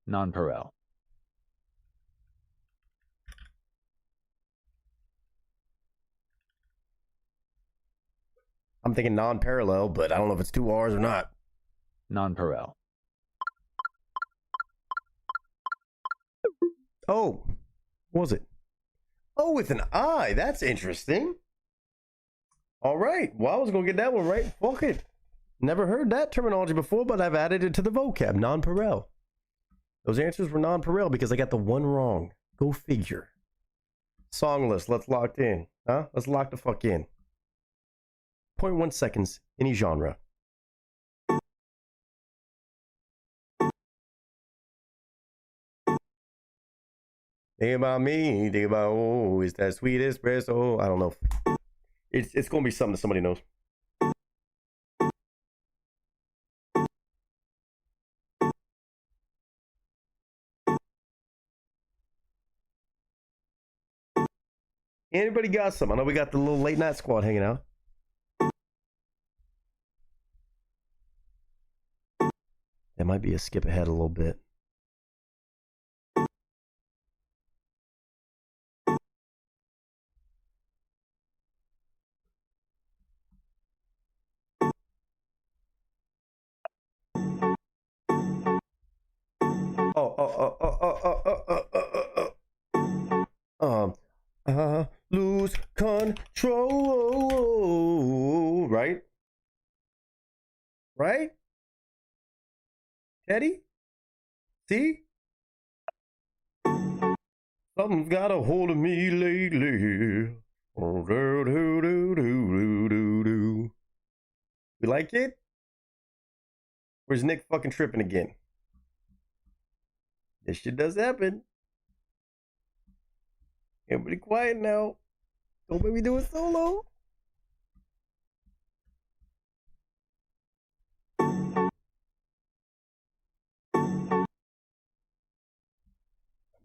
Nonpareil. I'm thinking non-parallel, but I don't know if it's two R's or not. Nonpareil. Oh, what was it? Oh, with an I. That's interesting. All right. Well, I was going to get that one right. Fuck it. Never heard that terminology before, but I've added it to the vocab. Non-pareil. Those answers were non-pareil because I got the one wrong. Go figure. Song list. Let's lock in. Huh? Let's lock the fuck in. 0.1 seconds. Any genre. Think about me. Think about, oh, is that sweet espresso? I don't know. It's going to be something that somebody knows. Anybody got some? I know we got the little late night squad hanging out. That might be a skip ahead a little bit. Lose control. Right? Right? Teddy? See? Something's got a hold of me lately. Oh, do, do, do, do, do, do. You like it? Where's Nick fucking tripping again? This shit does happen. Everybody quiet now. Don't make me do it solo.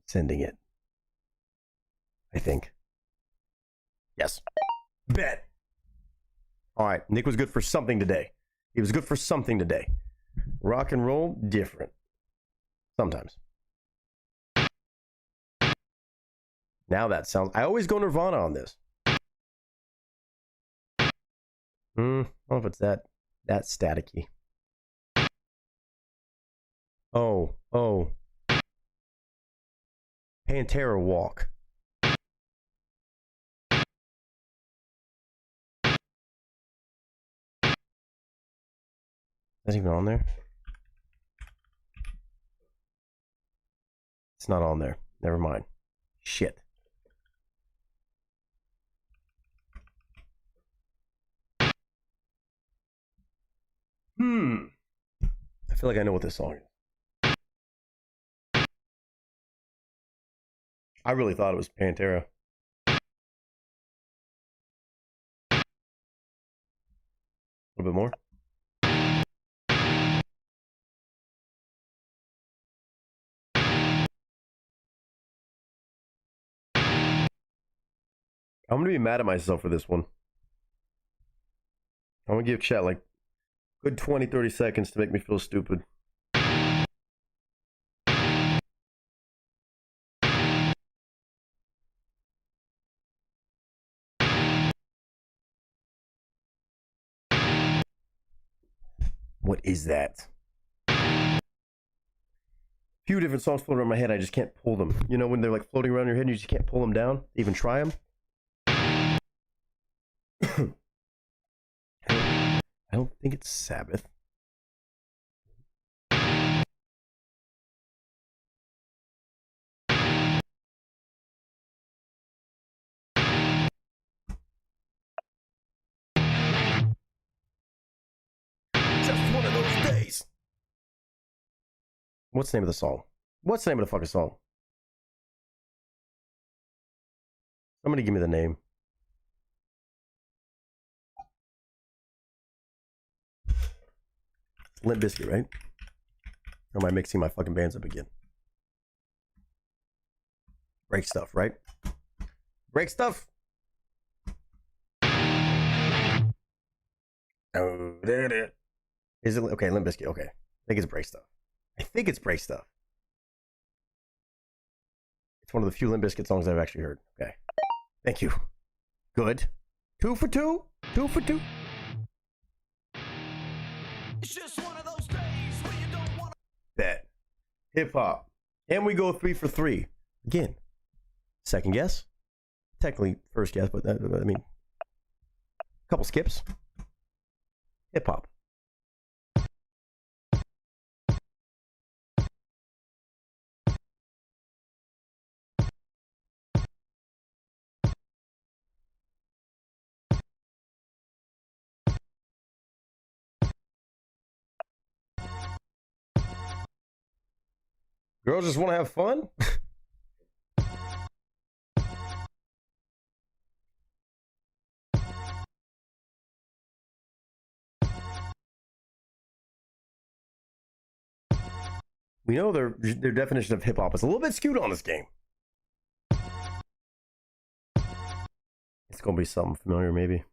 Sending it. I think. Yes. Bet. All right. Nick was good for something today. He was good for something today. Rock and roll, different. Sometimes. Now that sounds... I always go Nirvana on this. I don't know if it's that staticky. Oh. Pantera Walk. Is that even on there? It's not on there. Never mind. Shit. I feel like I know what this song is. I really thought it was Pantera. A little bit more. I'm gonna be mad at myself for this one. I'm gonna give chat like good 20-30 seconds to make me feel stupid. What is that? Few different songs floating around my head, I just can't pull them. You know when they're like floating around your head and you just can't pull them down? Even try them? I don't think it's Sabbath. Just one of those days. What's the name of the song? What's the name of the fucking song? Somebody give me the name. Limp Bizkit, right? Or am I mixing my fucking bands up again? Break Stuff, right? Break Stuff. Oh, there. Is it okay? Limp Bizkit. Okay, I think it's Break Stuff. I think it's Break Stuff. It's one of the few Limp Bizkit songs I've actually heard. Okay, thank you. Good. 2 for 2. 2 for 2. It's just one of those days when you don't want to. Bet. Hip hop. And we go 3 for 3. Again. Second guess. Technically first guess, but I mean, a couple skips. Hip hop. Girls just want to have fun? We know their definition of hip hop is a little bit skewed on this game. It's gonna be something familiar, maybe.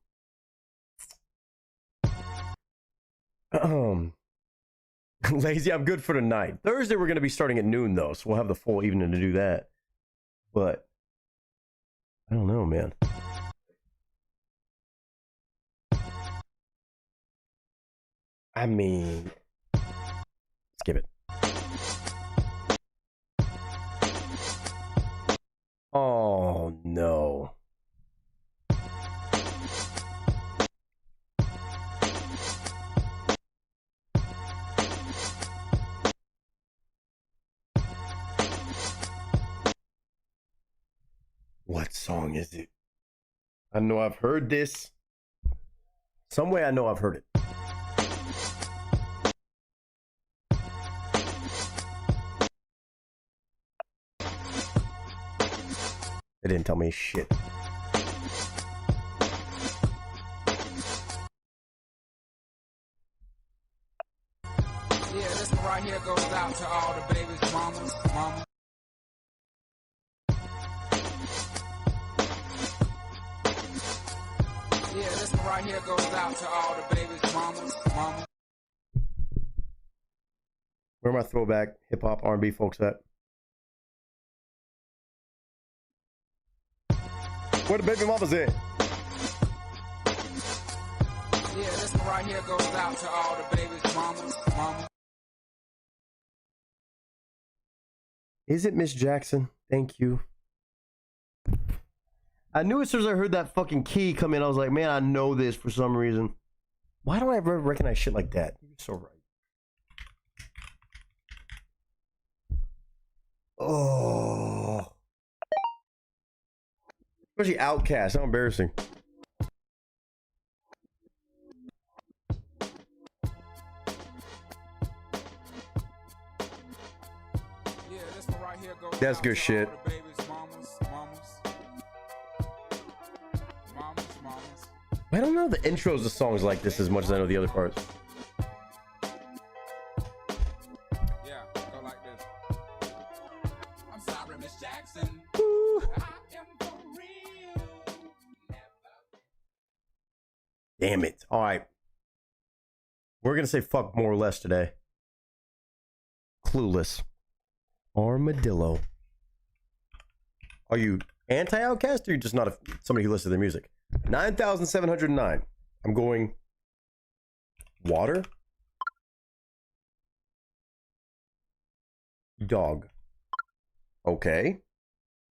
Lazy, I'm good for tonight. Thursday we're gonna be starting at noon though, so we'll have the full evening to do that. But I don't know, man. I mean, skip it. Oh no. What song is it? I know I've heard this. Some way I know I've heard it. They didn't tell me shit. Yeah, this one right here goes out to all the babies, mamas, mama. Yeah, this one right here goes out to all the babies, mamas, mama. Where are my throwback hip hop R&B folks at? Where the baby mamas at? Yeah, this one right here goes out to all the babies, mamas, mama. Is it Miss Jackson? Thank you. I knew as soon as I heard that fucking key come in, I was like, man, I know this for some reason. Why don't I ever recognize shit like that? You're so right. Oh. Especially Outkast. How embarrassing. Yeah, this one right here goes That's out good to shit. all the babies, mamas, mamas, mamas. I don't know the intros to songs like this as much as I know the other parts. Yeah, go like this. I'm sorry, Miss Jackson. I am for real. Damn it. All right. We're going to say fuck more or less today. Clueless. Armadillo. Are you anti-Outcast or are you just not somebody who listens to their music? 9,709. I'm going water. Dog. Okay.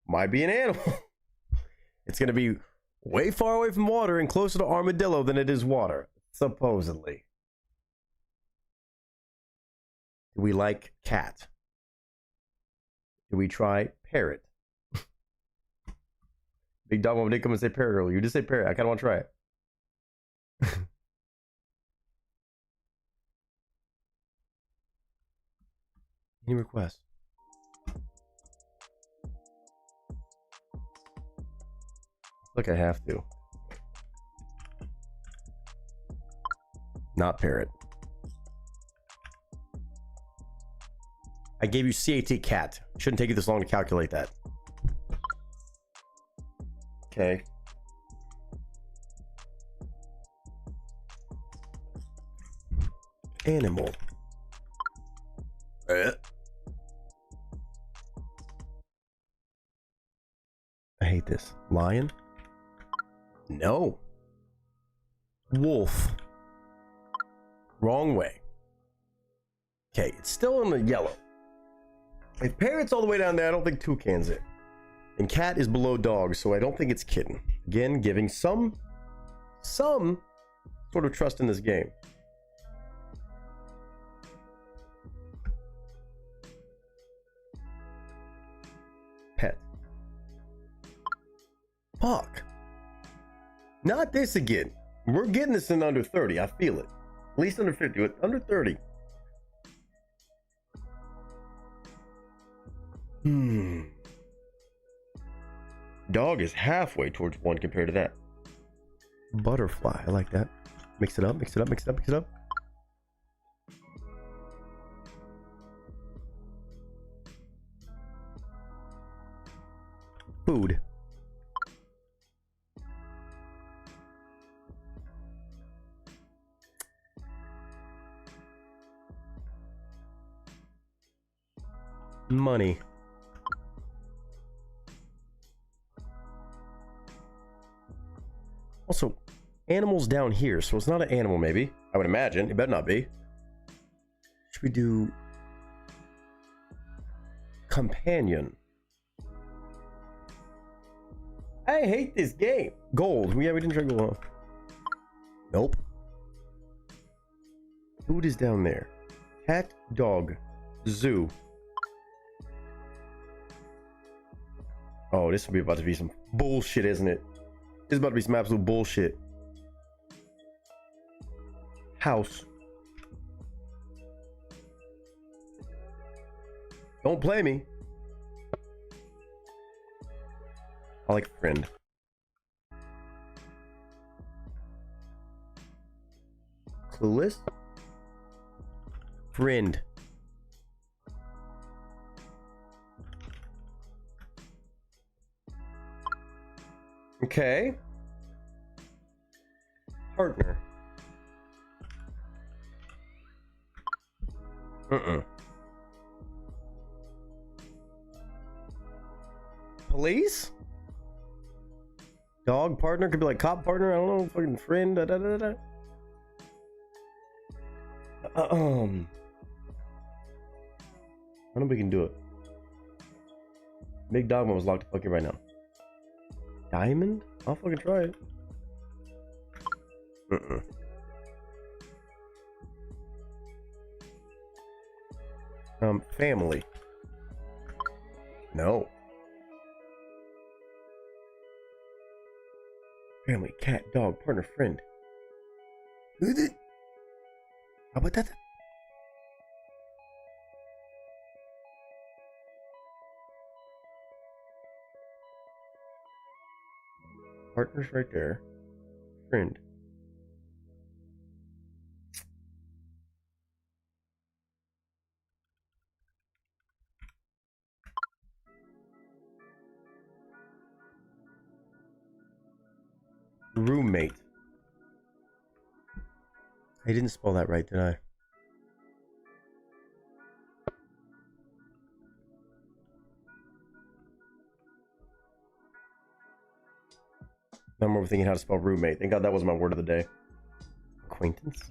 Might be an animal. It's going to be way far away from water and closer to armadillo than it is water, supposedly. Do we like cat? Do we try parrot? Big Dog Mom didn't come and say parrot earlier. You just say parrot. I kind of want to try it. Any requests? Look, I have to. Not parrot. I gave you CAT cat. Shouldn't take you this long to calculate that. Okay. Animal. I hate this. Lion? No. Wolf. Wrong way. Okay, it's still in the yellow. If parrot's all the way down there, I don't think toucan's it. And cat is below dog, so I don't think it's kitten. Again, giving some sort of trust in this game. Pet. Fuck. Not this again. We're getting this in under 30. I feel it. At least under 50, but under 30. Dog is halfway towards 1 compared to that. Butterfly. I like that. Mix it up, mix it up, mix it up, mix it up. Food. Money. Also, animals down here, so it's not an animal, maybe. I would imagine. It better not be. Should we do companion? I hate this game. Gold. Yeah, we didn't try gold. Nope. Food is down there. Cat, dog, zoo. Oh, this will be about to be some bullshit, isn't it? This is about to be some absolute bullshit. House. Don't play me. I like friend. Clueless. Friend. Okay. Partner. Police? Dog partner could be like cop partner. I don't know. Fucking friend. I don't know if we can do it. Big Dog Mom was locked the fuck in right now. Diamond? I'll fucking try it. Family. No. Family, cat, dog, partner, friend. Who's it? How about that? Partner's right there. Friend. Roommate. I didn't spell that right, did I? I'm overthinking how to spell roommate. Thank God that was my word of the day. Acquaintance.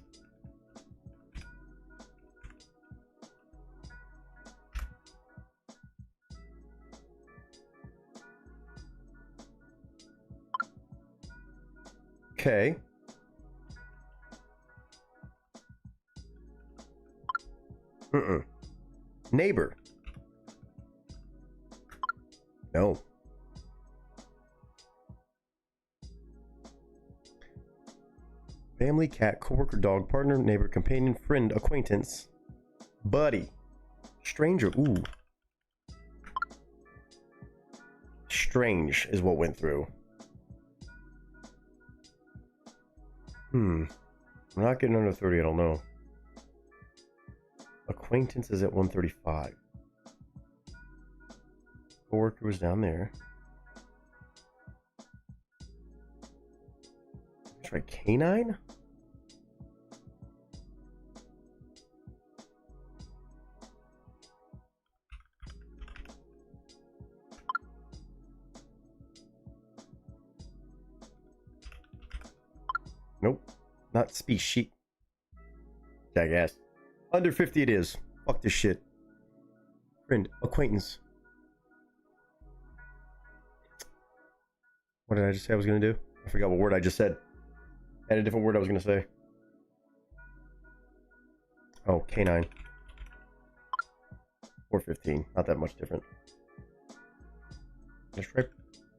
Okay. Neighbor. No. Family, cat, coworker, dog, partner, neighbor, companion, friend, acquaintance, buddy, stranger. Ooh. Strange is what went through. I'm not getting under 30, I don't know. Acquaintance is at 135. Coworker was down there. Try canine? Nope. Not species. Jackass. Under 50 it is. Fuck this shit. Friend. Acquaintance. What did I just say I was gonna do? I forgot what word I just said. I had a different word I was gonna say. Oh, canine. 415. Not that much different. Did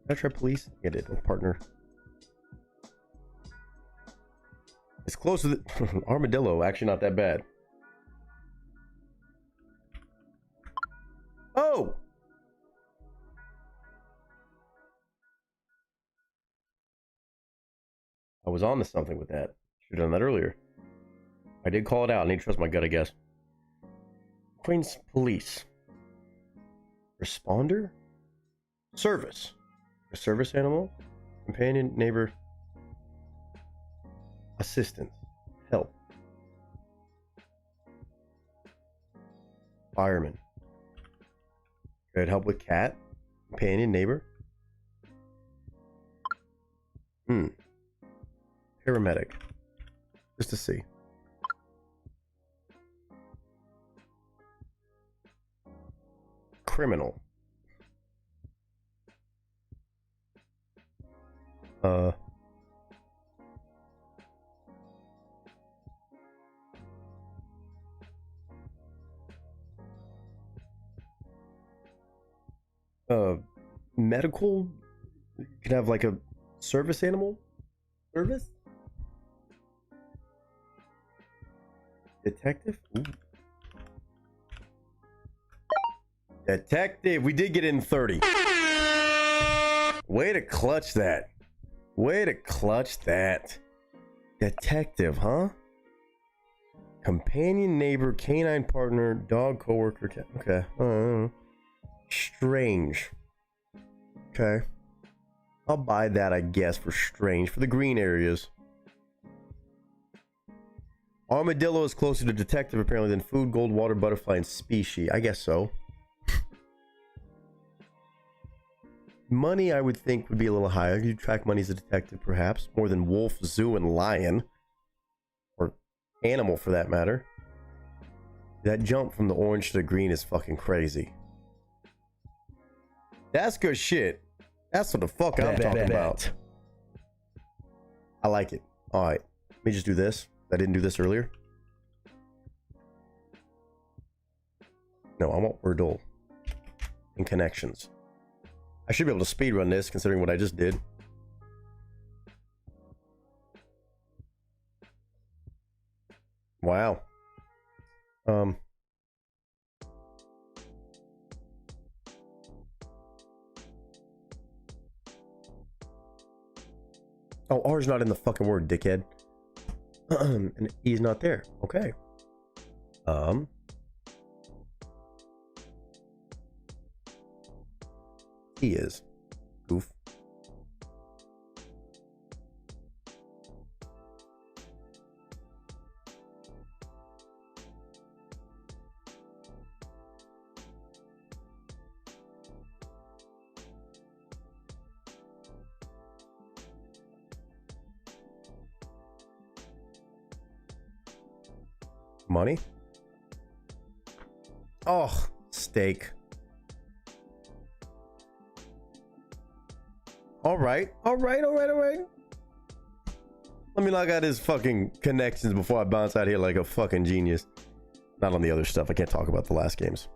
I try police? Yeah, I did. With partner. It's close to the armadillo. Actually, not that bad. Oh! I was on to something with that. Should have done that earlier. I did call it out. I need to trust my gut, I guess. Queens Police. Responder? Service. A service animal? Companion, neighbor. Assistant. Help. Fireman. Could help with cat? Companion, neighbor? Paramedic. Just to see. Criminal. Medical? You could have like a service animal? Service? Detective? Ooh. Detective. We did get in 30. Way to clutch that. Way to clutch that. Detective, huh? Companion, neighbor, canine partner, dog, coworker. Okay. Strange. Okay. I'll buy that, I guess, for strange. For the green areas. Armadillo is closer to detective, apparently, than food, gold, water, butterfly, and species. I guess so. Money, I would think, would be a little higher. You'd track money as a detective, perhaps. More than wolf, zoo, and lion. Or animal, for that matter. That jump from the orange to the green is fucking crazy. That's good shit. That's what the fuck I'm talking about. I like it. Alright. Let me just do this. I didn't do this earlier. No, I want Wordle. And connections. I should be able to speedrun this, considering what I just did. Wow. Oh, R's not in the fucking word, dickhead. And E's not there. Okay. He is. Goof. Money. Oh, steak. All right. Let me log out his fucking connections before I bounce out here like a fucking genius. Not on the other stuff. I can't talk about the last games.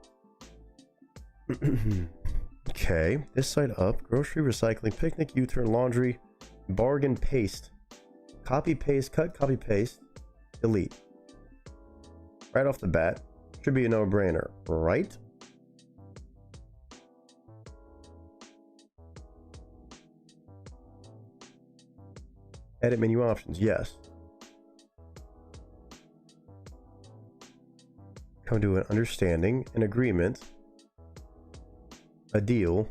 Okay. This side up. Grocery, recycling, picnic, U-turn, laundry, bargain, paste. Copy, paste, cut, copy, paste. Delete. Right off the bat. Should be a no-brainer, right? Edit menu options, yes. Come to an understanding, an agreement, a deal,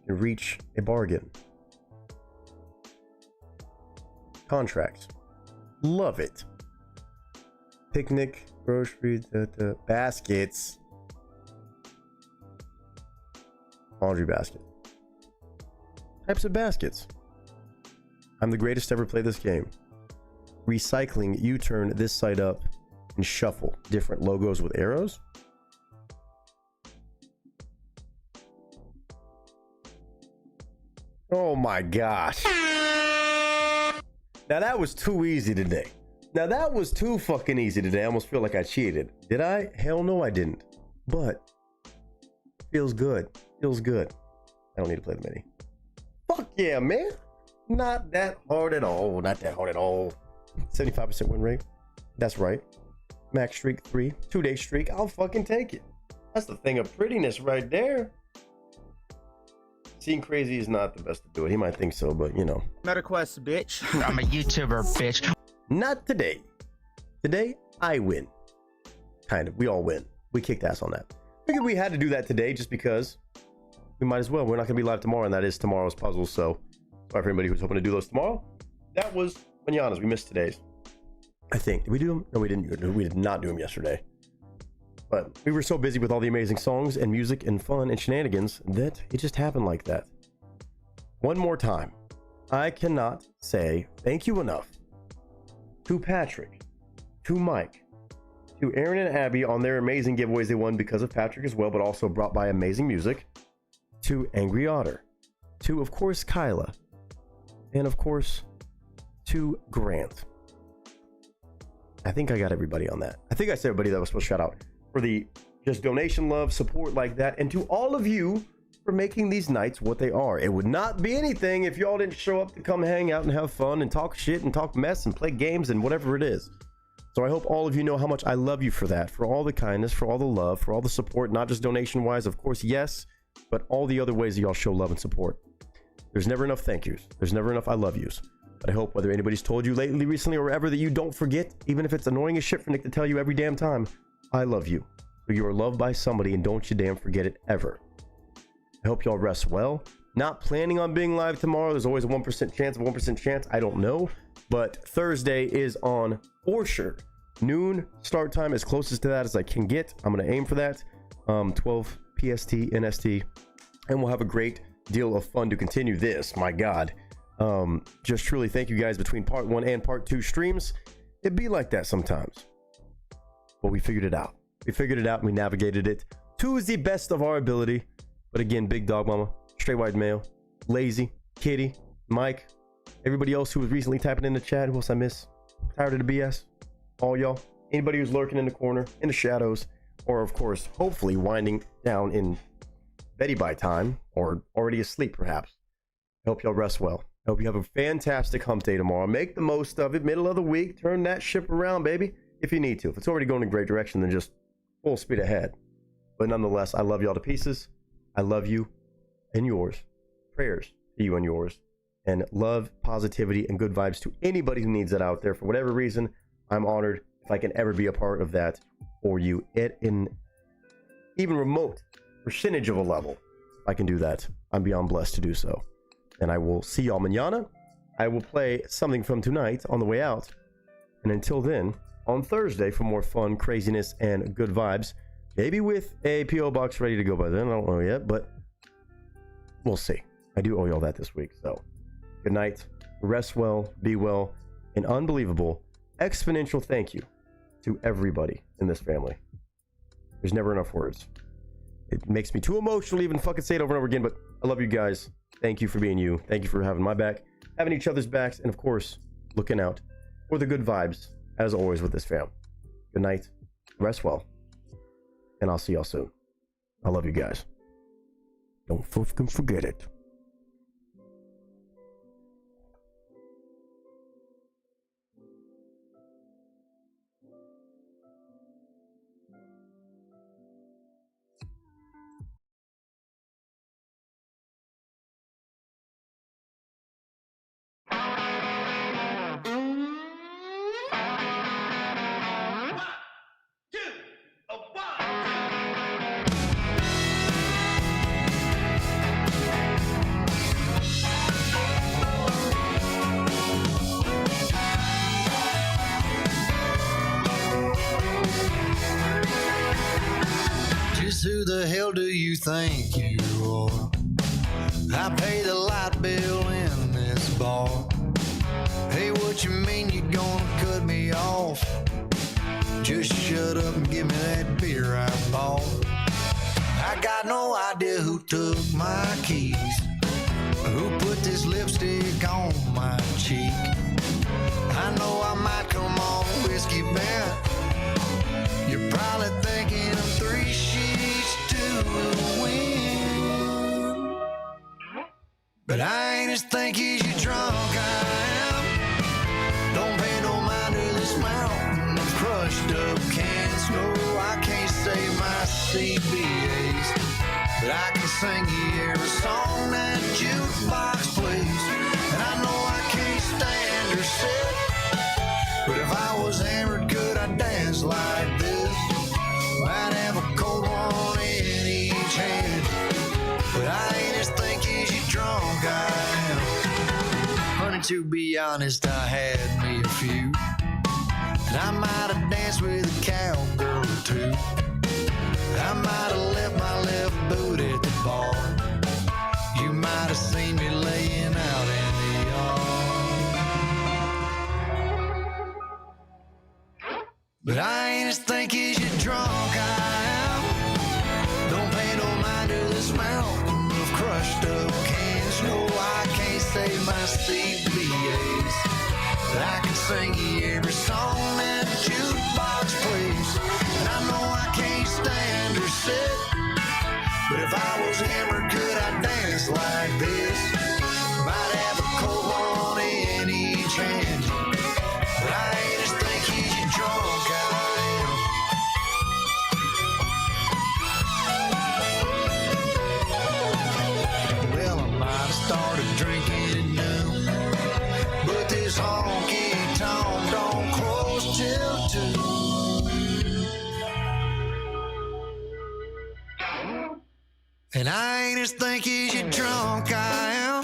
and reach a bargain. Contracts. Love it. Picnic, grocery, baskets. Laundry basket. Types of baskets. I'm the greatest to ever play this game. Recycling, U-turn this side up and shuffle. Different logos with arrows. Oh my gosh. Now that was too easy today. Now that was too fucking easy today. I almost feel like I cheated. Did I? Hell no, I didn't. But feels good. Feels good. I don't need to play the mini. Fuck yeah, man. Not that hard at all. Not that hard at all. 75% win rate. That's right. Max streak 3. 2-day streak. I'll fucking take it. That's the thing of prettiness right there. Seeing crazy is not the best to do it. He might think so, but you know. MetaQuest, bitch. I'm a YouTuber, bitch. Not today. Today, I win. Kind of. We all win. We kicked ass on that. Figured we had to do that today just because we might as well. We're not going to be live tomorrow, and that is tomorrow's puzzle. So, sorry for anybody who's hoping to do those tomorrow. That was Manana's. We missed today's. I think. Did we do them? No, we didn't. We did not do them yesterday. But we were so busy with all the amazing songs and music and fun and shenanigans that it just happened like that. One more time. I cannot say thank you enough to Patrick, to Mike, to Aaron and Abby on their amazing giveaways they won because of Patrick as well, but also brought by amazing music, to Angry Otter, to, of course, Kyla, and, of course, to Grant. I think I got everybody on that. I think I said everybody that was supposed to shout out for the just donation, love, support like that, and to all of you for making these nights what they are. It would not be anything if y'all didn't show up to come hang out and have fun and talk shit and talk mess and play games and whatever it is. So I hope all of you know how much I love you for that, for all the kindness, for all the love, for all the support, not just donation wise, of course, yes, but all the other ways that y'all show love and support. There's never enough thank yous. There's never enough I love yous. But I hope whether anybody's told you lately, recently, or wherever, that you don't forget, even if it's annoying as shit for Nick to tell you every damn time, I love you. So you are loved by somebody, and don't you damn forget it ever. I hope y'all rest well. Not planning on being live tomorrow. There's always a 1% chance, 1% chance. I don't know. But Thursday is on for sure. Noon start time, as closest to that as I can get. I'm going to aim for that. 12 PST, NST. And we'll have a great deal of fun to continue this. My God. Just truly thank you guys between part 1 and part 2 streams. It'd be like that sometimes. But we figured it out. We figured it out and we navigated it to the best of our ability. But again, Big Dog Mama, Straight White Male, Lazy, Kitty, Mike, everybody else who was recently typing in the chat. Who else I miss? Tired of the BS? All y'all. Anybody who's lurking in the corner, in the shadows, or of course, hopefully winding down in Betty by time, or already asleep perhaps. I hope y'all rest well. I hope you have a fantastic hump day tomorrow. Make the most of it. Middle of the week. Turn that ship around, baby, if you need to. If it's already going in a great direction, then just full speed ahead. But nonetheless, I love y'all to pieces. I love you and yours. Prayers to you and yours. And love, positivity, and good vibes to anybody who needs it out there. For whatever reason, I'm honored if I can ever be a part of that for you at an even remote percentage of a level. If I can do that, I'm beyond blessed to do so. And I will see y'all mañana. I will play something from tonight on the way out. And until then, on Thursday for more fun, craziness, and good vibes. Maybe with a P.O. box ready to go by then. I don't know yet, but we'll see. I do owe y'all that this week. So good night. Rest well. Be well. An unbelievable, exponential thank you to everybody in this family. There's never enough words. It makes me too emotional to even fucking say it over and over again, but I love you guys. Thank you for being you. Thank you for having my back, having each other's backs, and of course, looking out for the good vibes, as always, with this fam. Good night. Rest well. And I'll see y'all soon. I love you guys. Don't fucking forget it. Just who the hell do you think you are? I pay the light bill in this bar. Hey, what you mean you gonna cut me off? Just shut up and give me that beer I bought. I got no idea who took my keys, who put this lipstick on my cheek. I know I might come off whiskey bent. You're probably thinking I'm 3 sheets to the wind, but I ain't as thinky as you drunk I am. Don't pay no mind to this mountain of crushed up cans. No, I can't say my CBAs, but I can sing you every song that jukebox plays. And I know I can't stand or sit, but if I was hammered, could I dance like this? Might have a cold one in each hand, but I ain't as thinky as you drunk I am. Honey, to be honest, I had me a few, and I might have danced with a cowgirl or two. I might have left my left boot at the bar. You might have seen me laying out in the yard, but I ain't as thinky as you drunk I am. Don't pay no mind to this mountain of crushed up cans. No, I can't say my CBAs, but I can sing you every song that jukebox plays. And I know I can't stand or sit, but if I was hammered, could I dance like this? Might have a cold one in each hand, but I ain't as thinky as you drunk I am. Well, I might have started drinking at noon, but this honky tonk don't close till 2. And I ain't as thinky as you drunk I am.